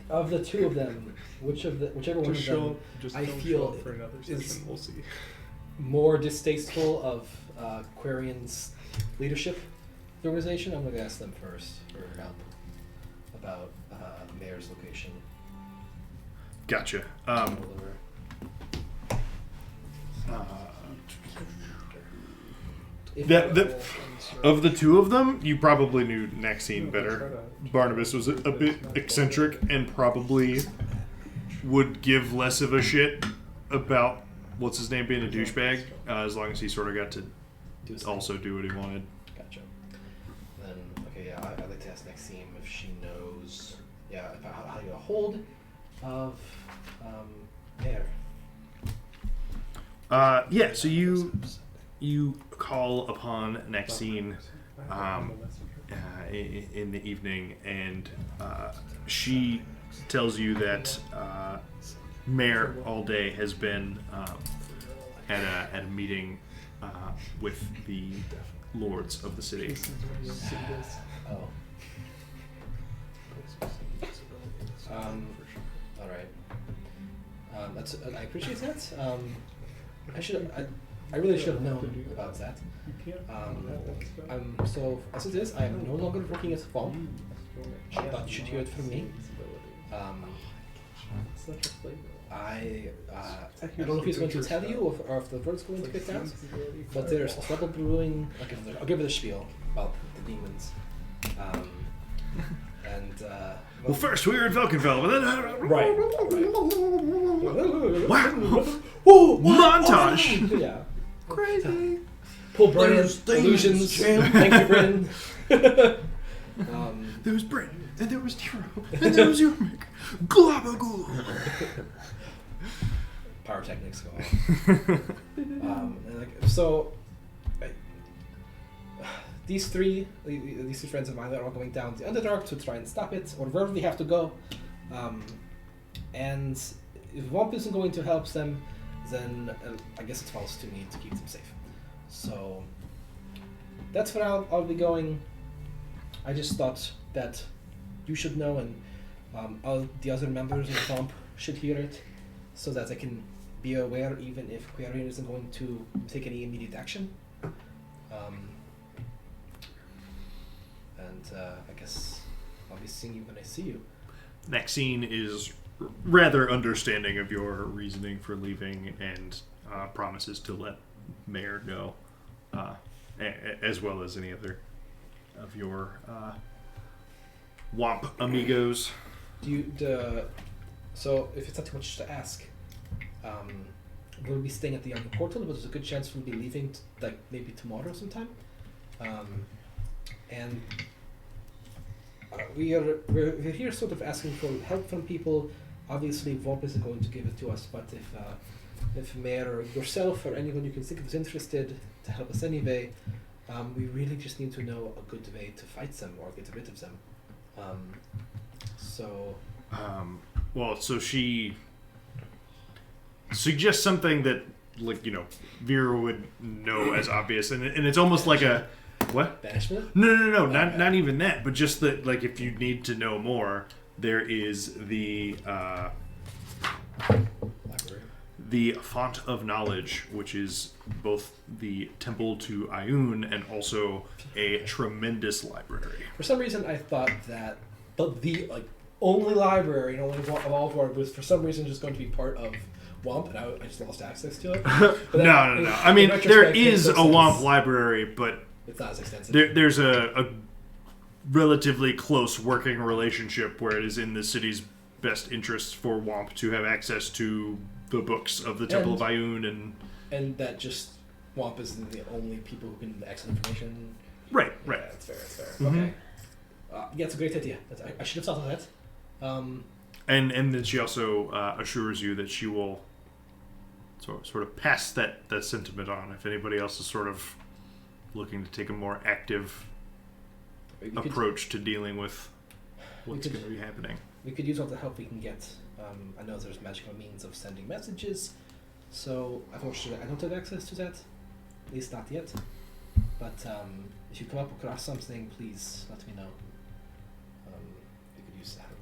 Of the 2 of them, whichever one of Just show them up. Just I don't feel show up for another is- session. We'll see. more distasteful of Quarian's leadership of the organization, I'm going to ask them first for help about Mayor's location. Gotcha. If Of the 2 of them, you probably knew Nexine better. Barnabas was a bit eccentric and probably would give less of a shit about what's his name being a douchebag, as long as he sort of got to do his also do what he wanted. Gotcha. Then, okay, yeah, I'd like to ask Maxime if she knows, how to get a hold of Mayor. Yeah, so you call upon Nexine in the evening, and she tells you that Mayor all day has been at a meeting with the lords of the city. Oh. All right. That's I appreciate that. I really should have known about that. So as it is, I am no longer working at FOM. But you should hear it from me. I don't know if he's going to tell you or if the word's going to get out, but there's trouble brewing. I'll give her the spiel. well, the demons. Well, first we were in Falconfell, but then right. wow, montage. Yeah. Crazy. Pull Brennan. There's things, Illusions. Jim. Thank you, Brennan. There was Brent, and there was Tiro, and there was Urmic. Glabagoo. Pyrotechnics go on. These three friends of mine, they're all going down the Underdark to try and stop it, or wherever they have to go. And if Womp isn't going to help them, then I guess it falls to me to keep them safe. So that's where I'll be going. I just thought that you should know, and all the other members of Womp should hear it, so that they can be aware, even if Quarian isn't going to take any immediate action. I guess I'll be seeing you when I see you. Maxine is rather understanding of your reasoning for leaving and promises to let Mayor know, as well as any other of your Womp amigos. So if it's not too much to ask, we'll be staying at the Younger Portal, but there's a good chance we'll be leaving maybe tomorrow sometime. And we're here sort of asking for help from people. Obviously, Womp isn't going to give it to us, but if Mayor or yourself or anyone you can think of is interested to help us anyway, we really just need to know a good way to fight them or get rid of them. So she suggests something that, Vera would know as obvious, and it's almost like a what? Banishment? No, not even that, but just that, if you need to know more, there is the Library. the Font of Knowledge, which is both the temple to Ioun and also a tremendous library. For some reason, I thought that the only library and only of all of our was for some reason just going to be part of Womp, and I just lost access to it. But No. I mean, there is a Womp library, but it's not as extensive. there's a relatively close working relationship where it is in the city's best interest for Womp to have access to the books of the Temple of Ioun and that just Womp is the only people who can access information. Right. Yeah, that's fair. Mm-hmm. Okay. Yeah, it's a great idea. I should have thought of that. And then she also assures you that she will sort of pass that sentiment on if anybody else is sort of looking to take a more active approach to dealing with what's going to be happening. We could use all the help we can get. I know there's magical means of sending messages, so unfortunately I don't have access to that, at least not yet. But if you come up across something, please let me know. We could use the help.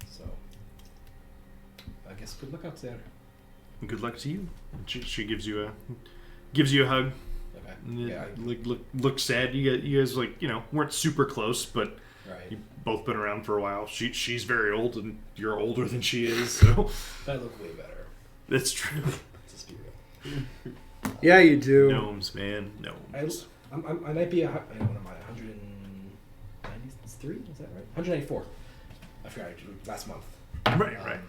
So I guess good luck out there. Good luck to you. She gives you a hug. Okay. Yeah. Look sad. You guys weren't super close, but Right. you've both been around for a while. She's very old, and you're older than she is, so I look way better. that's true. Just be real. Yeah, you do. Gnomes, man, gnomes. I might be what am I? 193? Is that right? 194. I forgot last month. Right.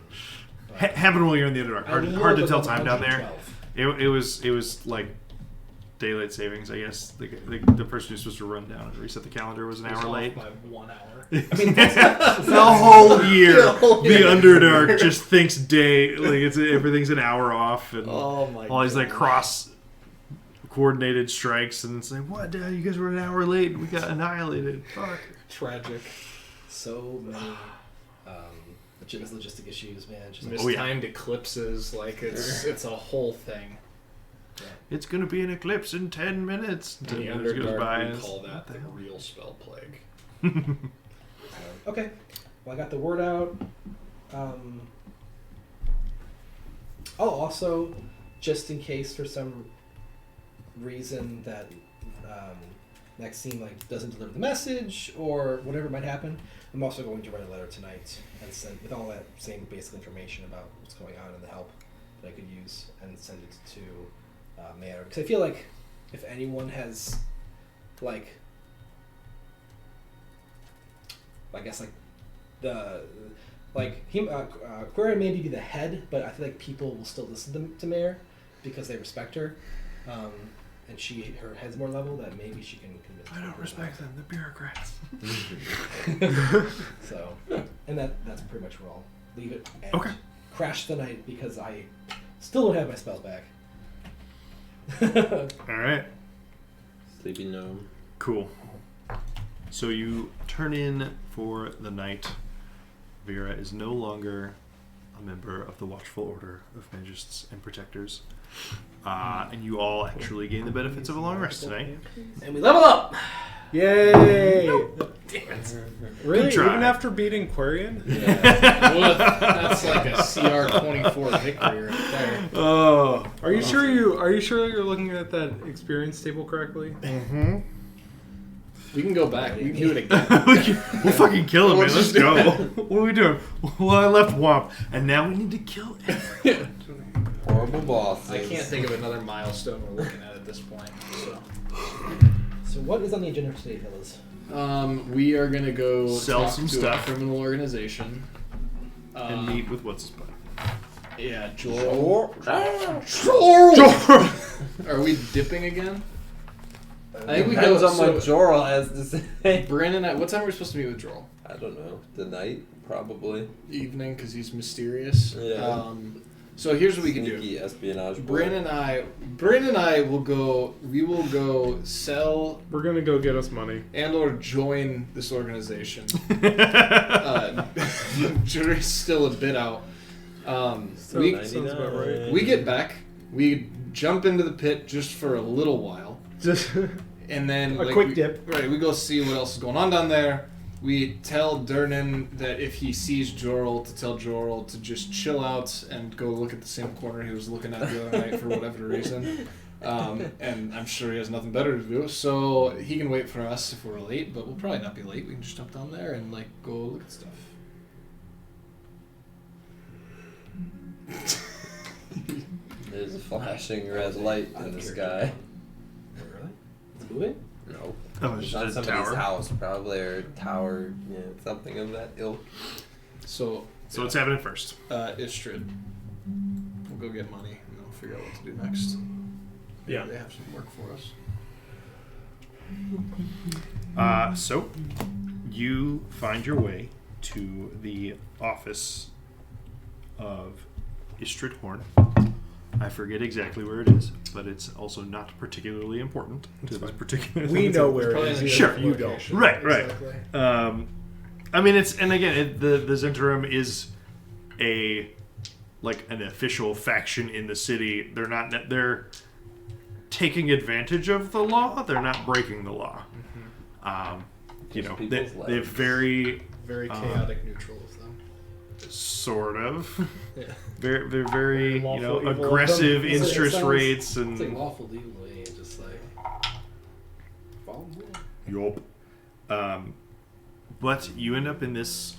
Happen while you're in the Underdark. Hard to tell time down there. 112. It was like daylight savings, I guess. The person who's supposed to run down and reset the calendar was an hour late. By 1 hour. I mean, The whole year, the Underdark just thinks day. Everything's an hour off, and Oh my all these cross coordinated strikes, and it's like, what? You guys were an hour late, and we got annihilated. Fuck. Tragic. so many logistic issues, man. Just Mistimed eclipses, it's a whole thing. It's gonna be an eclipse in 10 minutes. In the 10 minutes goes by, Underdark, and we it's- call that what the hell? real spell plague. Okay. Well, I got the word out. Also, just in case for some reason that Maxine doesn't deliver the message or whatever might happen, I'm also going to write a letter tonight and send with all that same basic information about what's going on and the help that I could use, and send it to Mayor, because I feel like if anyone has I guess Query may be the head, but I feel like people will still listen to Mayor because they respect her, and her head's more level. That maybe she can convince. I don't respect them. They're bureaucrats. So, and that's pretty much where I'll leave it. And Okay. Crash the night because I still don't have my spells back. All right. Sleepy gnome. Cool. So you turn in for the night. Vera is no longer a member of the Watchful Order of Magists and Protectors. And you all actually gain the benefits of a long rest tonight. And we level up! Yay! Really? Good try. Even after beating Quarian? Well, that's like a CR24 victory right there. Oh. Are you sure you're looking at that experience table correctly? Mm-hmm. We can go back. We can do it again. We'll fucking kill him, man. Let's Let's just go. What are we doing? Well, I left Womp, and now we need to kill everyone. Horrible bosses. I can't think of another milestone we're looking at this point. So what is on the agenda today, fellas? We are gonna go Sell talk some to stuff. a criminal organization And meet with what's his butt. Yeah, Joel. Are we dipping again? I think we go. Depends on So, what Jorl has to say. Brandon, what time are we supposed to meet with Joel? I don't know. The night, probably. Evening, because he's mysterious. Yeah. So here's what we can do. Sneaky espionage. boy. Brandon and I will go. We will go sell We're gonna go get us money. and/or join this organization. Jury's still a bit out. We Sounds about right. we get back. We jump into the pit just for a little while, Just and then A quick we, dip. Right, we go see what else is going on down there. We tell Durnan that if he sees Jorl, to tell Jorl to just chill out and go look at the same corner he was looking at the other night for whatever reason. And I'm sure he has nothing better to do, so he can wait for us if we're late, but we'll probably not be late. We can just jump down there and go look at stuff. There's a flashing red light in the sky. Really? It's moving? No. Oh, it's It's just on a somebody's tower. house, probably, or tower, yeah, something of that ilk. So What's happening first? Istrid. We'll go get money and we'll figure out what to do next. Yeah. They have some work for us. So you find your way to the office of Istrid Horn. I forget exactly where it is, but it's also not particularly important to this particular. we know where it Probably is. in a Sure, different you don't. location. Right. Exactly. I mean, it's and again, the Zentarum is an official faction in the city. They're taking advantage of the law. They're not breaking the law. Just people's they're lives. very Very chaotic neutral of them. sort of. Yeah. They're very Lawful evil of them. aggressive It's like- it interest sounds- rates It's like and lawful legally, just like follow the rule. yup. But you end up in this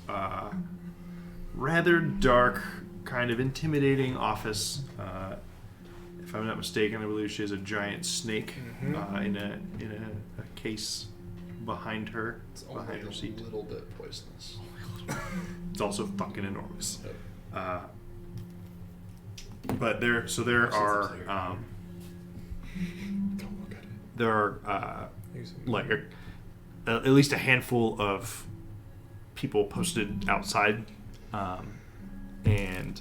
rather dark, kind of intimidating office. If I'm not mistaken, I believe she has a giant snake in a case behind her, It's only behind her a seat. little bit poisonous. It's also fucking enormous. But there are at least a handful of people posted outside, and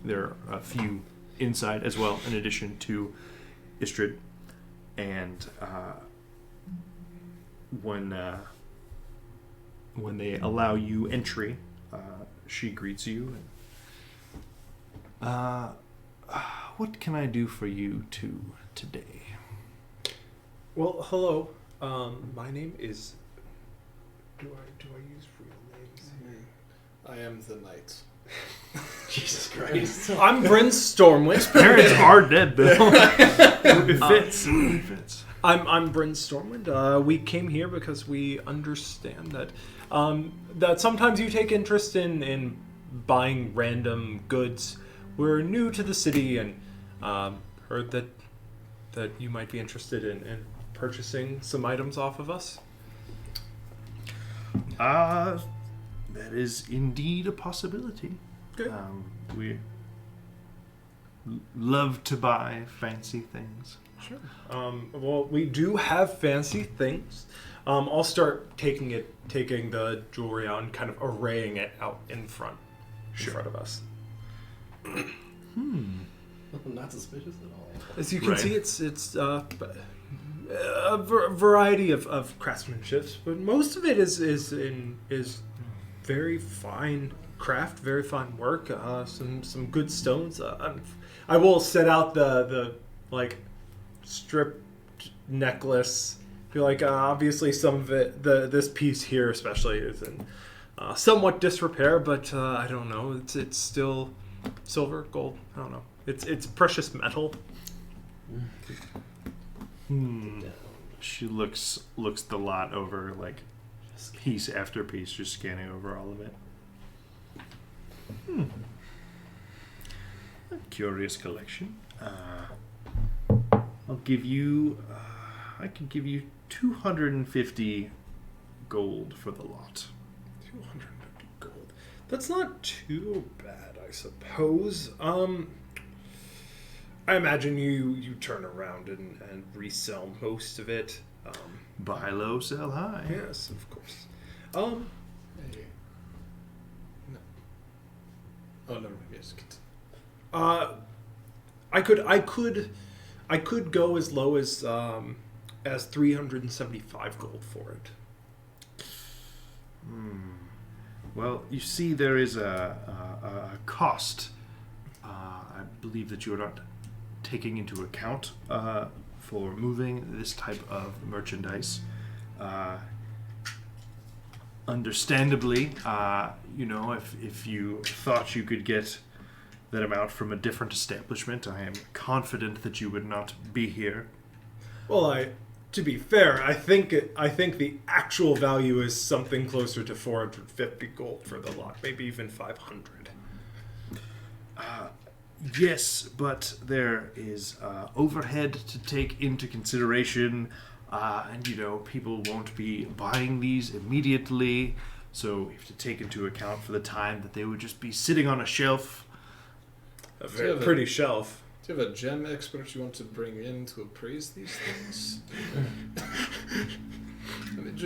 there are a few inside as well, in addition to Istrid. And when they allow you entry, she greets you. What can I do for you today? Well, hello. My name is. Do I use real names? I am the knight. Jesus Christ. I'm Bryn Stormwind. Parents are dead, Bill. It fits. It fits. I'm Bryn Stormwind. We came here because we understand that that sometimes you take interest in buying random goods. We're new to the city and heard that you might be interested in purchasing some items off of us. That is indeed a possibility. Good. We love to buy fancy things. Sure. Well, we do have fancy things. I'll start taking the jewelry out and kind of arraying it out in front of us. Not suspicious at all. As you can Right. see, it's a variety of craftsmanship, but most of it is very fine craft, very fine work. Some good stones. I will set out the like strip necklace. I feel like obviously some of it, this piece here especially, is in somewhat disrepair, but I don't know. It's still silver, gold. I don't know. It's precious metal. She looks the lot over, like piece after piece, just scanning over all of it. A curious collection. I'll give you. I can give you 250 gold for the lot. 250 gold. That's not too bad, I suppose. I imagine you turn around and resell most of it. Buy low, sell high. Yes, of course. Hey. No. Oh, never mind. Yes. I could go as low as 375 gold for it. Well, you see, there is a cost. I believe that you are not taking into account for moving this type of merchandise. Understandably, if you thought you could get that amount from a different establishment, I am confident that you would not be here. Well, to be fair, I think the actual value is something closer to 450 gold for the lot, maybe even 500. Yes, but there is overhead to take into consideration, and people won't be buying these immediately, so we have to take into account for the time that they would just be sitting on a shelf. A very pretty shelf. Do you have a gem expert you want to bring in to appraise these things? I mean,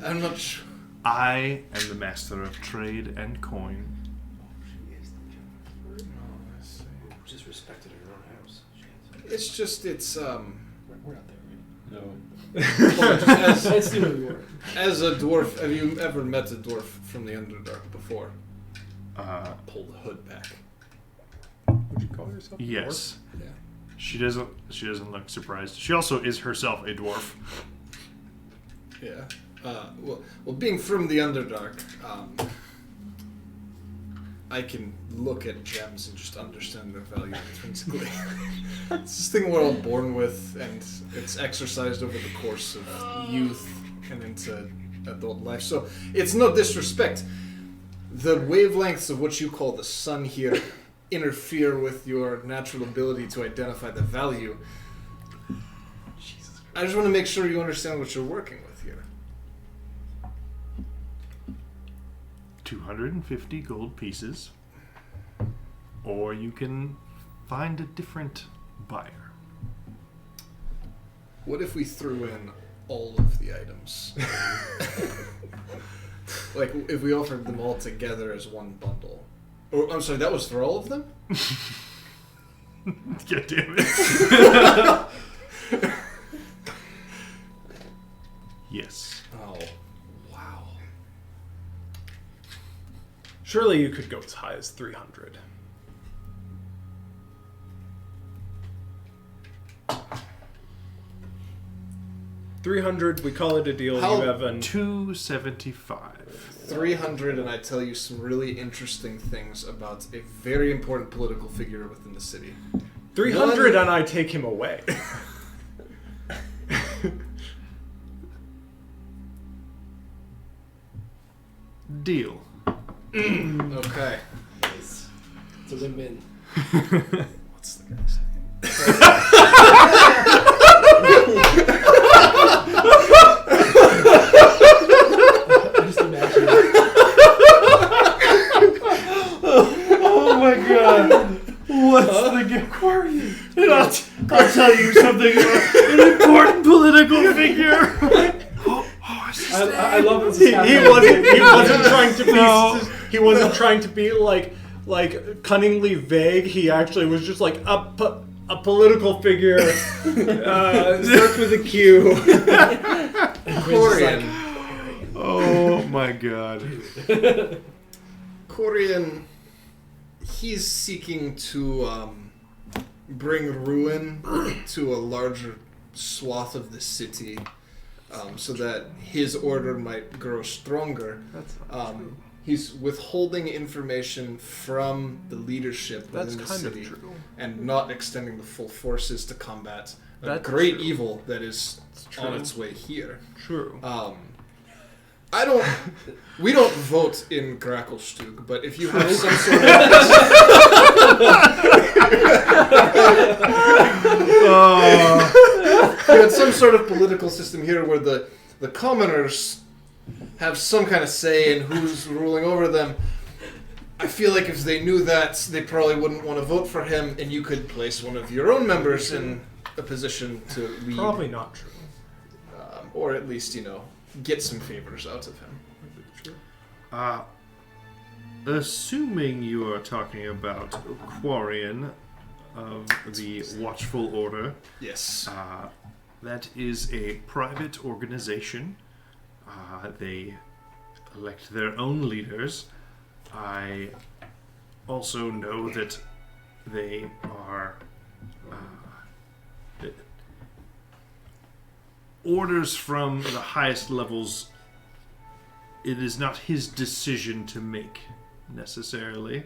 I'm not sure. I am the master of trade and coin. Just respected in her own house. It's just, We're not there, right? No. Let's do what we were. as a dwarf, have you ever met a dwarf from the Underdark before? Pull the hood back. Would you call yourself? Yes. Yeah. She doesn't look surprised. She also is herself a dwarf. Yeah. Well, being from the Underdark, I can look at gems and just understand their value intrinsically. It's this thing we're all born with, and it's exercised over the course of youth and into adult life. So it's no disrespect. The wavelengths of what you call the sun here interfere with your natural ability to identify the value. I just want to make sure you understand what you're working with here. 250 gold pieces, or you can find a different buyer. What if we threw in all of the items? Like, if we offered them all together as one bundle. Oh, I'm sorry, that was for all of them? God damn it. Yes. Oh, wow. Surely you could go as high as 300. $300, we call it a deal. How- You have an 275. 300, and I tell you some really interesting things about a very important political figure within the city. 300 and I take him away. Deal. Okay. Nice. It's a win-win. What's the guy's name? an important political figure. I love this. He wasn't trying to be. No. He wasn't trying to be like cunningly vague. He actually was just like a political figure. Starts with a Q. Corian. Oh my god. Corian, he's seeking to bring ruin to a larger swath of the city, so that his order might grow stronger. That's not true. He's withholding information from the leadership That's within the kind city of true. and not extending the full forces to combat a That's great true. evil that is on true. its way here. True. We don't vote in Grackelstug, but if you have some sort of you had some sort of political system here where the commoners have some kind of say in who's ruling over them, I feel like if they knew that, they probably wouldn't want to vote for him, and you could place one of your own members in a position to lead. Probably not true. Or at least, get some favors out of him. Assuming you are talking about Quarian of the Watchful Order, Yes. that is a private organization. They elect their own leaders. I also know that they are orders from the highest levels. It is not his decision to make, necessarily.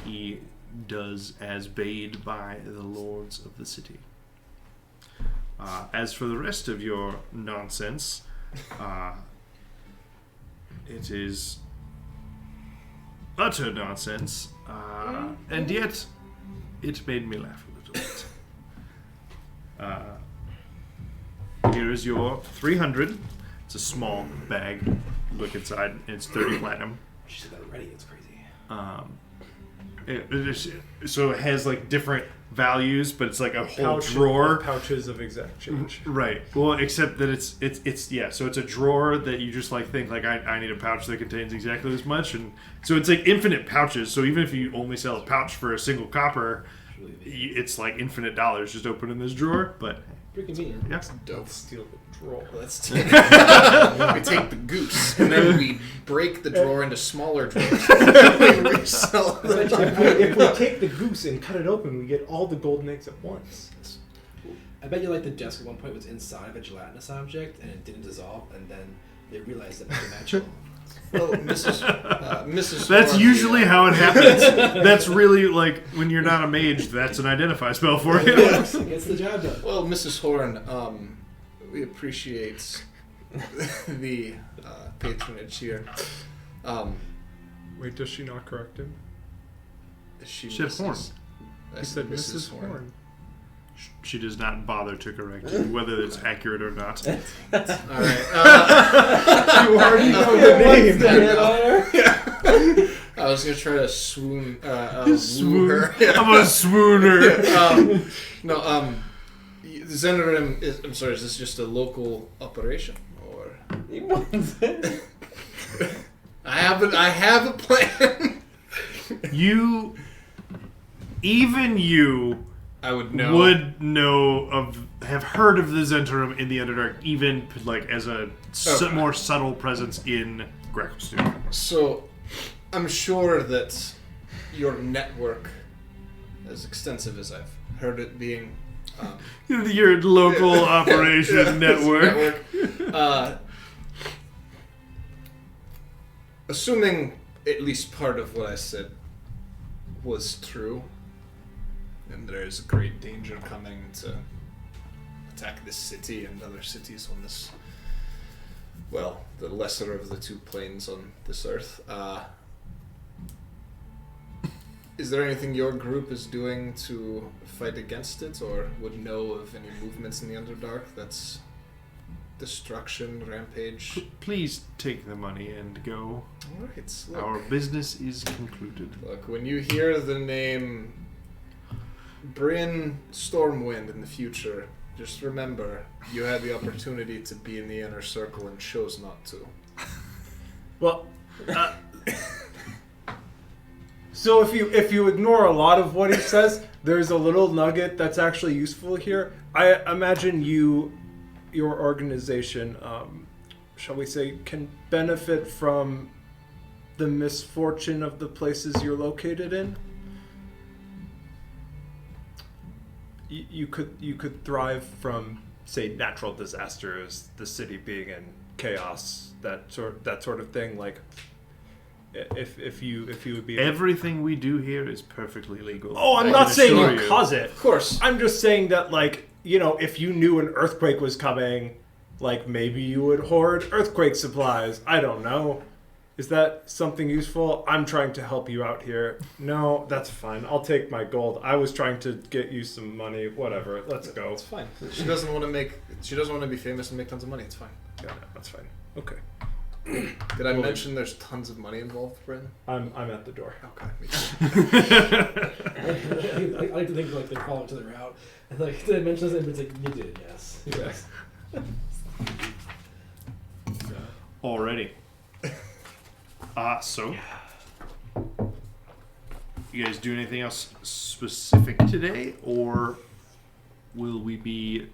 He does as bade by the lords of the city. As for the rest of your nonsense, it is utter nonsense, and yet it made me laugh a little bit. Here is your 300. It's a small bag. Look inside. It's 30 platinum. She said that already. It's crazy. So it has like different values, but it's like a whole Pouch- drawer. Pouches of exact change. Right. Well, except that it's yeah. So it's a drawer that you just like think like I need a pouch that contains exactly this much, and so it's like infinite pouches. So even if you only sell a pouch for a single copper, it's like infinite dollars just open in this drawer. But Pretty convenient. yeah, Dope. Steal the drawer. Let's take we take the goose and then we break the drawer into smaller drawers. And we resell the If we take the goose and cut it open, we get all the golden eggs at once. I bet you like the desk at one point was inside of a gelatinous object and it didn't dissolve, and then they realized that it was magical. Well, Mrs. that's Horn, usually how it happens. That's really like when you're not a mage. That's an identify spell for you. It gets the job done. Well, Mrs. Horn, we appreciate the patronage here. Wait, does she not correct him? She Said Mrs. Horn. I He said Mrs. Horn. She does not bother to correct you, whether it's accurate or not. All right. You already know the name. I was gonna try to swoon. Swoon. Woo her. I'm a swooner. Zenorim is. I'm sorry. Is this just a local operation, or I have a plan. Even you I would know. have heard of the Zentrum in the Underdark, even like as a Okay. more subtle presence in Grackelstug. So, I'm sure that your network, as extensive as I've heard it being, Your local operation network. Assuming at least part of what I said was true, and there is great danger coming to attack this city and other cities on this, well, the lesser of the two planes on this earth. Is there anything your group is doing to fight against it, or would know of any movements in the Underdark that's destruction, rampage? Please take the money and go. Alright, Our business is concluded. look, when you hear the name Bryn Stormwind in the future, just remember you had the opportunity to be in the inner circle and chose not to. Well, so if you ignore a lot of what he says, there's a little nugget that's actually useful here. I imagine your organization, shall we say, can benefit from the misfortune of the places you're located in. You could thrive from, say, natural disasters, the city being in chaos, that sort of thing. Like, if you would be Everything we do here is perfectly legal. Oh, I'm I not can saying assure you you. cause it. Of course. I'm just saying that, like, you know, if you knew an earthquake was coming, like, maybe you would hoard earthquake supplies. I don't know. Is that something useful? I'm trying to help you out here. No, that's fine. I'll take my gold. I was trying to get you some money. Whatever. Let's go. It's fine. She doesn't want to be famous and make tons of money. It's fine. Yeah, that's fine. Okay. Did I mention there's tons of money involved, Bryn? I'm at the door. Okay. Me too. I like to think like they follow each other out. And like did I mention this? And it's like you did, yes. Yes. Alrighty. So, you guys do anything else specific today, or will we be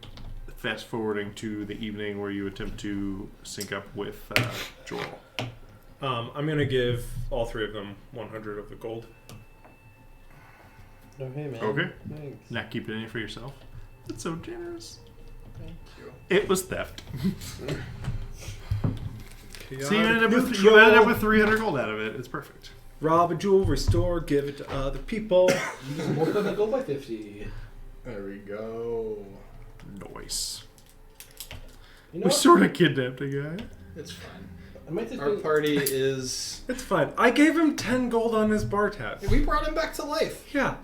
fast forwarding to the evening where you attempt to sync up with Joel? I'm gonna give all three of them 100 of the gold. Okay, man. Okay. Thanks. Not keeping any for yourself. That's so generous. Thank you. It was theft. Chaotic So you ended up neutral. with 300 gold out of it. It's perfect. Rob a jewelry store, give it to other people. You just multiply that gold by 50. There we go. Nice. You know We what? sort of kidnapped a guy. It's fine. I might just Our be- party is. It's fine. I gave him 10 gold on his bar tab. We brought him back to life, Yeah.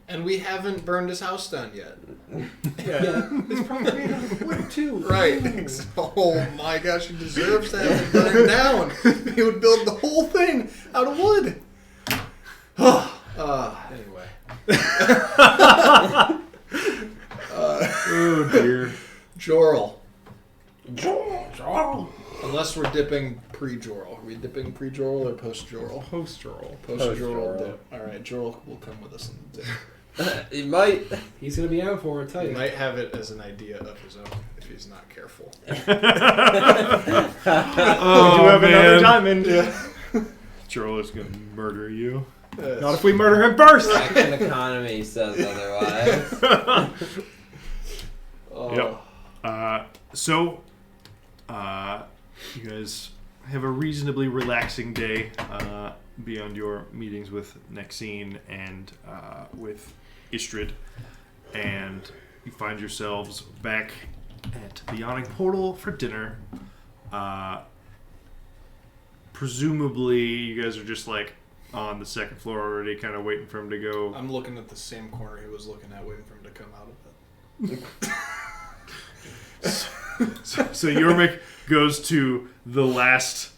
and we haven't burned his house down yet. Yeah, it's probably made out of wood too. Right. Oh my gosh, he deserves to have it burned down. He would build the whole thing out of wood. Anyway. Oh dear. Jorl. Unless we're dipping pre-Jorl. Are we dipping pre-Jorl or post-Jorl? Post-roll. Post-Jorl dip. Alright, Jorl will come with us in the dip. He might. He's gonna be out for it, I tell He you. might have it as an idea of his own if he's not careful. We do have another diamond. Joel is going to murder you. Not if we murder him first. Action economy says otherwise. Yep. So, you guys have a reasonably relaxing day beyond your meetings with Nexine and with Istrid, and you find yourselves back at the Yawning Portal for dinner. Presumably, you guys are just like on the second floor already, kind of waiting for him to go. I'm looking at the same corner he was looking at, waiting for him to come out of it. So Yormik goes to the last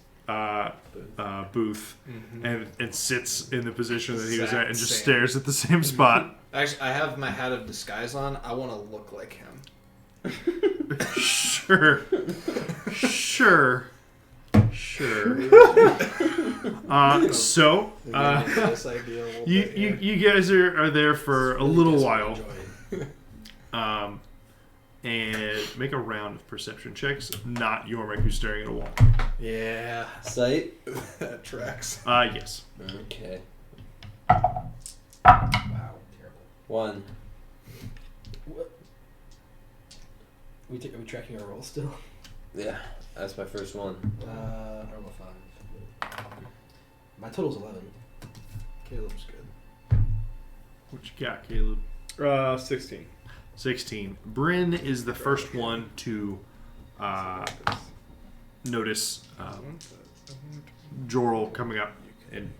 booth and sits in the position that he was at and just Same. stares at the same spot. Actually, I have my hat of disguise on. I want to look like him. Sure. So This idea a little bit here. you guys are there for a little while. And make a round of perception checks. Not Yormik who's staring at a wall. Yeah, Sight? that tracks. Yes. Okay. Wow, terrible. 1. Are we tracking our rolls still? Yeah, that's my first one. I roll a 5. My total's 11. Caleb's good. What you got, Caleb? 16. 16. Bryn is the first one to notice Jorl coming up and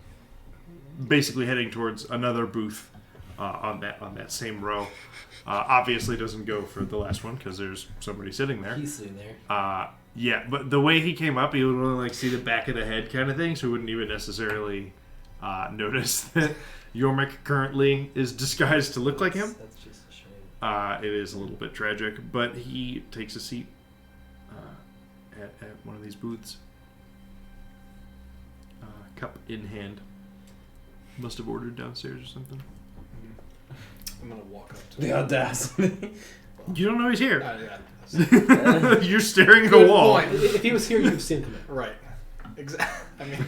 basically heading towards another booth on that same row. Obviously doesn't go for the last one because there's somebody sitting there. He's sitting there. Yeah, but the way he came up, he would only like see the back of the head kind of thing, so he wouldn't even necessarily notice that Yormik currently is disguised to look like him. That's just a shame. It is a little bit tragic, but he takes a seat at one of these booths. Cup in hand. Must have ordered downstairs or something. I'm gonna walk up to The him. audacity. You don't know he's here. Yeah. You're staring at a Good wall. point. If he was here, you'd have seen him. Right. Exactly. I mean,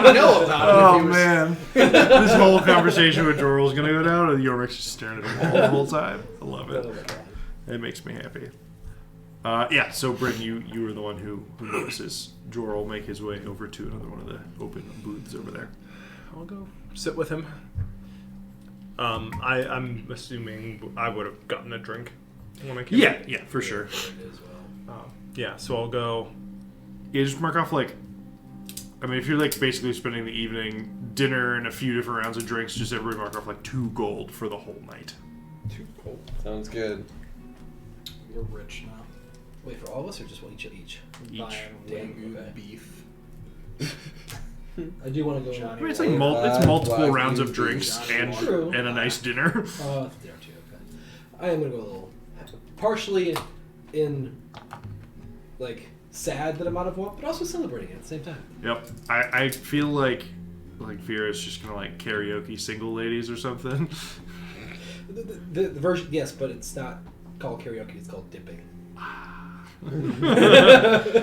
I know about it. Oh if he was- man, this whole conversation with Joral's gonna go down, and Yormik's just staring at a wall the whole time. I love it. It makes me happy. Yeah. So Bryn, you were the one who notices Joral make his way over to another one of the open booths over there. I'll go sit with him. I'm assuming I would have gotten a drink when I came. Yeah, for sure. Yeah, so I'll go. Yeah, just mark off I mean, if you're basically spending the evening, dinner and a few different rounds of drinks, just everybody mark off 2 gold for the whole night. 2 gold. Sounds good. We're rich now. Wait, for all of us or just one each? Each. Buying Damn, Wagyu okay. beef. I do want to go. Johnny I mean, it's Wagyu. it's multiple Wagyu rounds of beef. drinks and True. a nice dinner. There too. Okay. I am gonna go a little, partially in, sad that I'm out of one, but also celebrating it at the same time. Yep. I feel like Vera's just gonna karaoke single ladies or something. The version, yes, but it's not called karaoke. It's called dipping.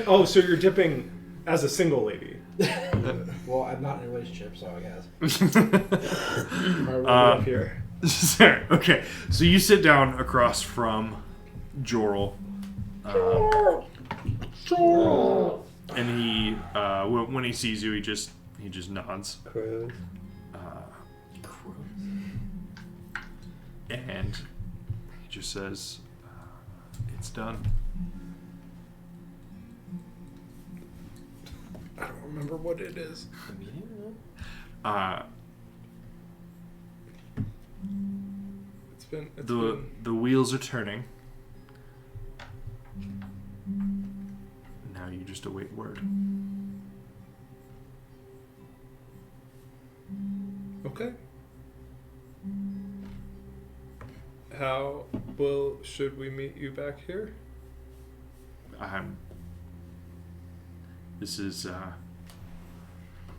Oh, so you're dipping as a single lady. Well, I'm not in a relationship, so I guess. Alright, up here. Sorry. Okay. So you sit down across from Joral. And he, when he sees you, he just nods. Crows. And he just says, "It's done." I don't remember what it is. It's been The wheels are turning. Now you just await word. Okay. Should we meet you back here? This is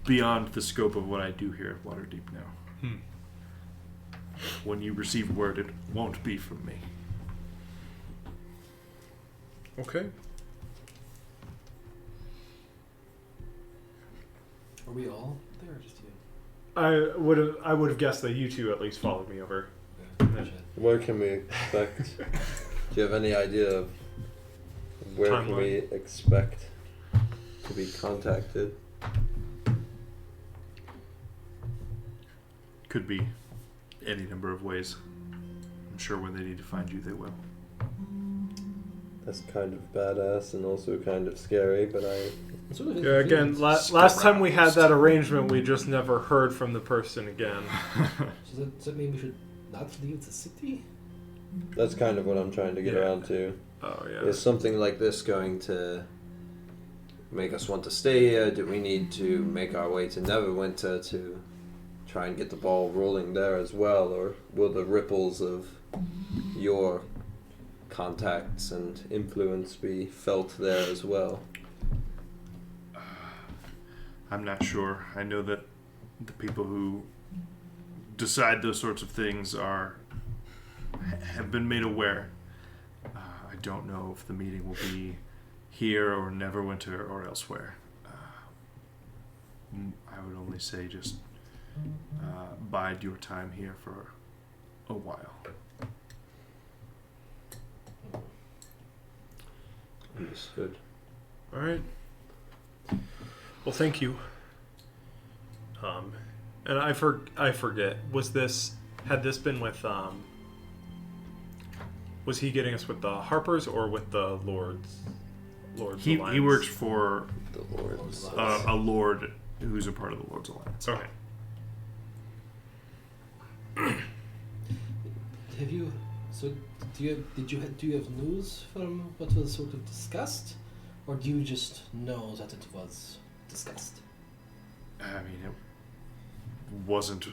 beyond the scope of what I do here at Waterdeep now. When you receive word, it won't be from me. Okay. Are we all there or just you? I would have guessed that you two at least followed me over. Where can we expect? Do you have any idea of where can we expect to be contacted? Could be any number of ways. I'm sure when they need to find you, they will. That's kind of badass and also kind of scary, but Yeah, again, last time we had that arrangement, we just never heard from the person again. So does that mean we should not leave the city? that's kind of what I'm trying to get around to. Oh, yeah. Is something like this going to make us want to stay here? Do we need to make our way to Neverwinter to try and get the ball rolling there as well? Or will the ripples of your contacts and influence be felt there as well? I'm not sure. I know that the people who decide those sorts of things have been made aware. I don't know if the meeting will be here or Neverwinter or elsewhere. I would only say just bide your time here for a while. Understood. All right. Well, thank you. And I forget. Had this been with was he getting us with the Harpers or with the Lords? He Alliance? works for The Lord's. a lord who's a part of the Lord's Alliance. Okay. Have you? So did you have news from what was sort of discussed, or do you just know that it was discussed? I mean, it wasn't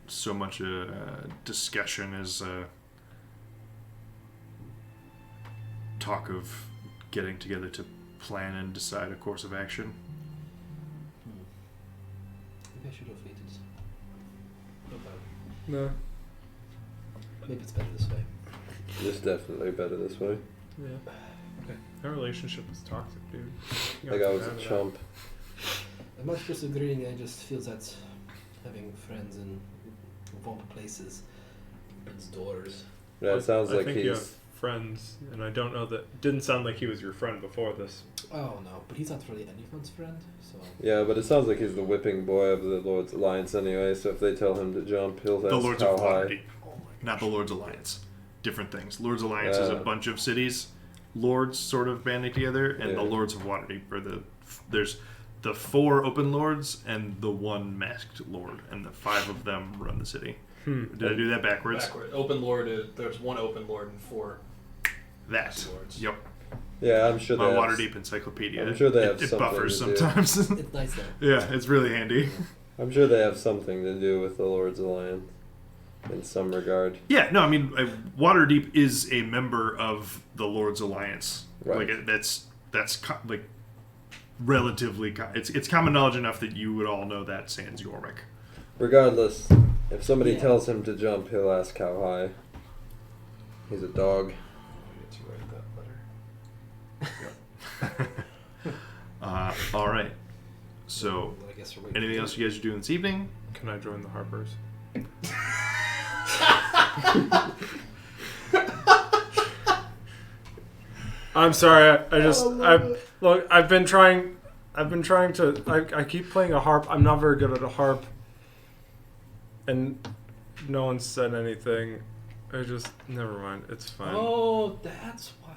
so much a discussion as a talk of getting together to plan and decide a course of action. Maybe I should have waited. No. Maybe it's better this way. It's definitely better this way. Yeah. Our relationship was toxic, dude. You Like got I to was a have that. chump. I'm not disagreeing, I just feel that having friends in warm places opens doors. Yeah, it sounds I like think you have he's. friends, and I don't know that. Didn't sound like he was your friend before this. Oh no, but he's not really anyone's friend, so. Yeah, but it sounds like he's the whipping boy of the Lord's Alliance anyway. So if they tell him to jump, he'll The ask Lords how of high. Waterdeep, not the Lords Alliance. Different things. Lords Alliance is a Yeah. bunch of cities, lords sort of banding together, and the Yeah. Lords of Waterdeep are there's the 4 open lords and the 1 masked lord, and the 5 of them run the city. Did I do that backwards? Backward. Open lord. There's 1 open lord and 4 That. lords. Yep. Yeah, I'm sure My they have. Waterdeep encyclopedia. I'm sure they have it something buffers to do. sometimes. It's nice though. Yeah, it's really handy. I'm sure they have something to do with the Lord's Alliance in some regard. Yeah, no, I mean, Waterdeep is a member of the Lords Alliance. Right. Like that's like relatively. It's common knowledge enough that you would all know that sans Yormik. Regardless, if somebody Yeah. tells him to jump, he'll ask how high. He's a dog. All right. So, I guess we're waiting anything for else you guys are doing this evening? Can I join the Harpers? I'm sorry. I've been trying to. I keep playing a harp. I'm not very good at a harp, and no one said anything. I just never mind. It's fine. Oh, that's why.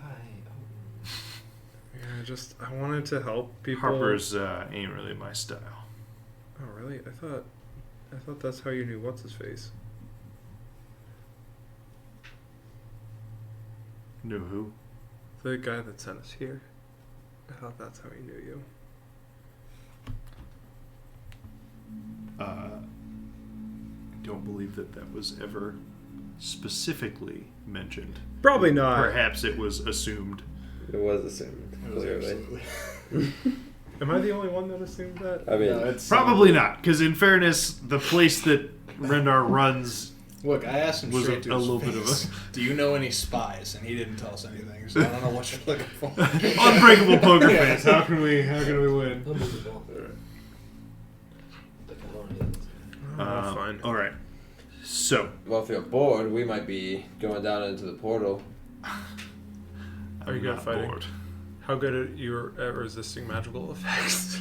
Yeah, I wanted to help people. Harper's ain't really my style. Oh really? I thought that's how you knew what's his face. Knew who? The guy that sent us here. I thought that's how he knew you. I don't believe that was ever specifically mentioned. Probably not. Perhaps it was assumed. It was assumed, It was clearly. absolutely. Am I the only one that assumed that? I mean, No, it's Probably not, because in fairness, the place that Rendar runs Look, I asked him was straight to a his little bit of face, do you know any spies? And he didn't tell us anything, so I don't know what you're looking for. unbreakable poker Yeah. face. How can we win? Unbelievable. The Colonials. Oh, fine. All right. So, Well, if you're bored, we might be going down into the portal. Are you I'm good not fighting? bored. How good are you at resisting magical effects?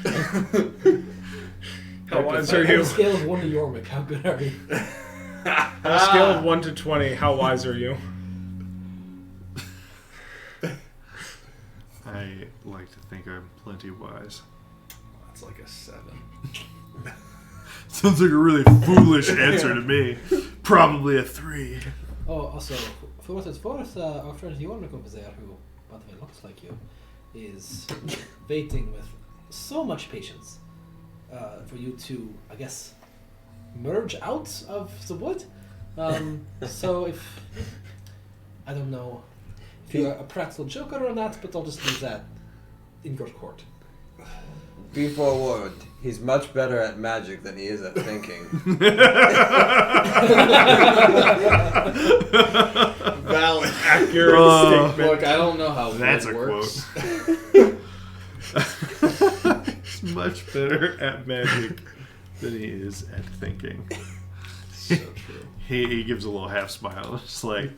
How wise are On you? a scale of 1 to Yormik, how good are you? On a scale of 1 to 20, how wise are you? I like to think I'm plenty wise. That's like a 7. Sounds like a really foolish answer to me. Probably a 3. Oh, also, for what it's worth, our friend Yormik over there, who, by the way, looks like you, is waiting with so much patience for you to, I guess, merge out of the wood. So if I don't know if you're a practical joker or not, but I'll just leave that in your court. Be forewarned, he's much better at magic than he is at thinking. Valid. Accurate statement. Look, I don't know how That's wood a works. He's much better at magic than he is at thinking. So true. He gives a little half smile. It's like,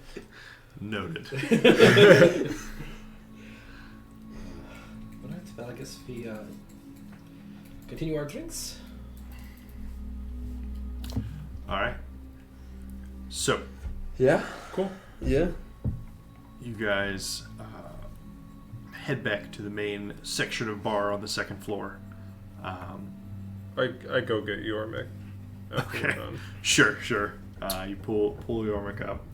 noted. Alright, well, I guess we continue our drinks. All right. So, yeah, Cool. yeah. you guys head back to the main section of bar on the second floor. I go get Yormik. after we're Okay. done. Sure. You pull Yormik up.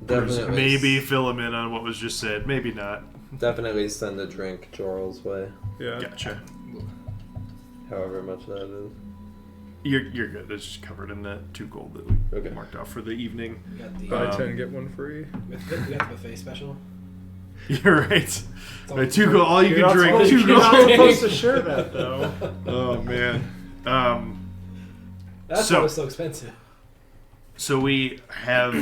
Bruce, Definitely. maybe fill him in on what was just said. Maybe not. Definitely send a drink Joral's way. Yeah. Gotcha. However much that is. You're good. It's just covered in the 2 gold that we Okay. marked off for the evening. We got the, Buy Um, 10, get 1 free. we got the buffet special. You're right. It's all- 2 gold. All you You're can not drink. supposed- 2 You're not gold. supposed to share that, though. Oh man. That's So- why it was so expensive. So we have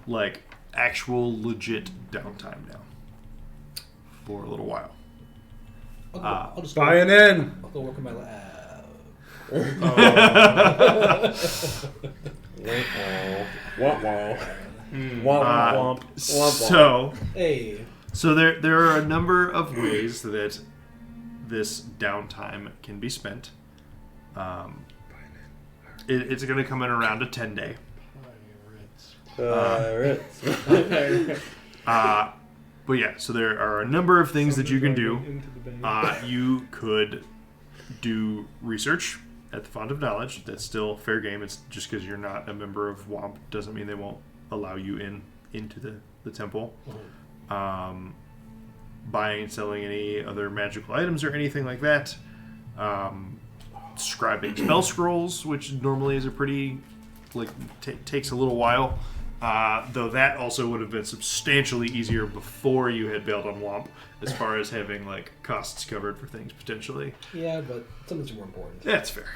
like actual legit downtime now for a little while. I'll just Buy an in. I'll go work on my lab. Wow. Uh, Womp. So there are a number of ways that this downtime can be spent. It's going to come in around a 10-day. But yeah, so there are a number of things that you can do. Into the bank. You could do research at the Font of Knowledge. That's still fair game. It's just because you're not a member of WOMP doesn't mean they won't allow you into the temple. Buying and selling any other magical items or anything like that. Scribing spell scrolls, which normally is a pretty takes a little while. Though that also would have been substantially easier before you had bailed on WOMP, as far as having like costs covered for things potentially. Yeah, but some things are more important. That's fair.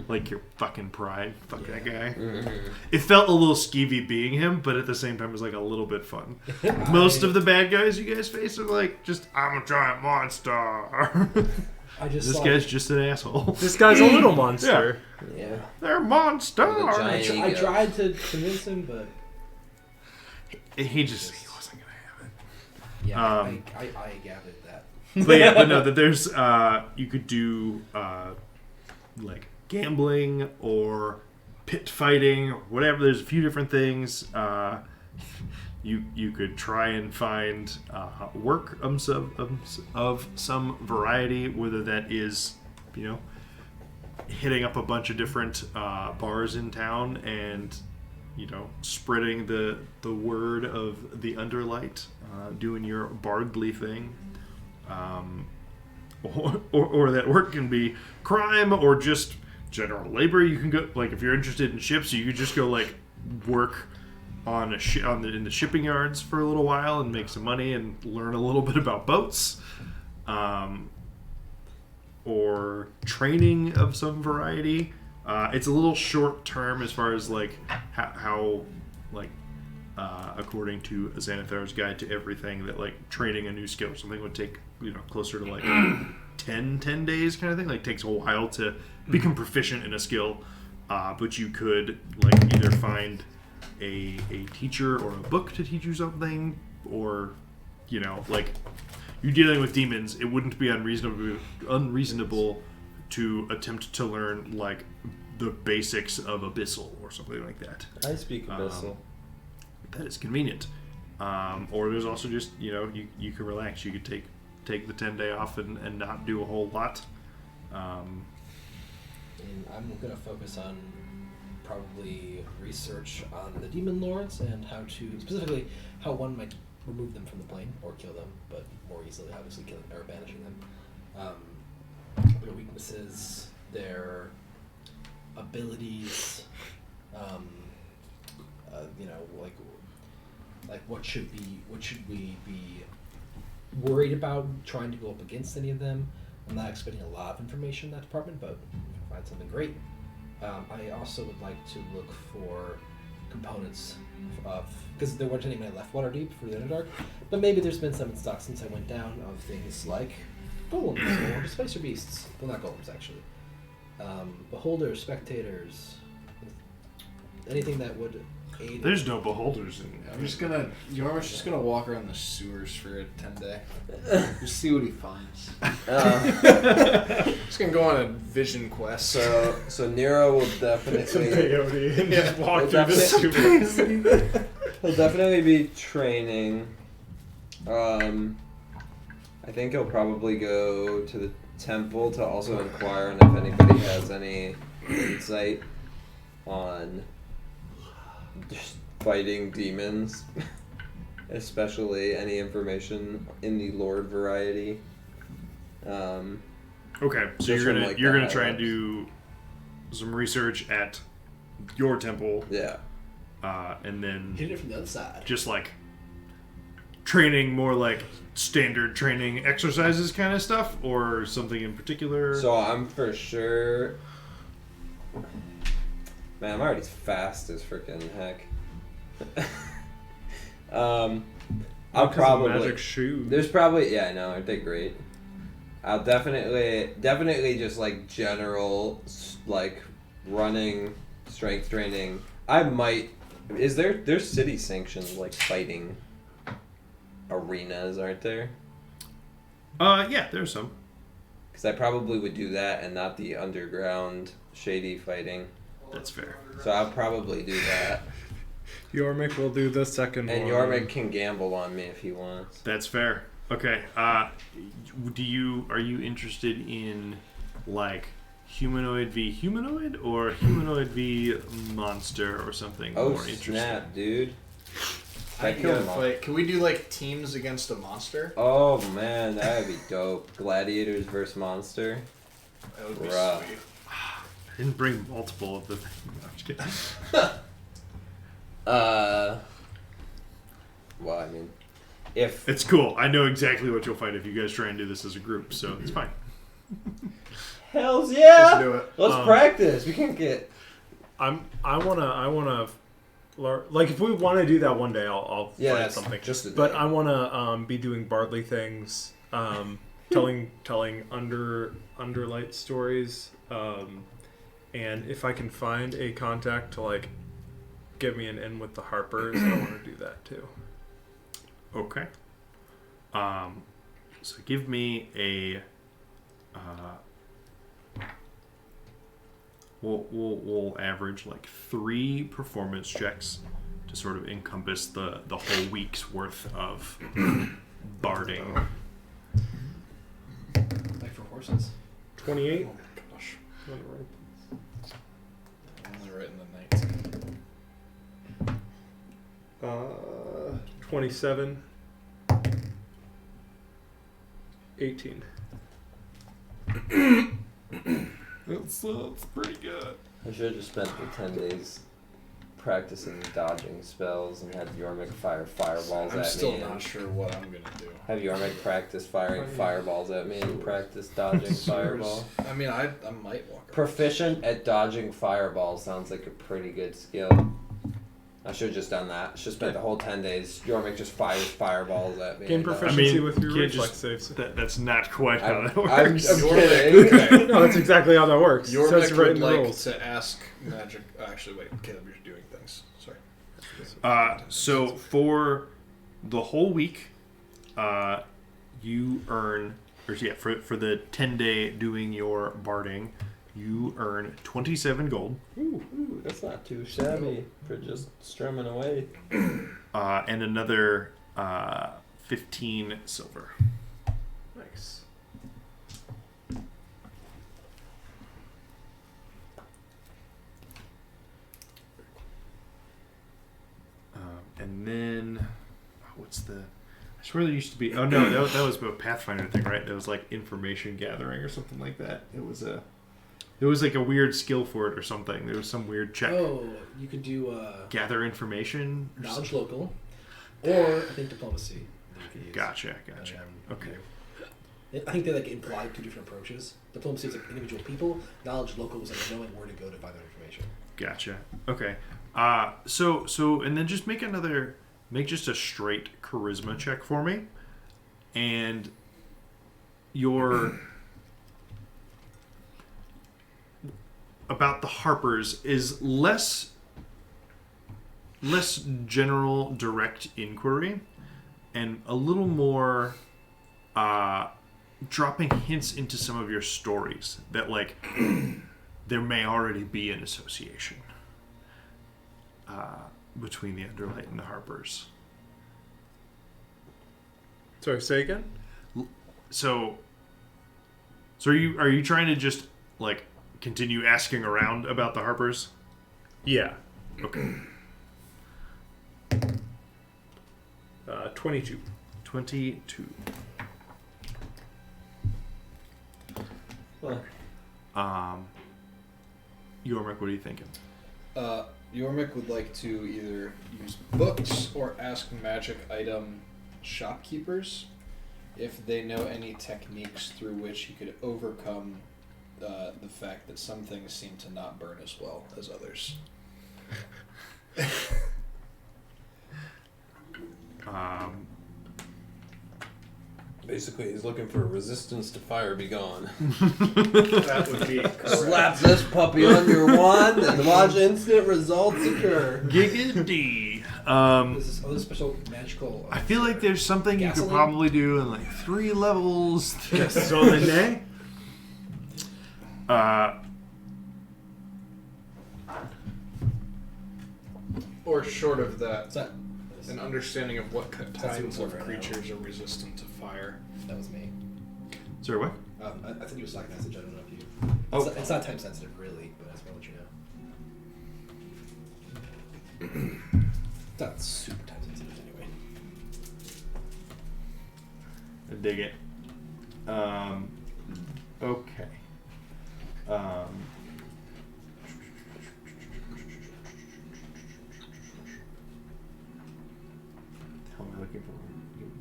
Like your fucking pride. Fuck that guy. It felt a little skeevy being him, but at the same time it was like a little bit fun. Most of the bad guys you guys face are like, just, I'm a giant monster. I just This saw- g's just an asshole. This guy's a little monster. Yeah. They're monsters. With a giant I ego. tried to convince him, but He wasn't gonna have it. yeah, Um, I gathered that. But no, that there's you could do like gambling or pit fighting or whatever. There's a few different things. You could try and find work of some variety, whether that is, hitting up a bunch of different bars in town and spreading the word of the Underlight, doing your bardly thing, or that work can be crime or just general labor. You can go, like, if you're interested in ships, you could just go like work on in the shipping yards for a little while and make some money and learn a little bit about boats, or training of some variety. It's a little short term as far as like how according to Xanathar's Guide to Everything, that like training a new skill or something would take closer to like 10 days kind of thing. Like, takes a while to become proficient in a skill, but you could like either find a teacher or a book to teach you something, or like, you're dealing with demons, it wouldn't be unreasonable to attempt to learn like the basics of Abyssal or something like that. I speak Abyssal. That is convenient. Or there's also just, you can relax. You could take the 10-day off and not do a whole lot. And I'm going to focus on probably research on the demon lords and specifically how one might remove them from the plane or kill them, but more easily, obviously, killing or banishing them. Their weaknesses, their abilities, like what should we be worried about trying to go up against any of them. I'm not expecting a lot of information in that department, but if I find something great. I also would like to look for components because there weren't any when I left Waterdeep for the Underdark, but maybe there's been some in stock since I went down of things like golems or displacer beasts. Well, not golems actually. Beholders, spectators, anything that would aid. There's no beholders in Yorm's just gonna walk around the sewers for a 10-day. Just see what he finds. Just gonna go on a vision quest. So Nero will It's a definitely peyote and just walk Well, through the sewer. he'll definitely be training. I think he'll probably go to the temple to also inquire on if anybody has any insight on just fighting demons, especially any information in the Lord variety. Okay, so Just you're from, gonna like, you're the gonna try and high do some research at your temple, Yeah. and then Hit it from the other side. just like training, more like standard training exercises kind of stuff, or something in particular. So I'm for sure. Man, I'm already fast as freaking heck. I'll Because of probably. magic shoes. There's probably, yeah, I know, aren't they great? I'll definitely just like general like running, strength training. I might. Is there's city sanctioned like fighting arenas, aren't there? Yeah, there's some. Because I probably would do that and not the underground shady fighting. That's fair. So I'll probably do that. Yormik will do the second And one. Yormik can gamble on me if he wants. That's fair. Okay. Are you interested in like humanoid v humanoid or humanoid v monster or something Oh more interesting? snap, dude! I I can killed him all. fight. Can we do like teams against a monster? Oh man, that would be dope. Gladiators versus monster. That would be Bruh. sweet. I didn't bring multiple of the things. I'm just kidding. Well, I mean, if It's cool. I know exactly what you'll fight if you guys try and do this as a group, so it's fine. hells Let's yeah, do it. let's practice. We can't get. I wanna like if we want to do that one day, I'll Yeah, find that's something. just a But day. I wanna be doing Bardley things, telling underlight stories, and if I can find a contact to like get me an in with the Harpers, I want to do that too. Okay. So give me a. We'll average like 3 performance checks to sort of encompass the whole week's worth of barding. Like for horses. 28. Oh my gosh. I'm only writing the 19. 27. 18. It's pretty good. I should have just spent the 10 days practicing dodging spells and had Yormik fire fireballs I'm at still me. not and sure what I'm gonna do. Have Yormik practice firing fireballs at me and practice dodging fireball. I mean, I might walk. Proficient at dodging fireballs sounds like a pretty good skill. I should have just done that. Should have spent the whole 10 days. Yormik just fires fireballs at me. Gain and I dodge. proficiency with your can't reflex just- saves. That's not quite how that I'm works. kidding. Okay. No, that's exactly how that works. Your It says Mick right would in the like rules. to ask magic. Actually, wait, Caleb, you're doing things. Sorry. So for the whole week, you earn, for the 10-day doing your barding, you earn 27 gold Ooh, that's not too shabby for just strumming away. and another 15 silver. Nice. And then, what's the? I swear there used to be. Oh no, that was a Pathfinder thing, right? That was like information gathering or something like that. It was like a weird skill for it or something. There was some weird check. Oh, you could do Gather information. Or knowledge something. local, or I think diplomacy. that you could use. Gotcha. Okay. I think they like imply 2 different approaches. Diplomacy is like individual people. Knowledge local was like knowing where to go to find that information. Gotcha. Okay. So and then just make just a straight charisma check for me, and your about the Harpers is less general direct inquiry and a little more dropping hints into some of your stories that like there may already be an association between the Underlight and the Harpers. Sorry, say again? So are you trying to just like continue asking around about the Harpers? Yeah. Okay. 22. 22. Yormik, what are you thinking? Yormik would like to either use books or ask magic item shopkeepers if they know any techniques through which he could overcome the fact that some things seem to not burn as well as others. Basically, he's looking for resistance to fire be gone. That would be Slap this puppy on your wand and watch instant results occur. Giggity. This is other special magical. I feel like there's something you could Gasoline? probably do in like 3 levels. So the or short of that, Is that an understanding of what types That's of right now. creatures are resistant to fire. that was me. Sorry, what? I think you were Slack message. I don't know if you. Oh. It's not time sensitive, really, but I just want to let you know. It's not super time sensitive anyway. I dig it. Okay. How am I looking for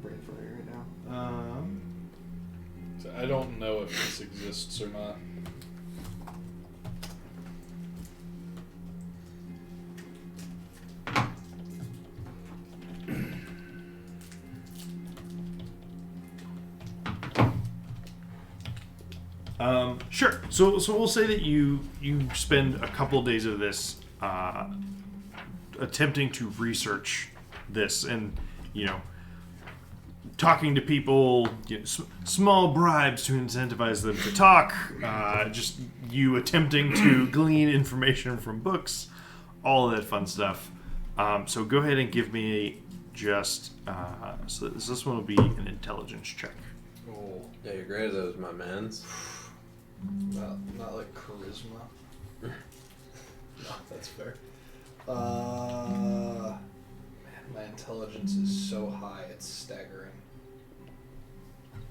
brain fire right now? So I don't know if this exists or not. Sure. So we'll say that you spend a couple days of this attempting to research this, and talking to people, small bribes to incentivize them to talk. Just you attempting to glean information from books, all of that fun stuff. So go ahead and give me just so this one will be an intelligence check. Oh, Yeah, you're great at those, my mans. not like charisma. No, that's fair. Man, my intelligence is so high, it's staggering.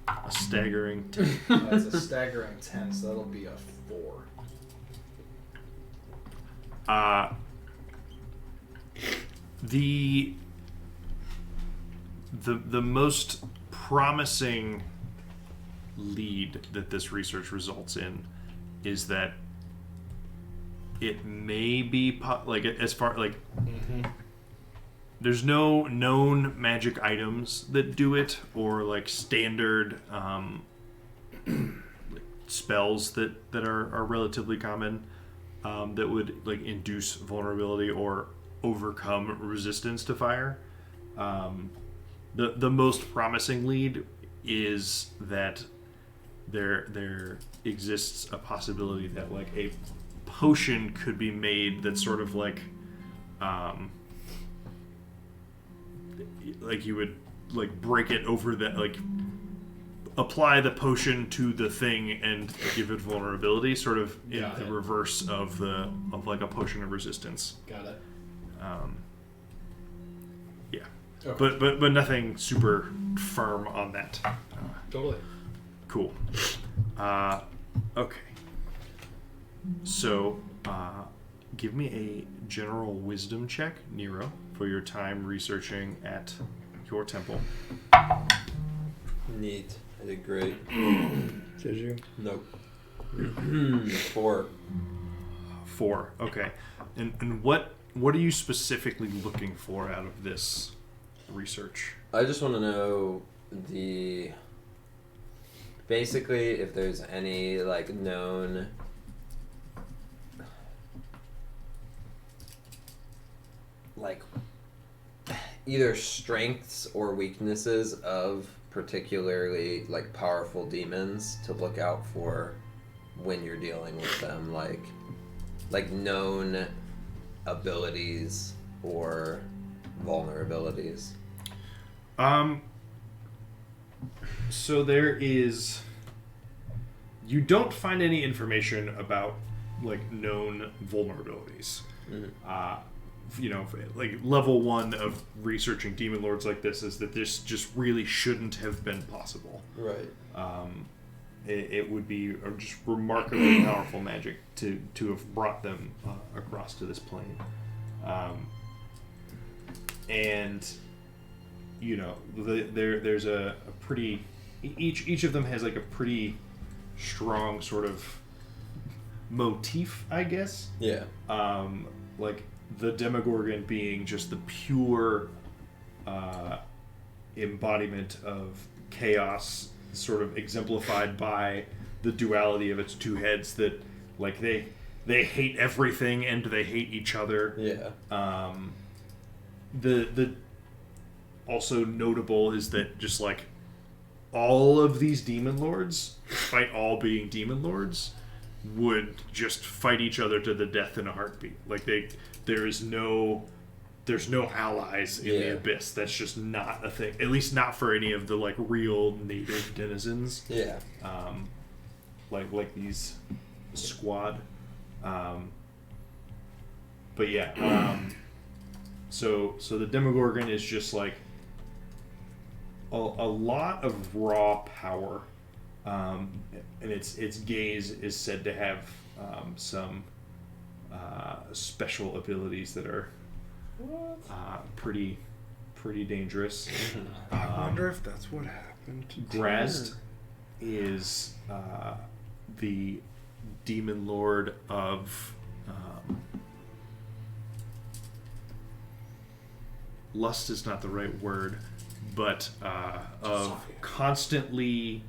A staggering. That's a staggering 10, so that'll be a 4. The most promising lead that this research results in is that it may be as far like there's no known magic items that do it, or like standard spells that are relatively common that would like induce vulnerability or overcome resistance to fire. The most promising lead is that there exists a possibility that like a potion could be made that's sort of like you would like break it over that, like apply the potion to the thing and give it vulnerability, sort of in Got the it. reverse of like a potion of resistance. Got it. Yeah. Okay. But nothing super firm on that. Totally. Cool. Okay. So, give me a general wisdom check, Nero, for your time researching at your temple. Neat. I did great. Did you? Nope. 4. 4. Okay. And what are you specifically looking for out of this research? I just want to know basically if there's any like known like either strengths or weaknesses of particularly like powerful demons to look out for when you're dealing with them, like known abilities or vulnerabilities. So you don't find any information about like known vulnerabilities. Like level 1 of researching demon lords like this is that this just really shouldn't have been possible. Right. it would be just remarkably powerful magic to have brought them across to this plane. And you know, there's a pretty each of them has like a pretty strong sort of motif, I guess. Yeah. Like the Demogorgon being just the pure embodiment of chaos, sort of exemplified by the duality of its two heads, that like they hate everything and they hate each other. Yeah. The also notable is that just like all of these demon lords, despite all being demon lords, would just fight each other to the death in a heartbeat. Like there's no allies in the abyss. That's just not a thing. At least not for any of the like real native denizens. Yeah. Like these squad. But yeah. So the Demogorgon is just like a lot of raw power, and its gaze is said to have some special abilities that are pretty dangerous. I wonder if that's what happened to Grazd is the demon lord of lust is not the right word, but of constantly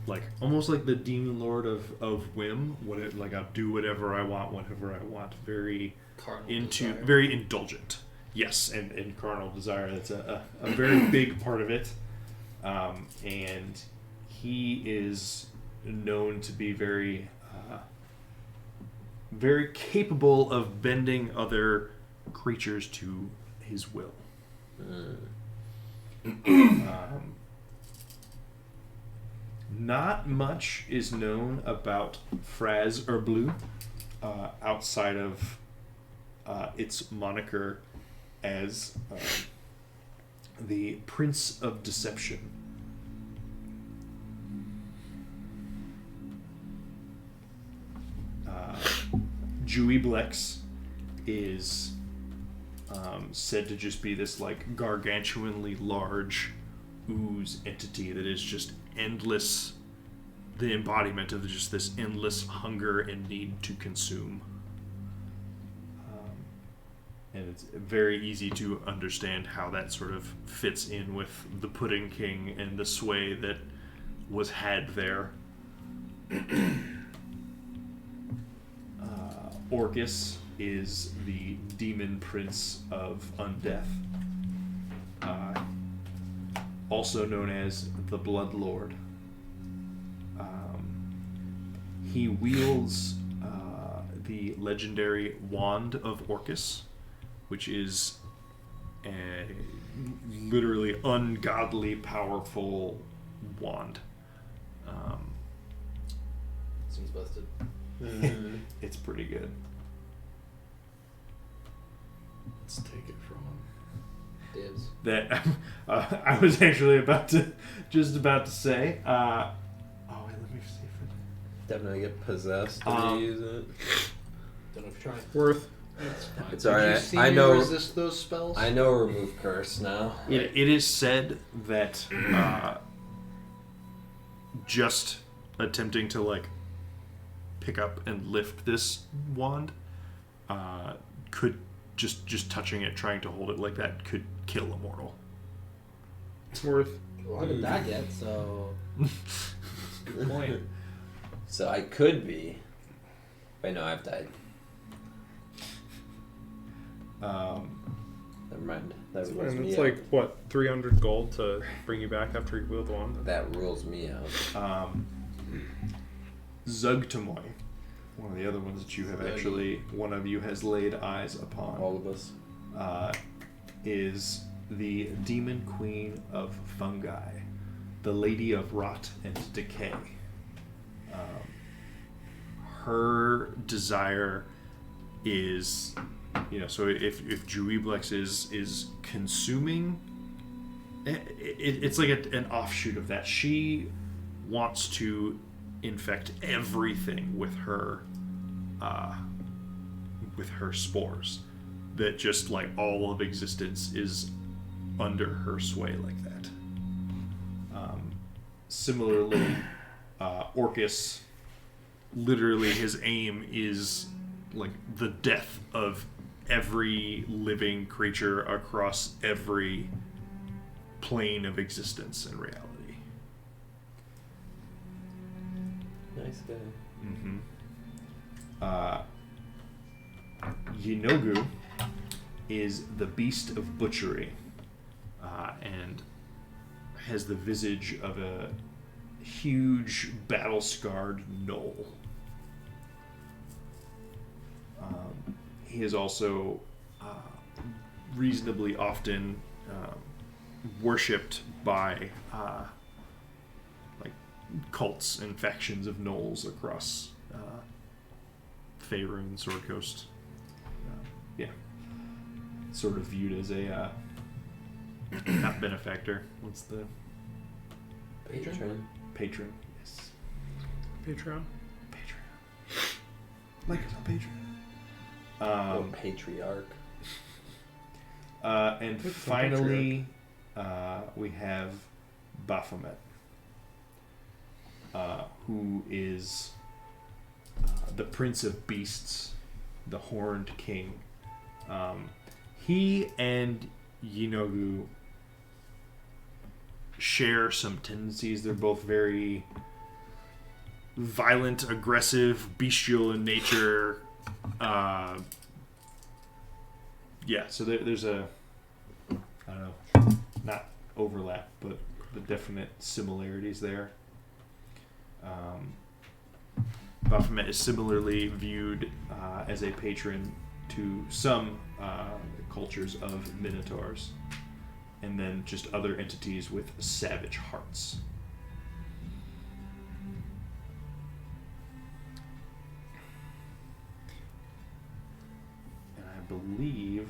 like almost like the demon lord of whim. Like I'll do whatever I want whenever I want. Very Carnal into desire. very indulgent. Yes, and carnal desire. That's a very big part of it. And he is known to be very very capable of bending other creatures to his will. Not much is known about Fraz Erbleu outside of its moniker as the Prince of Deception. Jewy Blex is said to just be this like gargantuanly large ooze entity that is just endless, the embodiment of just this endless hunger and need to consume. And it's very easy to understand how that sort of fits in with the Pudding King and the sway that was had there. Orcus is the demon prince of undeath, also known as the Blood Lord. He wields the legendary Wand of Orcus, which is a literally ungodly powerful wand. Seems busted. It's pretty good. Let's take it from him. Dibs. That I was actually about to say. Oh wait, let me see if it. Definitely get possessed to use it. Don't know if you're trying. Worth. It's Did you alright. see I me know. resist those spells? I know remove curse now. It is said that just attempting to like pick up and lift this wand could just touching it, trying to hold it like that, could kill a mortal. Worth. Well, I didn't die yet, so. Good point. So I could be. Wait, no, I've died. Never mind. That rules me It's out. like, what, 300 gold to bring you back after you wield one? That rules me out. Zugtamoy, one of the other ones that you have actually, one of you has laid eyes upon. All of us. Is the demon queen of fungi, the lady of rot and decay. Her desire is, so if Juiblex is consuming, it's like an offshoot of that. She wants to infect everything with her spores. That just like all of existence is under her sway like that. Similarly, Orcus, literally his aim is like the death of every living creature across every plane of existence and reality. Nice guy. Yinogu is the beast of butchery, and has the visage of a huge battle-scarred gnoll. He is also reasonably often worshipped by like cults and factions of gnolls across Faerun, Sword Coast. Sort of viewed as a not benefactor. What's the Patron. patron? Yes, Patreon. like it's on Patreon. Or patriarch. And finally, we have Baphomet, who is the Prince of Beasts, the Horned King. He and Yinogu share some tendencies. They're both very violent, aggressive, bestial in nature. So there's a, I don't know, not overlap, but the definite similarities there. Baphomet is similarly viewed as a patron to some cultures of minotaurs, and then just other entities with savage hearts. And I believe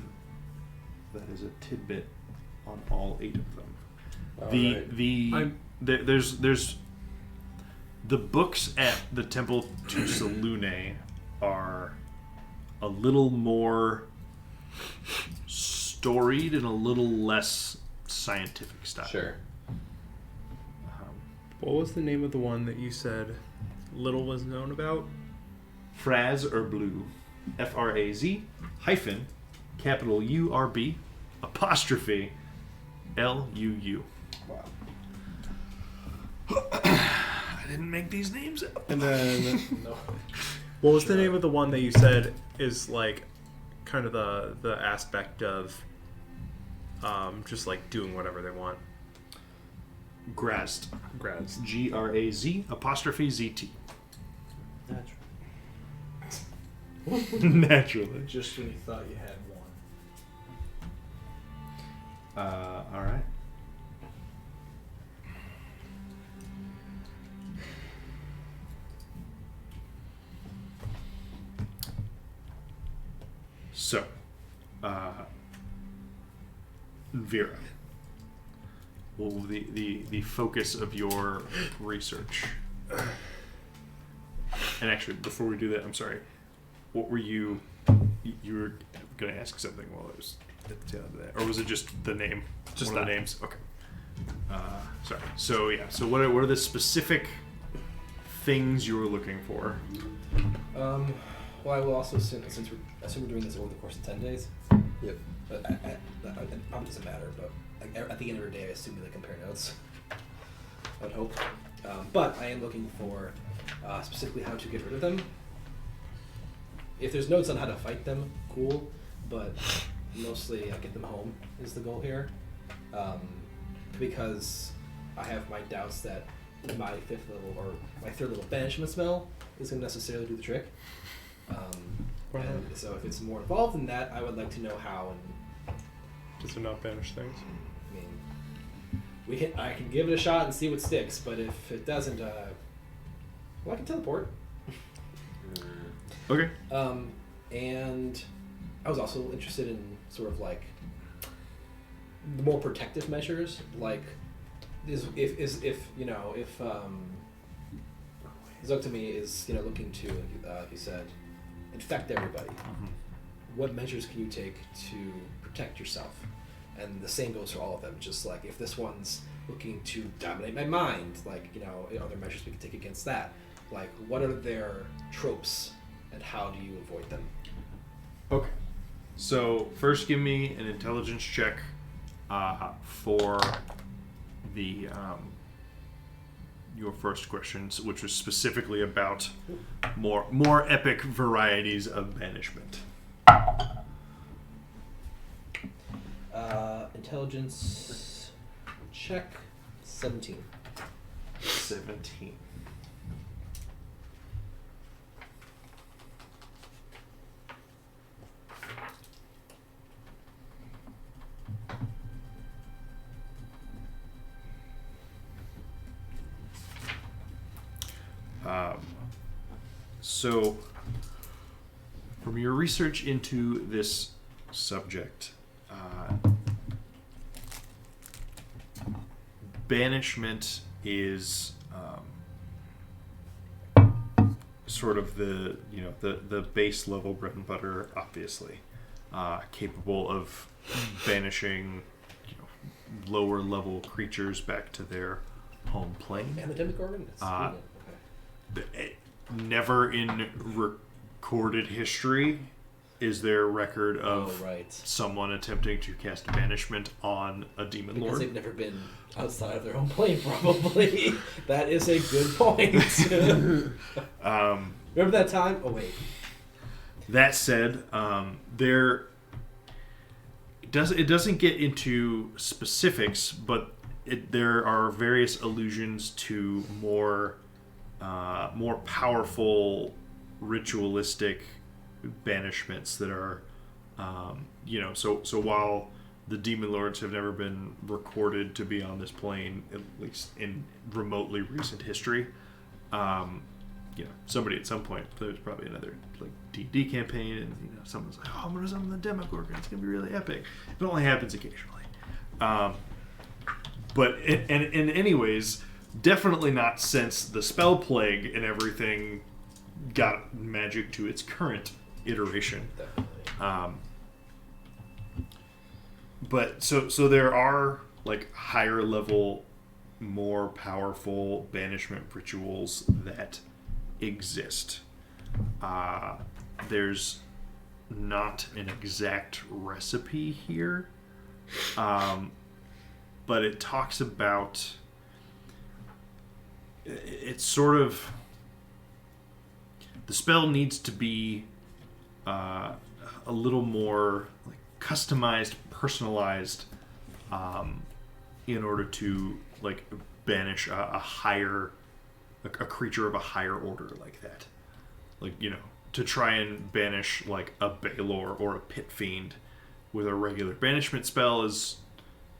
that is a tidbit on all 8 of them. There's the books at the Temple to Selune are a little more storied and a little less scientific style. Sure. What was the name of the one that you said little was known about? Fraz or Blue. F-R-A-Z hyphen capital U-R-B apostrophe L-U-U. Wow. I didn't make these names up. And then No. what was the name of the one that you said is like kind of the aspect of just like doing whatever they want? Grazd. Grads. G-R-A-Z apostrophe Z-T. Natural. Naturally. Just when you thought you had one. All right. So, Vera, what will the focus of your research? And actually, before we do that, I'm sorry. What were you were going to ask something while I was at the tail end of that, or was it just the name? Just one of the names. Okay. Sorry. So yeah. So what are the specific things you were looking for? Well, I will also assume we're doing this over the course of 10 days. Yep. But it probably doesn't matter. But like, at the end of the day, I assume they compare notes. I would hope. But I am looking for specifically how to get rid of them. If there's notes on how to fight them, cool. But mostly get them home is the goal here. Because I have my doubts that my 5th level or my 3rd level banishment spell is going to necessarily do the trick. And so if it's more involved in that, I would like to know how. And Does it not banish things? I mean, I can give it a shot and see what sticks. But if it doesn't, well, I can teleport. Okay. And I was also interested in sort of like the more protective measures, like if Zoctomy is looking to, he said, infect everybody. What measures can you take to protect yourself? And the same goes for all of them. Just like if this one's looking to dominate my mind, like are there measures we can take against that? Like what are their tropes, and how do you avoid them? Okay. So first, give me an intelligence check for the your first questions, which was specifically about more epic varieties of banishment. Intelligence check 17. 17. So, from your research into this subject, banishment is sort of the base level bread and butter, obviously, capable of banishing lower level creatures back to their home plane. And the Demogorgon? Okay. Never in recorded history is there a record of someone attempting to cast banishment on a demon because lord. They've never been outside of their home plane, probably. That is a good point. Remember that time? Oh, wait. That said, it doesn't get into specifics, but there are various allusions to more powerful ritualistic banishments that are, so while the demon lords have never been recorded to be on this plane, at least in remotely recent history, somebody at some point, there's probably another D&D campaign, and someone's like, oh, I'm gonna summon the Demogorgon, it's gonna be really epic. It only happens occasionally, but in anyways, definitely not since the spell plague and everything got magic to its current iteration. But so there are higher level, more powerful banishment rituals that exist. There's not an exact recipe here, but it talks about it's sort of the spell needs to be a little more customized, personalized, in order to banish a creature of a higher order like that. To try and banish a Balor or a Pit Fiend with a regular banishment spell is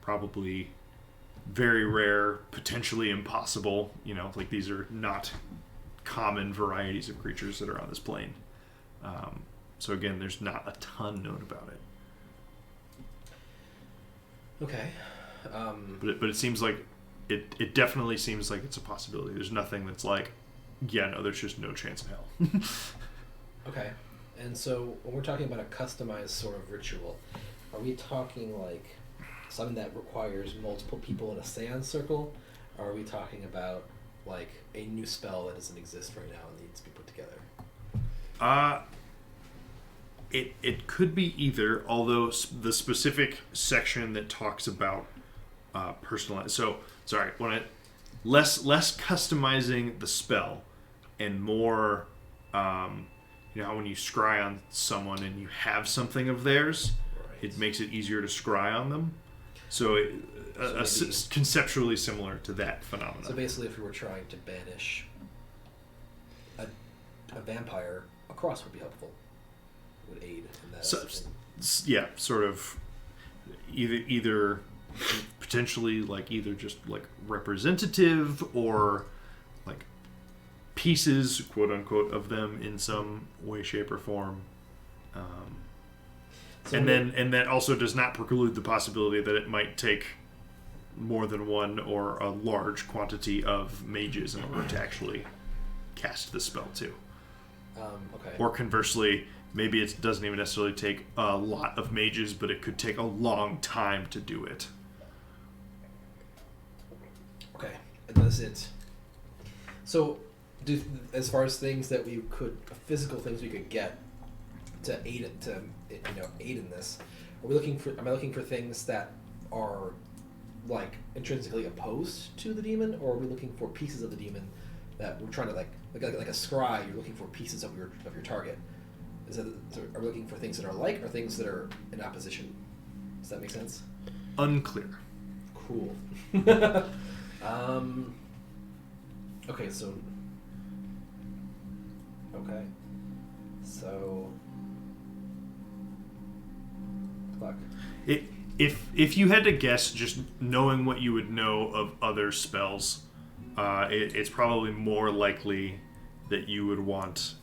probably very rare, potentially impossible. These are not common varieties of creatures that are on this plane. So again, there's not a ton known about it. Okay. But it seems like it definitely seems like it's a possibility. There's nothing that's there's just no chance in hell. Okay. And so when we're talking about a customized sort of ritual, are we talking something that requires multiple people in a seance circle? Or are we talking about a new spell that doesn't exist right now and needs to be put together? It could be either, although the specific section that talks about personalized. So sorry, less customizing the spell and more, how when you scry on someone and you have something of theirs, it makes it easier to scry on them. So conceptually similar to that phenomenon. So basically, if we were trying to banish a vampire, a cross would be helpful. It would aid in that. Yeah, sort of either potentially either just representative or pieces, quote unquote, of them in some way, shape, or form. And that also does not preclude the possibility that it might take more than one or a large quantity of mages in order to actually cast the spell too. Okay. Or conversely, maybe it doesn't even necessarily take a lot of mages, but it could take a long time to do it. Okay. And does it? So, as far as things that we could, physical things we could get to aid aid in this, are we looking for? Am I looking for things that are like intrinsically opposed to the demon, or are we looking for pieces of the demon that we're trying to like a scry? You're looking for pieces of your target. Are we looking for things that are alike or things that are in opposition? Does that make sense? Unclear. Cool. Okay, so. Okay. So. Fuck. If you had to guess, just knowing what you would know of other spells, it's probably more likely that you would want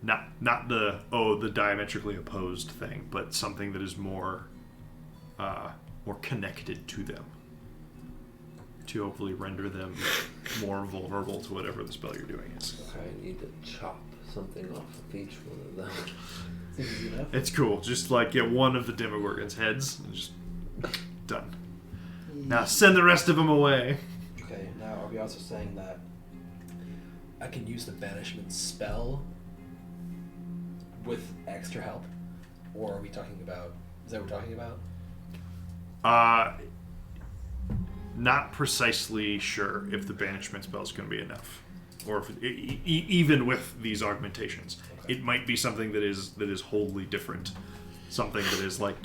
not the diametrically opposed thing, but something that is more connected to them, to hopefully render them more vulnerable to whatever the spell you're doing is. I need to chop something off of each one of them. Seems easy enough. It's cool. Just like get one of the Demogorgon's heads and just done. Now send the rest of them away. Okay, now are we also saying that I can use the banishment spell with extra help? Or are we talking about... Is that what we're talking about? Not precisely sure if the banishment spell is going to be enough, or if even with these augmentations, it might be something that is wholly different, something that is like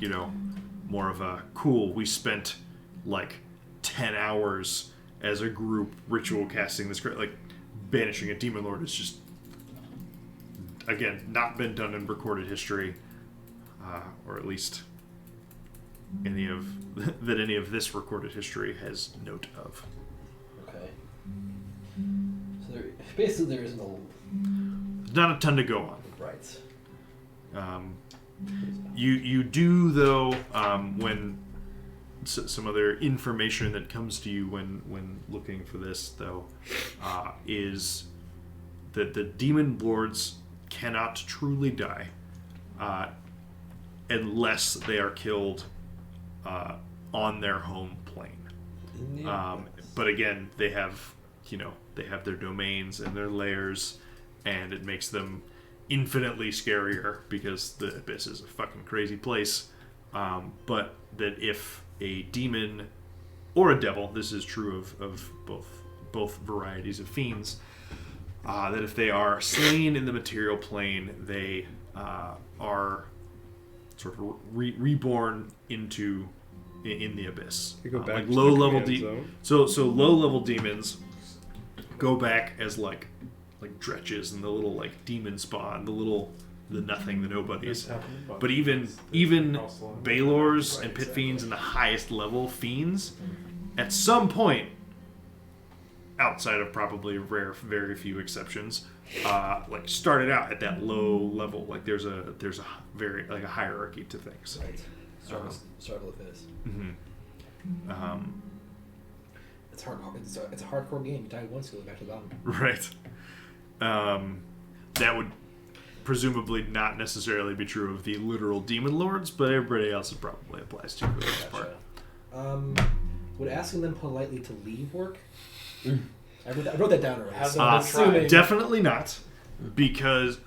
more of a cool. We spent like 10 hours as a group ritual casting this, like banishing a demon lord is just again not been done in recorded history, or at least any of this recorded history has note of. Okay. So basically there isn't a... Not a ton to go on. Right. You do though, when some other information that comes to you when looking for this though, is that the demon lords cannot truly die unless they are killed on their home plane. But again, they have their domains and their lairs, and it makes them infinitely scarier because the Abyss is a fucking crazy place. But that if a demon or a devil, this is true of both varieties of fiends, that if they are slain in the material plane, they are sort of reborn in the Abyss. You go back like to low the level command zone. so low level demons go back as like dretches and the little like demon spawn, the nothing, the nobodies. But even Balors and pit fiends and the highest level fiends, at some point, outside of probably very few exceptions, like started out at that low level. Like there's a very like a hierarchy to things. Right. Struggle with this. Mm-hmm. It's hard. It's a hardcore game. You die once, you go back to the bottom. Right. That would presumably not necessarily be true of the literal demon lords, but everybody else it probably applies to for the most part. Would asking them politely to leave work? I wrote that down already. Hasn't So I'm been tried. assuming Definitely not, because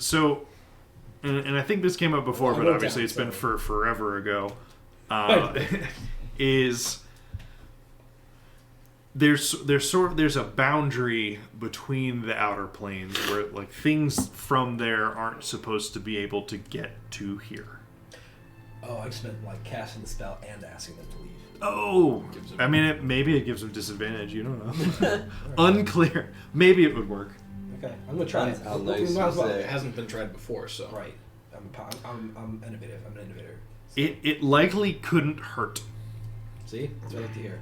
and I think this came up before, Well, I but wrote obviously down, it's been so- for forever ago. Is there's a boundary between the outer planes where like things from there aren't supposed to be able to get to here. Oh, I just meant like casting the spell and asking them to leave. Oh, I mean, maybe it gives them disadvantage. You don't know. Unclear. Maybe it would work. Okay, I'm gonna try it. How Hopefully nice we might as is well. that? It hasn't been tried before, so. Right. I'm innovative. I'm an innovator. It likely couldn't hurt. See, that's what I like to hear.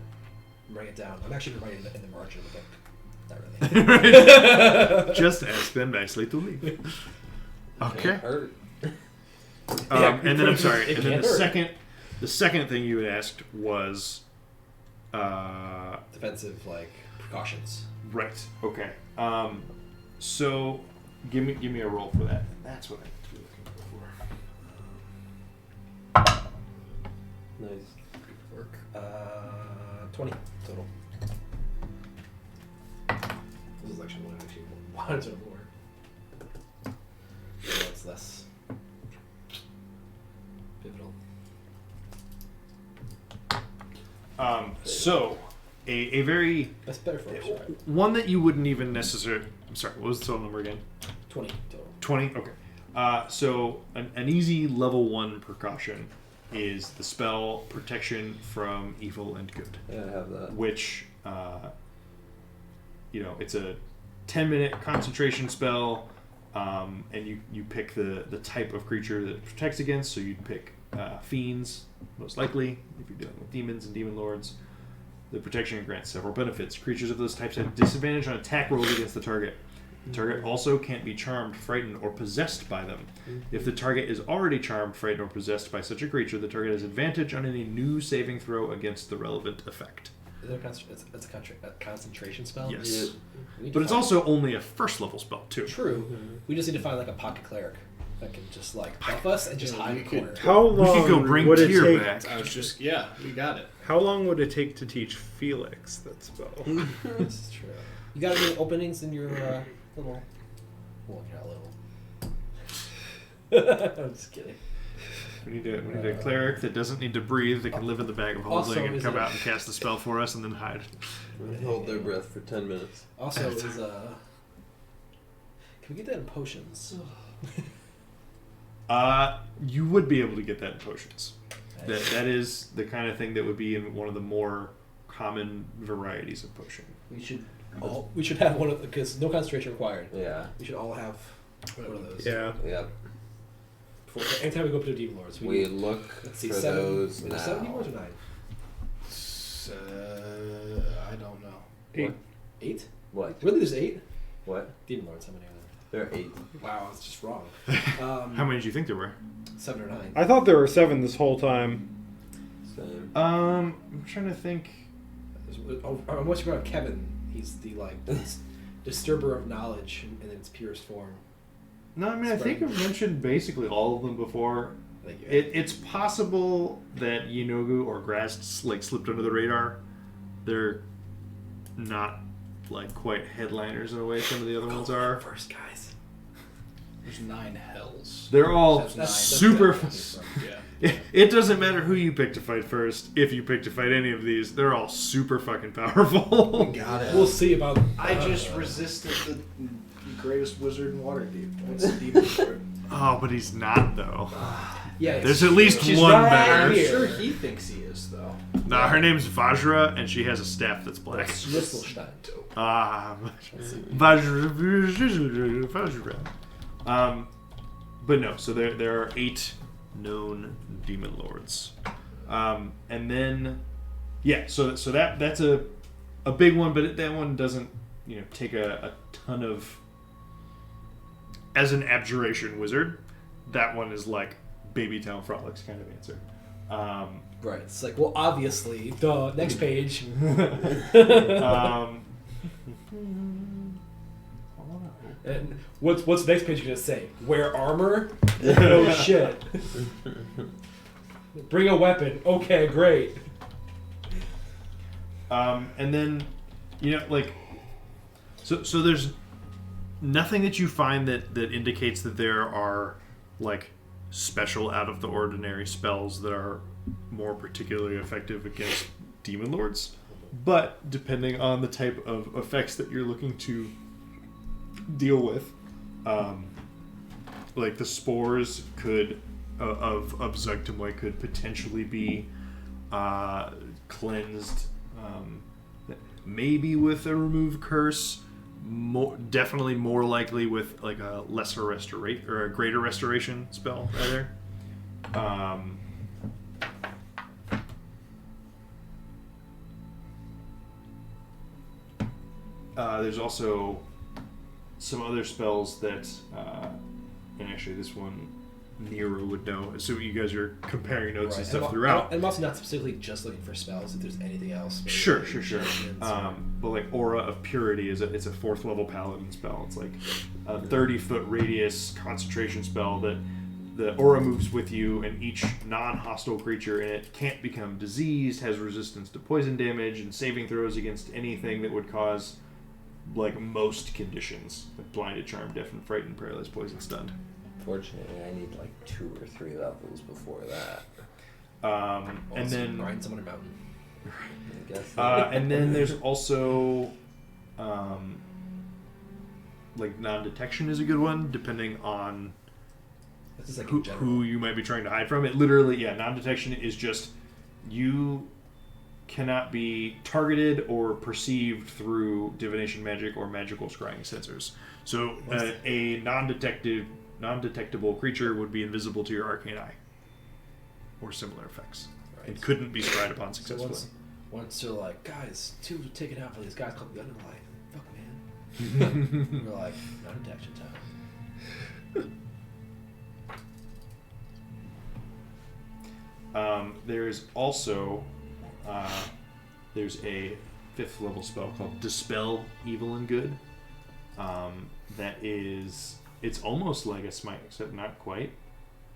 I'm writing it down. I'm actually writing in the margin of the book. Not really. Just ask them nicely to leave. Okay. Hurt. And then I'm sorry. It And then can't hurt. the second thing you had asked was Defensive, like precautions. Right. Okay. So give me a roll for that. That's what I need to be looking for. Nice. Work. 20 total. This is actually one or more. So it's less pivotal. So a very That's better for us, right? one that you wouldn't even necessarily. I'm sorry. What was the total number again? 20 total. 20. Okay. So an easy level 1 precaution is the spell Protection from Evil and Good, Yeah, I have that. which it's a 10-minute concentration spell, and you pick the type of creature that it protects against. So you'd pick fiends, most likely, if you're dealing with demons and demon lords. The protection grants several benefits. Creatures of those types have disadvantage on attack rolls against the target. The target also can't be charmed, frightened, or possessed by them. If the target is already charmed, frightened, or possessed by such a creature, the target has advantage on any new saving throw against the relevant effect. Is there a a concentration spell? Yes. We need But to it's find- also only a first level spell, too. True. We just need to find like a pocket cleric that can just like buff us and just Yeah, hide we in the could- corner. How We long could go bring would it Tyr take? back. I was just, we got it. How long would it take to teach Felix that spell? This is true. You got any openings in your little? Well, you're not little. I'm just kidding. We need a cleric that doesn't need to breathe, that can live in the bag of holding Also, and is come it- out and cast the spell for us and then hide. Hold their breath for 10 minutes. Also, is can we get that in potions? You would be able to get that in potions. That is the kind of thing that would be in one of the more common varieties of potion. We should have one of because no concentration required. Yeah. We should all have one of those. Yeah. Yep. Anytime we go up to Demon Lords, We look let's see, for 7. those Wait, now. 7 Demon Lords or 9? I don't know. 8. 8? What? Really? There's 8 What? Demon Lords. How many are There are 8. there? Wow, I was just wrong. How many do you think there were? 7 or 9. I thought there were 7 this whole time. Same. I'm trying to think. Once you brought up Kevin, he's the disturber of knowledge in its purest form. No, I mean I think I've mentioned basically all of them before. Like, It's possible that Yenogu or Grast slipped under the radar. They're not quite headliners in a way some of the other ones are. First, guys. There's 9 hells. They're all That's 9. super. Yeah. It doesn't matter who you pick to fight first. If you pick to fight any of these, they're all super fucking powerful. Got it. We'll see about. I just resisted the greatest wizard in Waterdeep. That's Demon Lord. Oh, but he's not though. Yeah, There's at least she's one right better. I'm here. sure he thinks he is, though. Nah, her name's Vajra, and she has a staff that's black. Niflstein. Vajra. But no, so there are 8 known demon lords, and then so that's a big one, but that one doesn't take a ton of. As an abjuration wizard, that one is like Baby Town Frolics kind of answer. Right. It's like, well, obviously, duh. Next page. And what's the next page gonna say? Wear armor? No shit. Bring a weapon. Okay, great. And then, so there's nothing that you find that indicates that there are special out of the ordinary spells that are more particularly effective against demon lords. But depending on the type of effects that you're looking to deal with, the spores of Zugtamoy could potentially be cleansed, maybe with a remove curse. Definitely more likely with a lesser restoration or a greater restoration spell rather. There's also some other spells that, and actually this one Nero would know. So you guys are comparing notes and Right. stuff I'm, throughout. I'm also not specifically just looking for spells. If there's anything else. maybe Sure. enchantments or- But like Aura of Purity it's a 4th level paladin spell. It's like a 30-foot radius concentration spell that the aura moves with you, and each non-hostile creature in it can't become diseased, has resistance to poison damage, and saving throws against anything that would cause like most conditions, like blinded, charmed, deafened, frightened, paralyzed, poisoned, stunned. Fortunately, I need like 2 or 3 levels before that. And Also then grind someone a mountain. I guess. and then there's also like non-detection is a good one, depending on This is like who, in general. who you might be trying to hide from. It literally, non-detection is just you cannot be targeted or perceived through divination magic or magical scrying sensors. So a non-detectable creature would be invisible to your arcane eye or similar effects. Right. It couldn't be scryed upon So successfully. once they're like, guys, 2 were taken out by these guys called the Underlight. Fuck, man. We're like, non-detection time. There's also there's a 5th level spell called Dispel Evil and Good. It's almost like a smite, except not quite.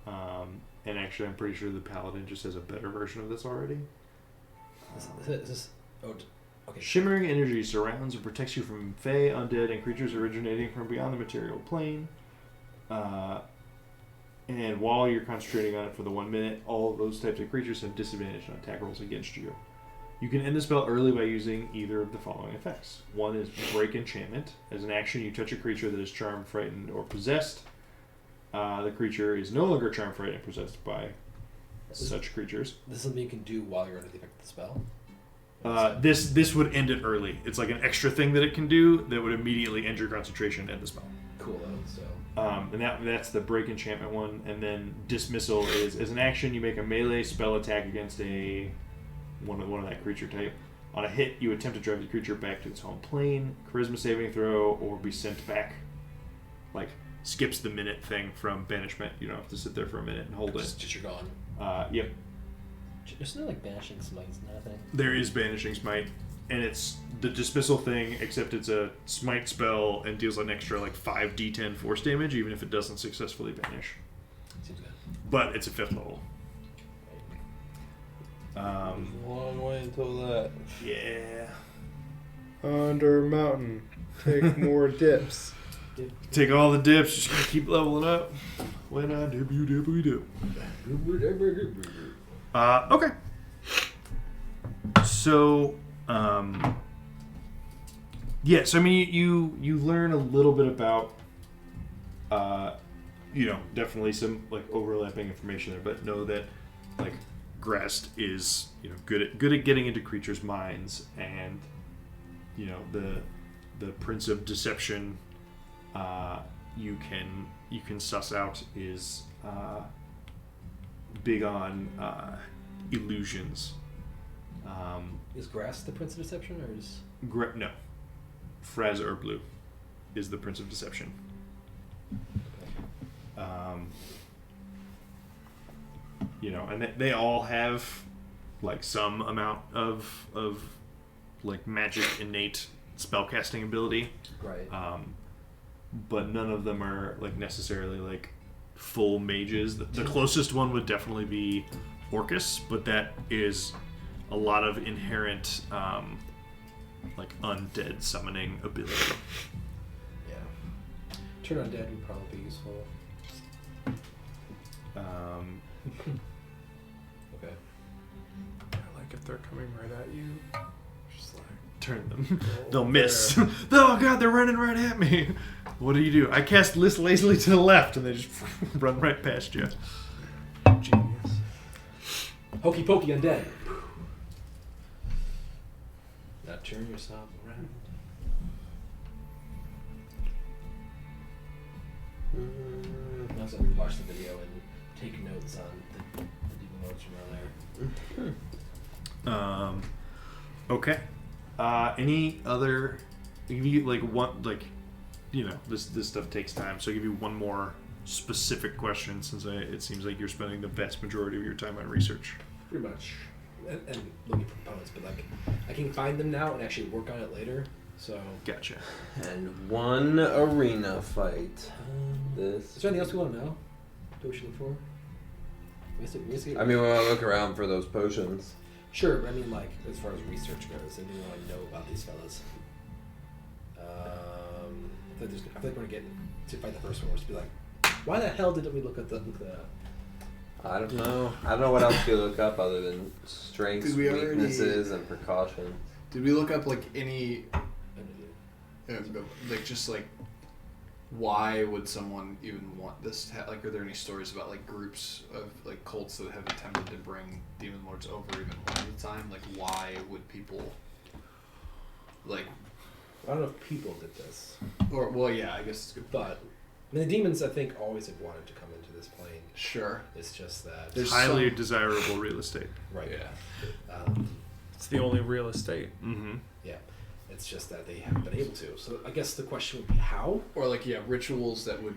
And actually, I'm pretty sure the paladin just has a better version of this already. Is this okay. Shimmering energy surrounds and protects you from fey, undead, and creatures originating from beyond the material plane. And while you're concentrating on it for the 1 minute, all of those types of creatures have disadvantage on attack rolls against you. You can end the spell early by using either of the following effects. One is Break Enchantment. As an action, you touch a creature that is charmed, frightened, or possessed. The creature is no longer charmed, frightened, or possessed by such creatures. This is something you can do while you're under the effect of the spell. This would end it early. It's like an extra thing that it can do that would immediately end your concentration and the spell. Cool though. So And that's the Break Enchantment one. And then Dismissal is, as an action, you make a melee spell attack against one of that creature type. On a hit, you attempt to drive the creature back to its home plane, charisma saving throw, or be sent back. Like, skips the minute thing from banishment. You don't have to sit there for a minute and hold it. just you're gone. Yep. Isn't there like banishing smites and that thing? There is Banishing Smite, and it's the Dismissal thing, except it's a Smite spell and deals an extra like 5d10 force damage, even if it doesn't successfully banish. Seems good. But it's a 5th level. Long way until that. Yeah. Under mountain, take more dips. Take all the dips, just gotta keep leveling up. When I dip, you dip, we dip. Okay. So, yeah, so I mean, you learn a little bit about, definitely some like overlapping information there, but know that like Grast is good at getting into creatures' minds, and the Prince of Deception, you can suss out is big on illusions. Is Grass the Prince of Deception, or is No. Fraz Urblue is the Prince of Deception. And they all have like some amount of like magic innate spellcasting ability. right? But none of them are like necessarily like full mages. The closest one would definitely be Orcus, but that is a lot of inherent like undead summoning ability. Yeah. Turn Undead would probably be useful. Okay. Like if they're coming right at you, just like Turn them. They'll miss. Oh god, they're running right at me. What do? I cast List lazily to the left, and they just run right past you. genius. Hokey pokey undead. Now turn yourself around. I also watch the video and take notes on the demon lords from around there. Okay. Any other? Give you like one this stuff takes time, so I'll give you one more specific questions, since it seems like you're spending the vast majority of your time on research. Pretty much. And looking for components, but like I can find them now and actually work on it later. So Gotcha. And one arena fight. is there anything else we want to know? What we should look for? I mean, we want to look around for those potions. Sure, but I mean, like, as far as research goes, anything you want to know about these fellas? I feel like we're gonna get to fight the first one. We're just be like, why the hell didn't we look at the? I don't know. I don't know what else you look up other than strengths, Did we already- weaknesses, and precautions. Did we look up like any, like just like, why would someone even want this? Like, are there any stories about like groups of like cults that have attempted to bring demon lords over even one at a time? Like, why would people? Like, I don't know if people did this, or well, yeah, I guess it's good. but I mean, the demons I think always have wanted to come into this plane. Sure. It's just that There's Highly some- desirable real estate. right. Yeah. It's the only real estate. Mm-hmm. Yeah. It's just that they haven't been able to. So I guess the question would be how? Or like rituals that would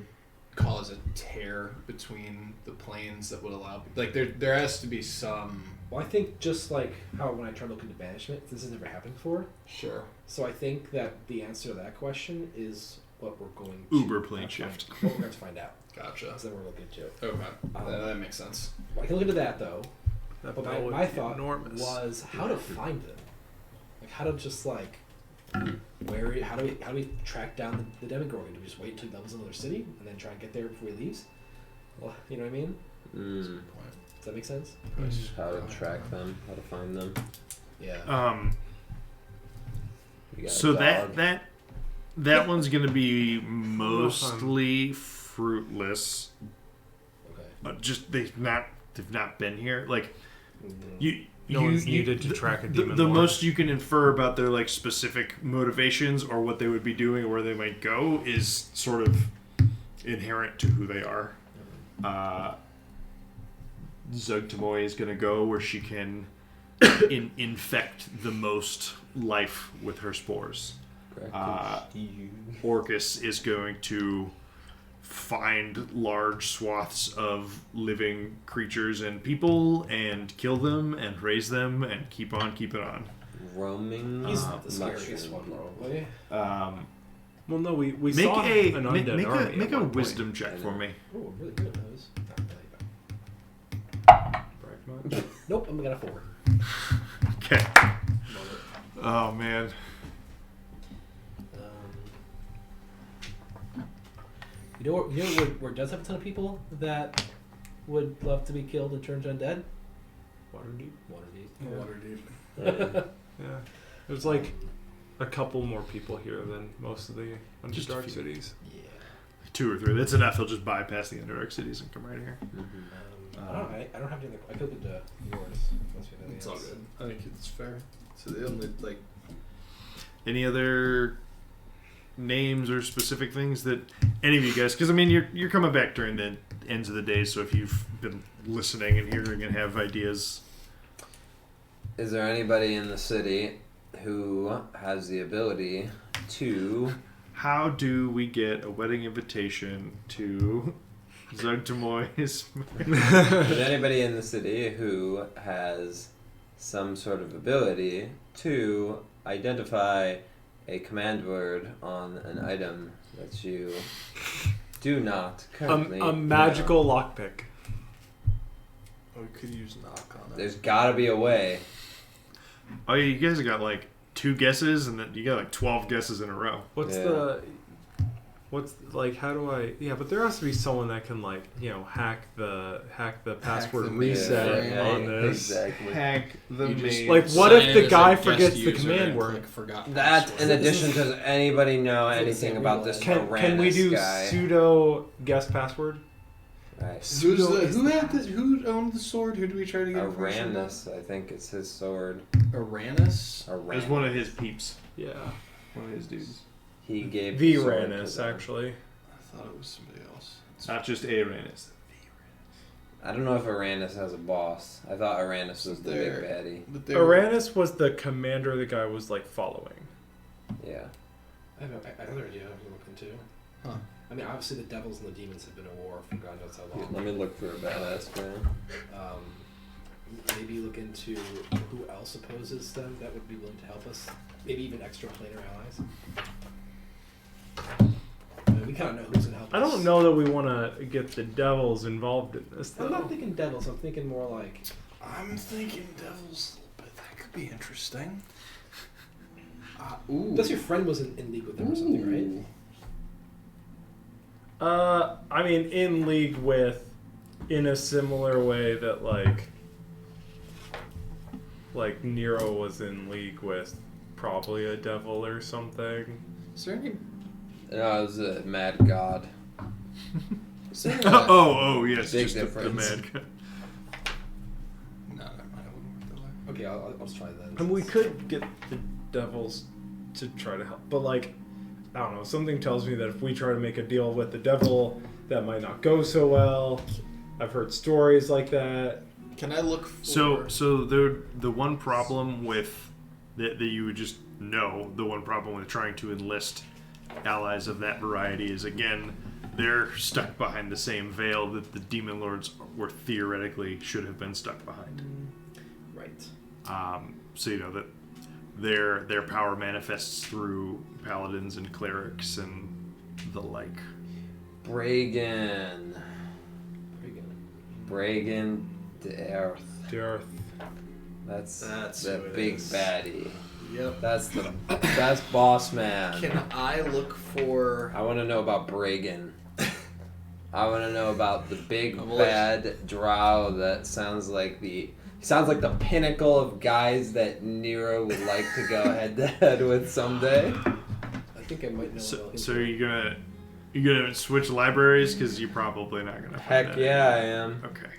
cause a tear between the planes that would allow like there has to be some. Well, I think just like how when I try to look into banishment, this has never happened before. Sure. So I think that the answer to that question is what we're going to Uber plane find- shift. What we're going to find out. Gotcha. That's then we're looking into. Okay. That makes sense. Well, I can look into that though. That But bell would my be thought enormous. was how to find them. Like how to just like how do we track down the Demogorgon? Do we just wait until he levels another city and then try and get there before he leaves? Well, you know what I mean? Does that make sense? How to track them, how to find them. Yeah. You got a So dog. that one's gonna be mostly fruitless. Okay. Just they've not been here. Like you. No one's needed to track a demon The lord. most you can infer about their like specific motivations or what they would be doing or where they might go is sort of inherent to who they are. Zugtamoy is going to go where she can infect the most life with her spores. Orcus is going to find large swaths of living creatures and people and kill them and raise them and keep on keeping on. Roaming He's not the scariest mushroom. one, probably. Well, no, we Make saw a an make, undead make army a at make a one point. wisdom check for me. Oh, I'm really good at those. Brag much? Nope, I'm gonna 4. Okay. Love it. Oh man. You know where it does have a ton of people that would love to be killed and turned undead? Waterdeep. Waterdeep. Yeah. Yeah. There's like a couple more people here than most of the Just a Underdark few. cities. Yeah. 2 or 3. That's enough. He'll just bypass the Underdark cities and come right here. I don't have any. I could go to yours. It's all good. I think it's fair. So the only like Any other names or specific things that any of you guys? Because I mean, you're coming back during the ends of the day, so if you've been listening and hearing and have ideas. Is there anybody in the city who has the ability to... How do we get a wedding invitation to Zugtamoy's? Is anybody in the city who has some sort of ability to identify a command word on an item that you do not currently A magical lockpick. we could use knock on that. There's gotta be a way. Oh yeah, you guys got like 2 guesses, and then you got like 12 guesses in a row. What's like? How do I? Yeah, but there has to be someone that can like hack the password the reset mainframe. on this. Exactly. Hack the You just- main. Like, what Sign if in the as guy a guest forgets the user command and word? click forgot That, password. in addition to anybody know Is it the anything same about this real Can we do guy? pseudo guess password? Right. Who owned the sword? Who do we try to get information about? Aranus, I think it's his sword. Aranus? It was one of his peeps. Yeah, One of his dudes. He gave the the sword to Ranus them. actually. I thought it was somebody else. It's not just Aranus. I don't know if Aranus has a boss. I thought Aranus was the big There. baddie. But they were- Aranus was the commander the guy was like following. Yeah. I have another idea I'm looking into. I mean, obviously the devils and the demons have been at war for God knows how long. Let me look for a badass guy. Maybe look into who else opposes them that would be willing to help us. Maybe even extra planar allies. I mean, we kind of know who's gonna help I us. don't know that we want to get the devils involved in this, though. I'm not thinking devils. I'm thinking more like. I'm thinking devils a little bit. That could be interesting. Ooh. Plus, your friend was in league with them or something, right? I mean, in league with, in a similar way that like Nero was in league with probably a devil or something. Is there any? No, it was a mad god. Is there Oh, yes, Big just the difference. mad guy. No, that might wouldn't work that way. Okay, I'll try that. And we could get the devils to try to help, but like, I don't know, something tells me that if we try to make a deal with the devil, that might not go so well. I've heard stories like that. Can I look for... So the one problem with that you would just know, the one problem with trying to enlist allies of that variety is, again, they're stuck behind the same veil that the demon lords were theoretically should have been stuck behind. Right. So you know that their power manifests through paladins and clerics and the like. Bragan the Earth. Darth. That's That's the who it big is. baddie. Yep. That's the best boss man. Can I look for? I want to know about Bragan. I want to know about the big I'm like- bad drow that sounds like the pinnacle of guys that Nero would like to go head to head with someday. I think I might know. So are you gonna switch libraries because you're probably not gonna. Find Heck that. yeah, I am. Okay.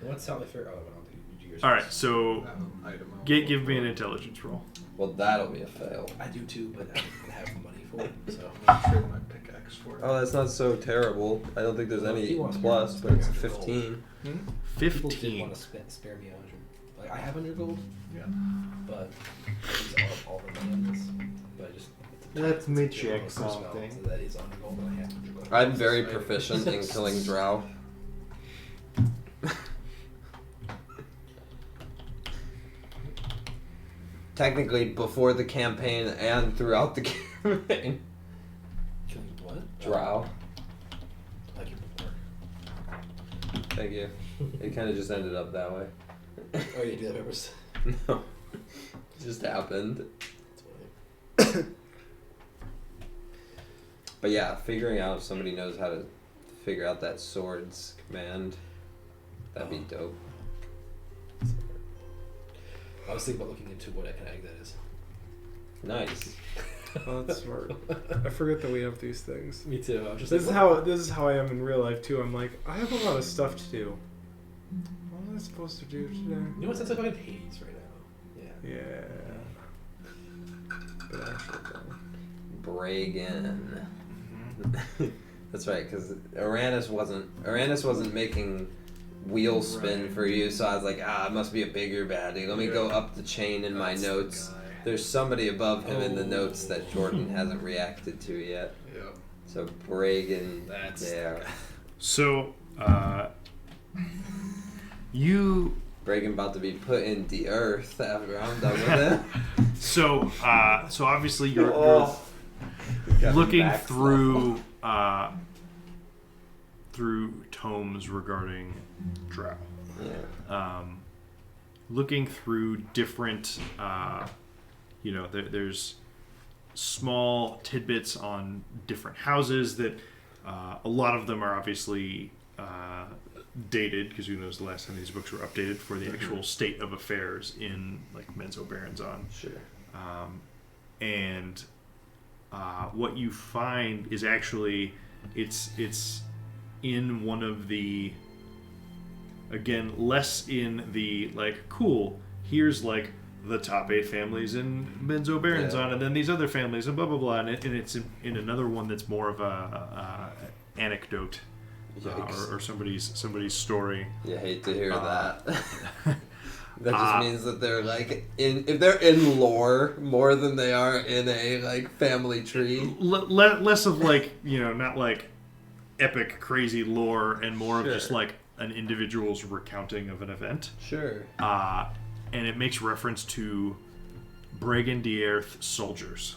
What's how I figure? Oh, I don't think you do yours. All right. So Item I'll give look me for. an intelligence roll. Well, that'll be a fail. I do too, but I don't have the money for it. So I'm gonna trade my pickaxe for it. Oh, that's not so terrible. I don't think there's Well, any he wants plus, to but it's a spend 15. people did 15. want to spare me 100. Like I have 100 gold. Yeah. But it's all the money on this. But I just. Let me it's a check personal, something. So that is 100 gold, and I have 100 gold. I'm very proficient in killing drow. Technically, before the campaign and throughout the campaign. Killing what? Drow. Like your work. Thank you. It kind of just ended up that way. Oh, you do that purpose. No. It just happened. That's what But yeah, figuring out if somebody knows how to figure out that swords command, that'd be dope. I was thinking about looking into what kind of egg that is. Nice. Oh, that's smart. I forget that we have these things. Me too. I was just This like, is how I am in real life too. I'm like, I have a lot of stuff to do. What am I supposed to do today? You know what sounds like I'm in Hades right now? Yeah. Yeah. But actually, though. Bragan. That's right, because Uranus wasn't making wheel spin for you, so I was like, it must be a bigger baddie. Let me go up the chain in my That's the notes. guy. There's somebody above him in the notes that Jordan hasn't reacted to yet. Yep. So Bragan That's there. So you Bragan about to be put in the earth after I'm done with it. so obviously you're Got looking back through tomes regarding drow. Yeah. Looking through different, there's small tidbits on different houses that a lot of them are obviously dated, because who knows the last time these books were updated for the actual state of affairs in like Menzo Baranzon. Sure. And what you find is actually it's in one of the, again, less in the like cool, here's like the top 8 families in Menzo Baranzon, and then these other families and blah blah blah, and it's in another one that's more of a anecdote Yikes. or somebody's story. You hate to hear that. That just means that they're like if they're in lore more than they are in a like family tree. Less of like, not like epic crazy lore and more of just like an individual's recounting of an event. Sure. And it makes reference to Brigandierth soldiers.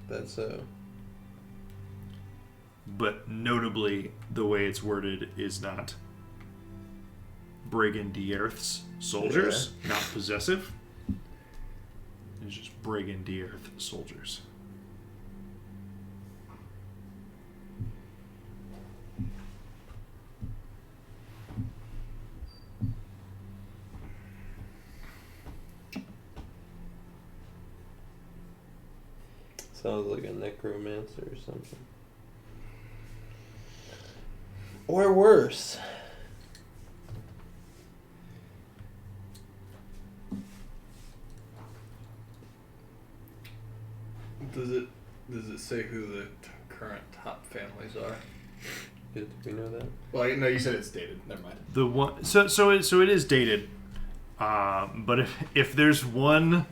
That's so. But notably, the way it's worded is not Brigandierth's soldiers, not possessive. It's just Brigandierth soldiers. Sounds like a necromancer or something. Or worse. Does it say who the current top families are? Did we know that? Well, no, you said it's dated. Never mind. The one, so it is dated, but if there's one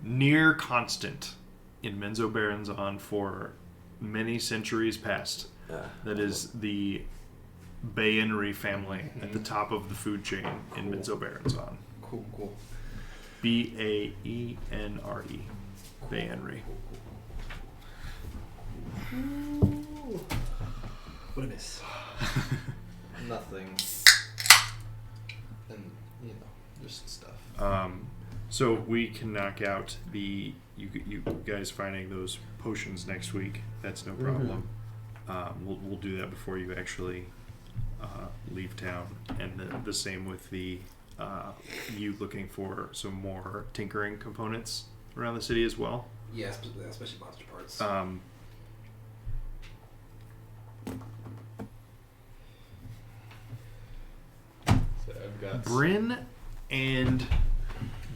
near constant in Menzoberranzan for many centuries past, that is the Baenri family at the top of the food chain in Menzoberranzan. Cool. Baenre. Baenri. What a miss. Nothing. And, just stuff. So we can knock out you guys finding those potions next week. That's no problem. We'll do that before you actually leave town, and the same with the you looking for some more tinkering components around the city as well. Yeah, especially monster parts. So I've got Bryn and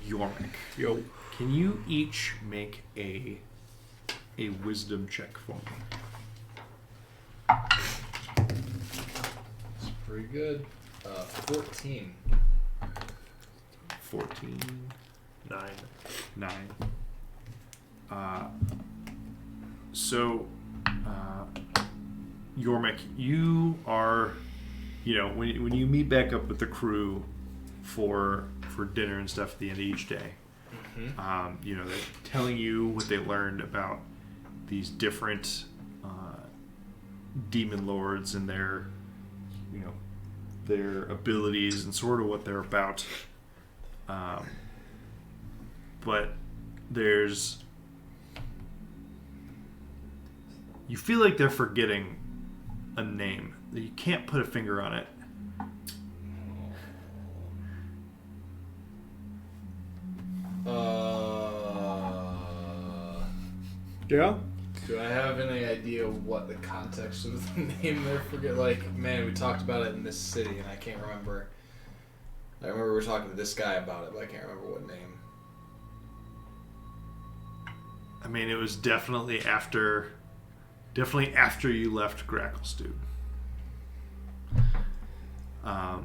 Yormic. Yo. Can you each make a wisdom check for me? It's pretty good. 14. 14. 9. So, Yormic, you are, when you meet back up with the crew for dinner and stuff at the end of each day, they're telling you what they learned about these different demon lords and their abilities and sort of what they're about. But you feel like they're forgetting a name. You can't put a finger on it. Yeah? Do I have any idea what the context of the name they're forget? Like, man, we talked about it in this city, and I can't remember. I remember we were talking to this guy about it, but I can't remember what name. I mean, it was definitely after you left Gracklestube. Has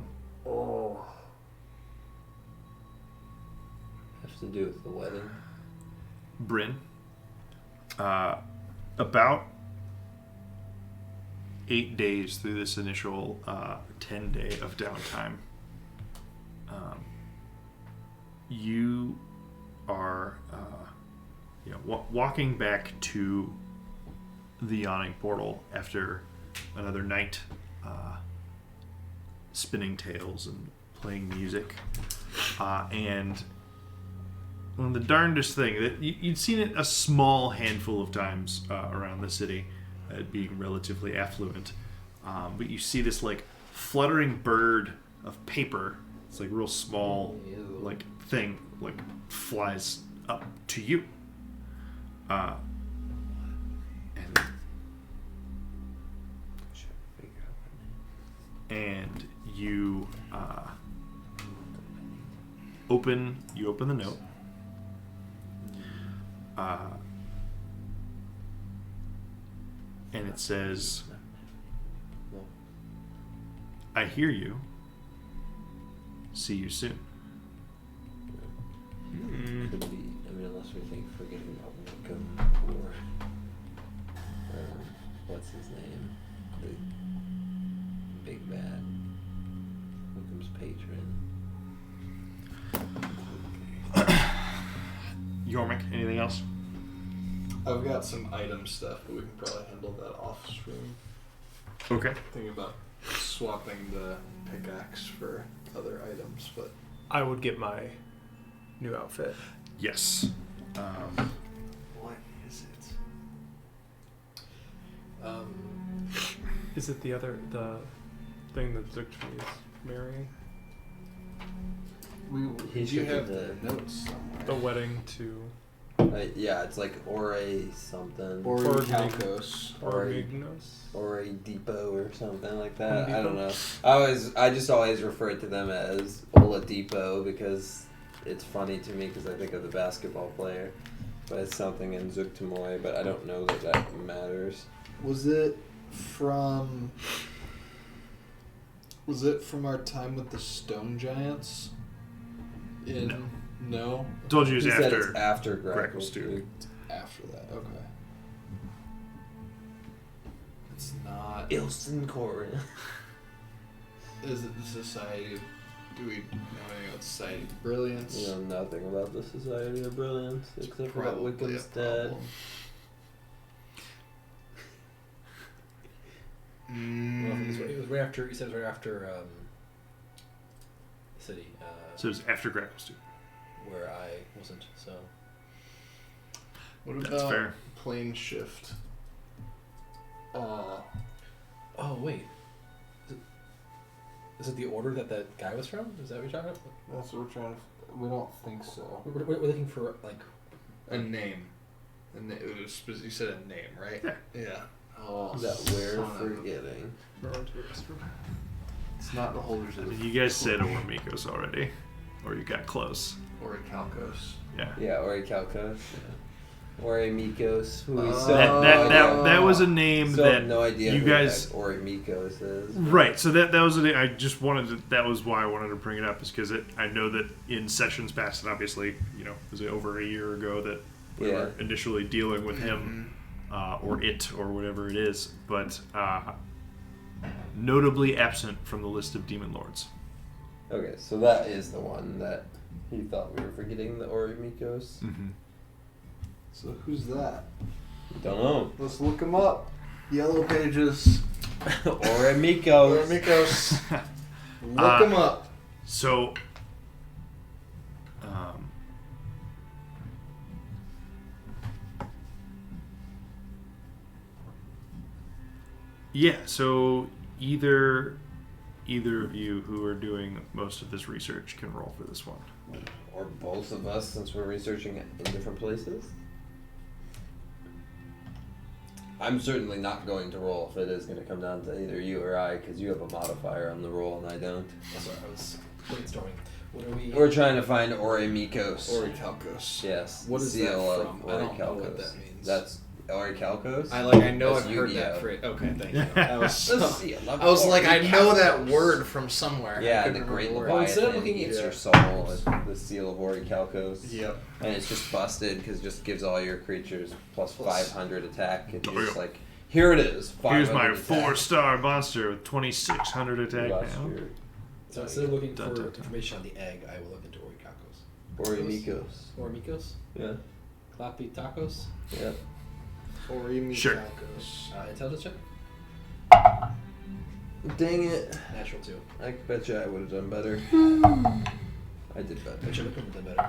to do with the wedding. Bryn. About 8 days through this initial 10-day of downtime, you are walking back to the Yawning Portal after another night spinning tales and playing music, and one of the darndest thing that you'd seen it a small handful of times around the city, being relatively affluent, but you see this like fluttering bird of paper. It's like real small, like thing, like flies up to you, and you open the note. And it says, "I hear you. see you soon. Could be. I mean, unless we think forgetting about Wickham or what's his name, the big bad Wickham's patron. Yormik, anything else? I've got some item stuff, but we can probably handle that off stream. Okay. Thinking about swapping the pickaxe for other items, but I would get my new outfit. Yes. what is it? Is it the thing that Zictri is marrying? He should have be the notes somewhere. The wedding to Yeah, it's like Ore something. Orichalcos. Orignos? Ore Depot or something like Home that. I don't Depot? know. I just always refer to them as Ola Depot because it's funny to me because I think of the basketball player. But it's something in Zuktamoy, but I don't know that matters. Was it from our time with the stone giants? No. Told you it was He said after. it's after Grackle Grackle Stew. After that, okay. It's not. Ilson Corin. Is it the Society? Do we know anything about Society of Brilliance? You know nothing about the Society of Brilliance except for that Probably Wickham's a dead. problem. Well, it was right after. He said it was right after City, So it was after Grackle Stew. where I wasn't. So What That's about fair. plane shift? oh wait, is it the order that that guy was from? Is that what you're talking about? That's what we're trying to. We don't think so. We're looking for like. A name. And it was you said a name, right? Yeah. Yeah. Oh, That we're son of a- forgetting. It's not the holders I of mean, you guys said Ormikos already, or you got close. Orichalcos. Yeah. Yeah, Ore Calcos. Yeah. Ore Mikos. Who we Oh. still That have that no that, that was a name idea. Still that have no idea you who guys. the heck Ore Mikos is. Right. So that was a name I just wanted to. That was why I wanted to bring it up, is because I know that in sessions past, and obviously, was it over a year ago that we Yeah. were initially dealing with him, or it, or whatever it is, but notably absent from the list of demon lords. Okay, so that is the one that he thought we were forgetting, the Ore Mikos. Mm-hmm. So who's that? Don't know. Let's look him up. Yellow pages. Ore Mikos. Orichalcos. Look him up. So, yeah. So either of you who are doing most of this research can roll for this one. Or both of us, since we're researching it in different places. I'm certainly not going to roll if it is going to come down to either you or I, because you have a modifier on the roll and I don't. Sorry, I was brainstorming. What are we? We're trying to find Ore Mikos. Orichalcos. Yes. What is seal that of from? I don't know what that means. That's Orichalcos. I know That's I've heard that Yu-Gi-Oh. phrase. Okay, thank you. I was, The seal of I was like, I know that Orichalcos. word from somewhere. I Yeah, couldn't the Great remember Well, where. instead of Leviathan looking eats at- your soul. It's the seal of Orichalcos. Yep. And it's just busted because it just gives all your creatures plus 500 attack. And Oh, you're just yeah. like, here it is. 500 Here's my attack. 4-star monster with 2,600 attack Lost now. your So instead of looking Dun, for dun, dun. information on the egg, I will look into Orichalcos. Oremikos. Or Mikos? Yeah. Clappy tacos? Yeah. Sure. Orichalcos. Intelligence check? Dang it. Natural 2. I bet you I would have done better. I did better. Which would have been better.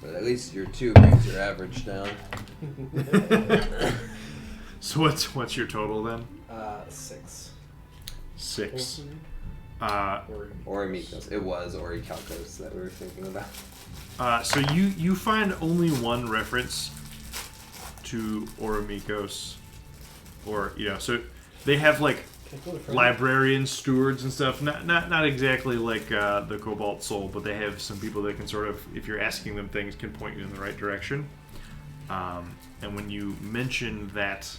But at least your 2 brings your average down. So what's your total then? 6. 6. Or Oremikos. It was Orichalcos that we were thinking about. So you find only one reference to Oremikos, or so they have like can I go to friend? librarians, stewards, and stuff. Not exactly like the Cobalt Soul, but they have some people that can sort of, if you're asking them things, can point you in the right direction. And when you mention that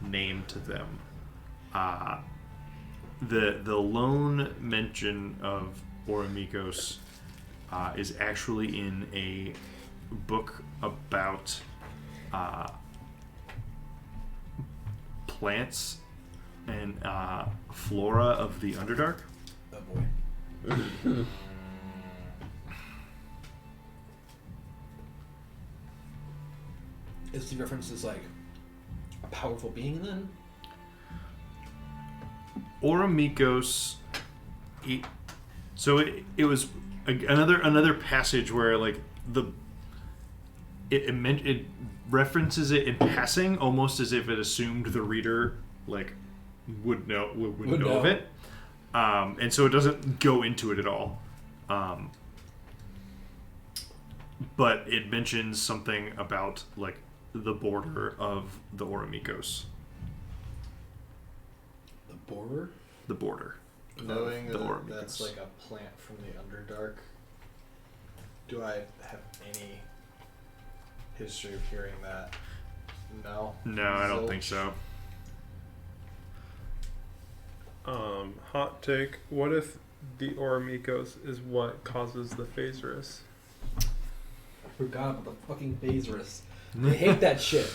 name to them, the lone mention of Oromikos is actually in a book about plants and flora of the Underdark. Oh boy. Is the reference is like a powerful being then? Oromikos. It was another passage where like it references it in passing, almost as if it assumed the reader like would know of it, and so it doesn't go into it at all. But it mentions something about like the border of the Oromikos. The border? The border. Knowing the that Oromikos. that's like a plant from the Underdark, do I have any history of hearing that? No. No, I don't think Zilch? so. Hot take. What if the Oromikos is what causes the Phaserus? I forgot about the fucking Phaserus. I hate that shit.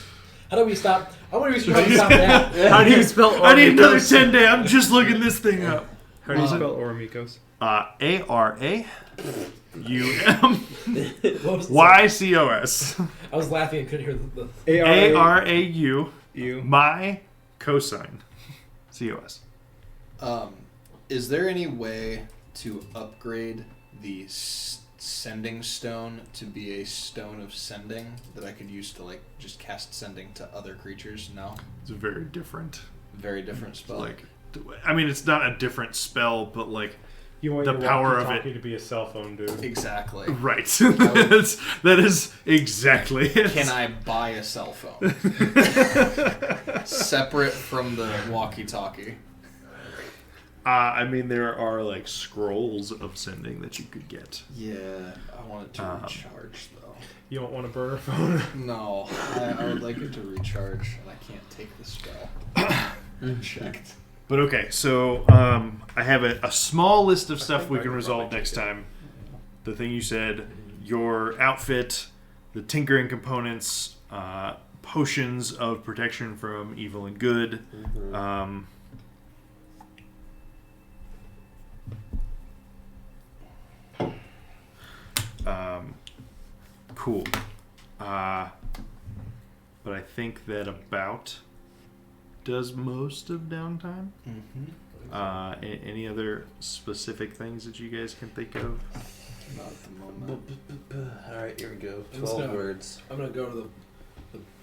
How do we stop? I want to how do we stop that. How do you spell Oromikos? I need another 10 day. I'm just looking this thing up. How do you spell Oromikos? ARAUYCOS. I was laughing and couldn't hear the ARAU. You. My cosine. COS. Is there any way to upgrade the sending stone to be a stone of sending that I could use to like just cast sending to other creatures? No. It's a very different. Very different spell. Like, I mean, it's not a different spell, but like You want the your power of walkie-talkie it. to be a cell phone, dude. Exactly. Right. that is exactly it. Can I buy a cell phone separate from the walkie-talkie? I mean, there are like scrolls of sending that you could get. Yeah, I want it to recharge though. You don't want a burner phone? No, I would like it to recharge, and I can't take the spell. Checked. But okay, so I have a small list of stuff we can resolve next time. The thing you said, your outfit, the tinkering components, potions of protection from evil and good. Cool. But I think that about does most of downtime. Any other specific things that you guys can think of? Not at the moment. Alright, here we go. I'm just 12 gonna- words. I'm gonna go to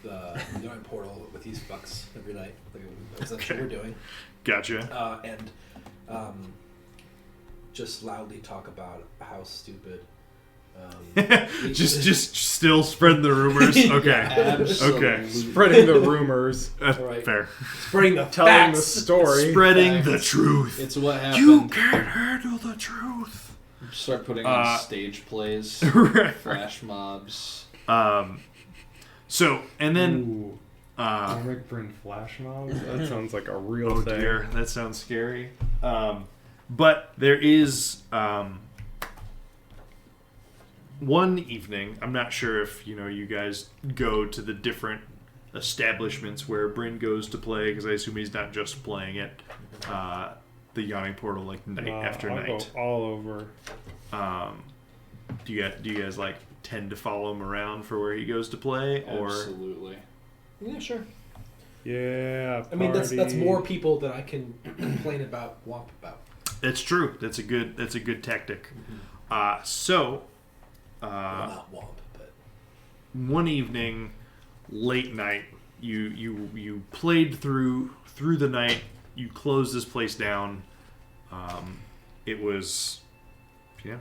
the giant portal with these fucks every night. Like, that's what we're doing. Gotcha. And just loudly talk about how stupid. just still spread the rumors. Okay. Absolutely. Okay. Spreading the rumors. Right. Fair. spreading the Telling the facts. story. Spreading the Facts. truth. It's what happened. You can't handle the truth. Start putting on stage plays, Right. flash mobs. So, and then Ooh. Comic print flash mobs? That sounds like a real oh thing. dear, that sounds scary. But there is one evening. I'm not sure if you guys go to the different establishments where Bryn goes to play, because I assume he's not just playing at the Yawning Portal like night after I'll night. go all over. Do you guys like tend to follow him around for where he goes to play, or Absolutely. Yeah, sure. Yeah, I mean, that's party. more people that I can complain about, womp about. It's true. That's a good tactic. So. Well, not womp, but One evening, late night, you played through the night. You closed this place down. It was,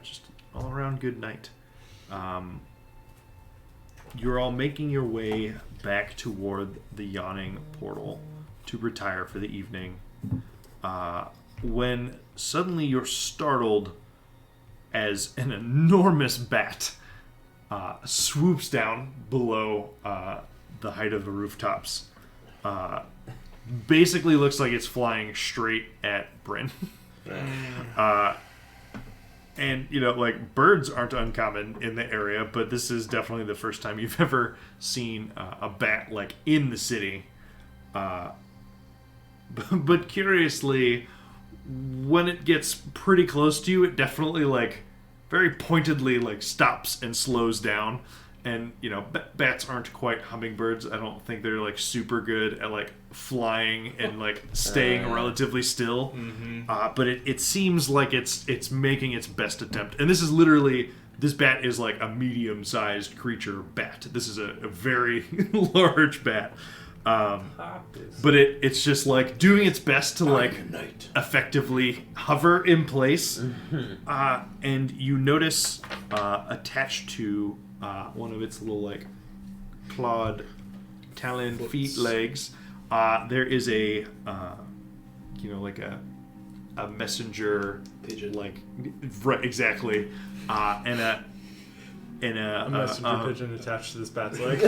just all around good night. You're all making your way back toward the Yawning Portal to retire for the evening. When suddenly you're startled as an enormous bat swoops down below the height of the rooftops. basically looks like it's flying straight at Bryn. And, you know, like, birds aren't uncommon in the area, but this is definitely the first time you've ever seen a bat, like, in the city. But curiously, when it gets pretty close to you, it definitely, like, very pointedly, like, stops and slows down. And, you know, bats aren't quite hummingbirds. I don't think they're, like, super good at, like, flying and, like, staying relatively still. But it seems like it's making its best attempt. And this is literally, this bat is, like, a medium-sized creature bat. This is a very large bat. But it's just, like, doing its best to, like, effectively hover in place. And you notice attached to one of its little, like, clawed talon feet legs, there is a you know, like a messenger pigeon, like, right, exactly, and a messenger pigeon attached to this bat's leg.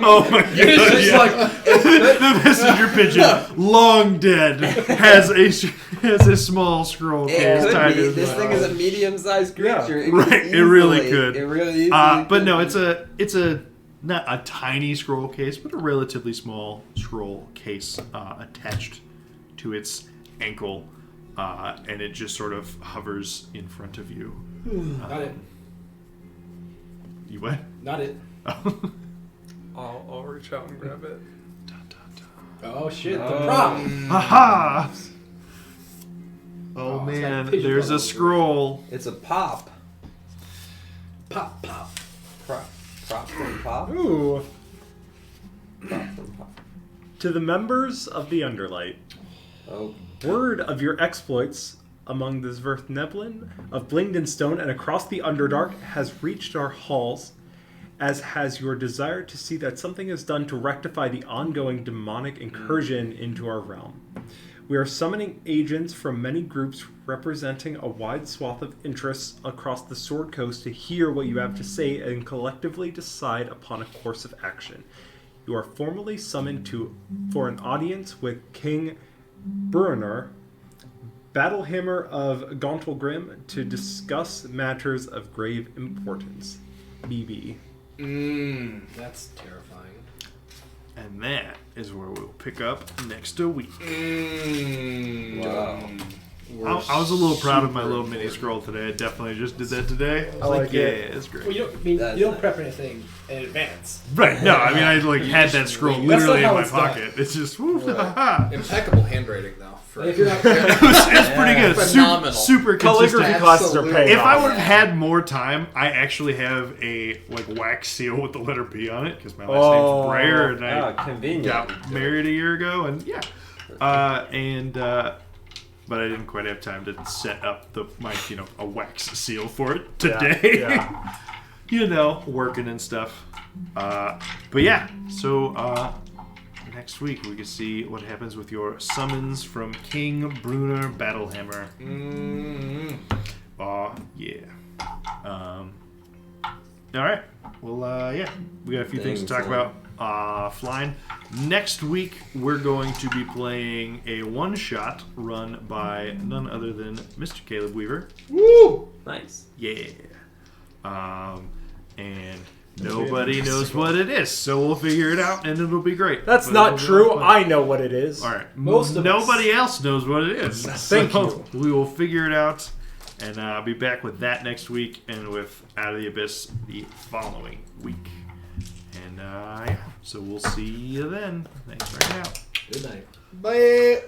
Oh my god! It's Yeah. like The messenger pigeon, long dead, has a small scroll case it tied could be. to This his thing is a medium-sized creature. It Right, could it really easily- could. It really easily. But could no, be. it's a not a tiny scroll case, but a relatively small scroll case attached to its ankle, and it just sort of hovers in front of you. Not it. You what? Not it. I'll reach out and grab it. Oh shit, the prop. Haha! Oh it's like man, pigeon there's a bubble. scroll. It's a pop. Pop, pop. Prop from pop. Ooh. Prop from pop. To the members of the Underlight, Oh. word of your exploits among the Zverth-Neblin of Blingdenstone and across the Underdark has reached our halls, as has your desire to see that something is done to rectify the ongoing demonic incursion into our realm. We are summoning agents from many groups representing a wide swath of interests across the Sword Coast to hear what you have to say and collectively decide upon a course of action. You are formally summoned for an audience with King Bruenor, Battlehammer of Gauntlgrim, to discuss matters of grave importance. BB. That's terrifying. And that is where we'll pick up next week. Wow. I was a little proud of my little mini scroll today. I definitely just did that today. I was like yeah, it. it's great. Well, you don't, I mean, That's you don't nice. prep anything in advance. Right, no, I mean, I like had that scroll That's literally not in how my it's done. pocket. It's just, woo, haha. Impeccable handwriting, though. For If you're not It's pretty good. Phenomenal. Super Calligraphy consistent. classes are Absolutely. paying If I off. would have had more time, I actually have a like wax seal with the letter B on it because my last name's Breyer and I Convenient. got married a year ago, and yeah, but I didn't quite have time to set up a wax seal for it today. Yeah. You know, working and stuff. But yeah, so next week we can see what happens with your summons from King Bruenor Battlehammer. Yeah. All right. Well, yeah, we got a few things to talk about. Flying. Next week we're going to be playing a one-shot run by none other than Mr. Caleb Weaver. Woo! Nice. Yeah. And nobody knows what it is, so we'll figure it out and it'll be great. That's But not it'll be true. fun. I know what it is. All right. Most of Nobody else knows what it is. Thank So we will figure it out, and I'll be back with that next week, and with Out of the Abyss the following week. And yeah, so we'll see you then. Thanks for hanging out. Good night. Bye.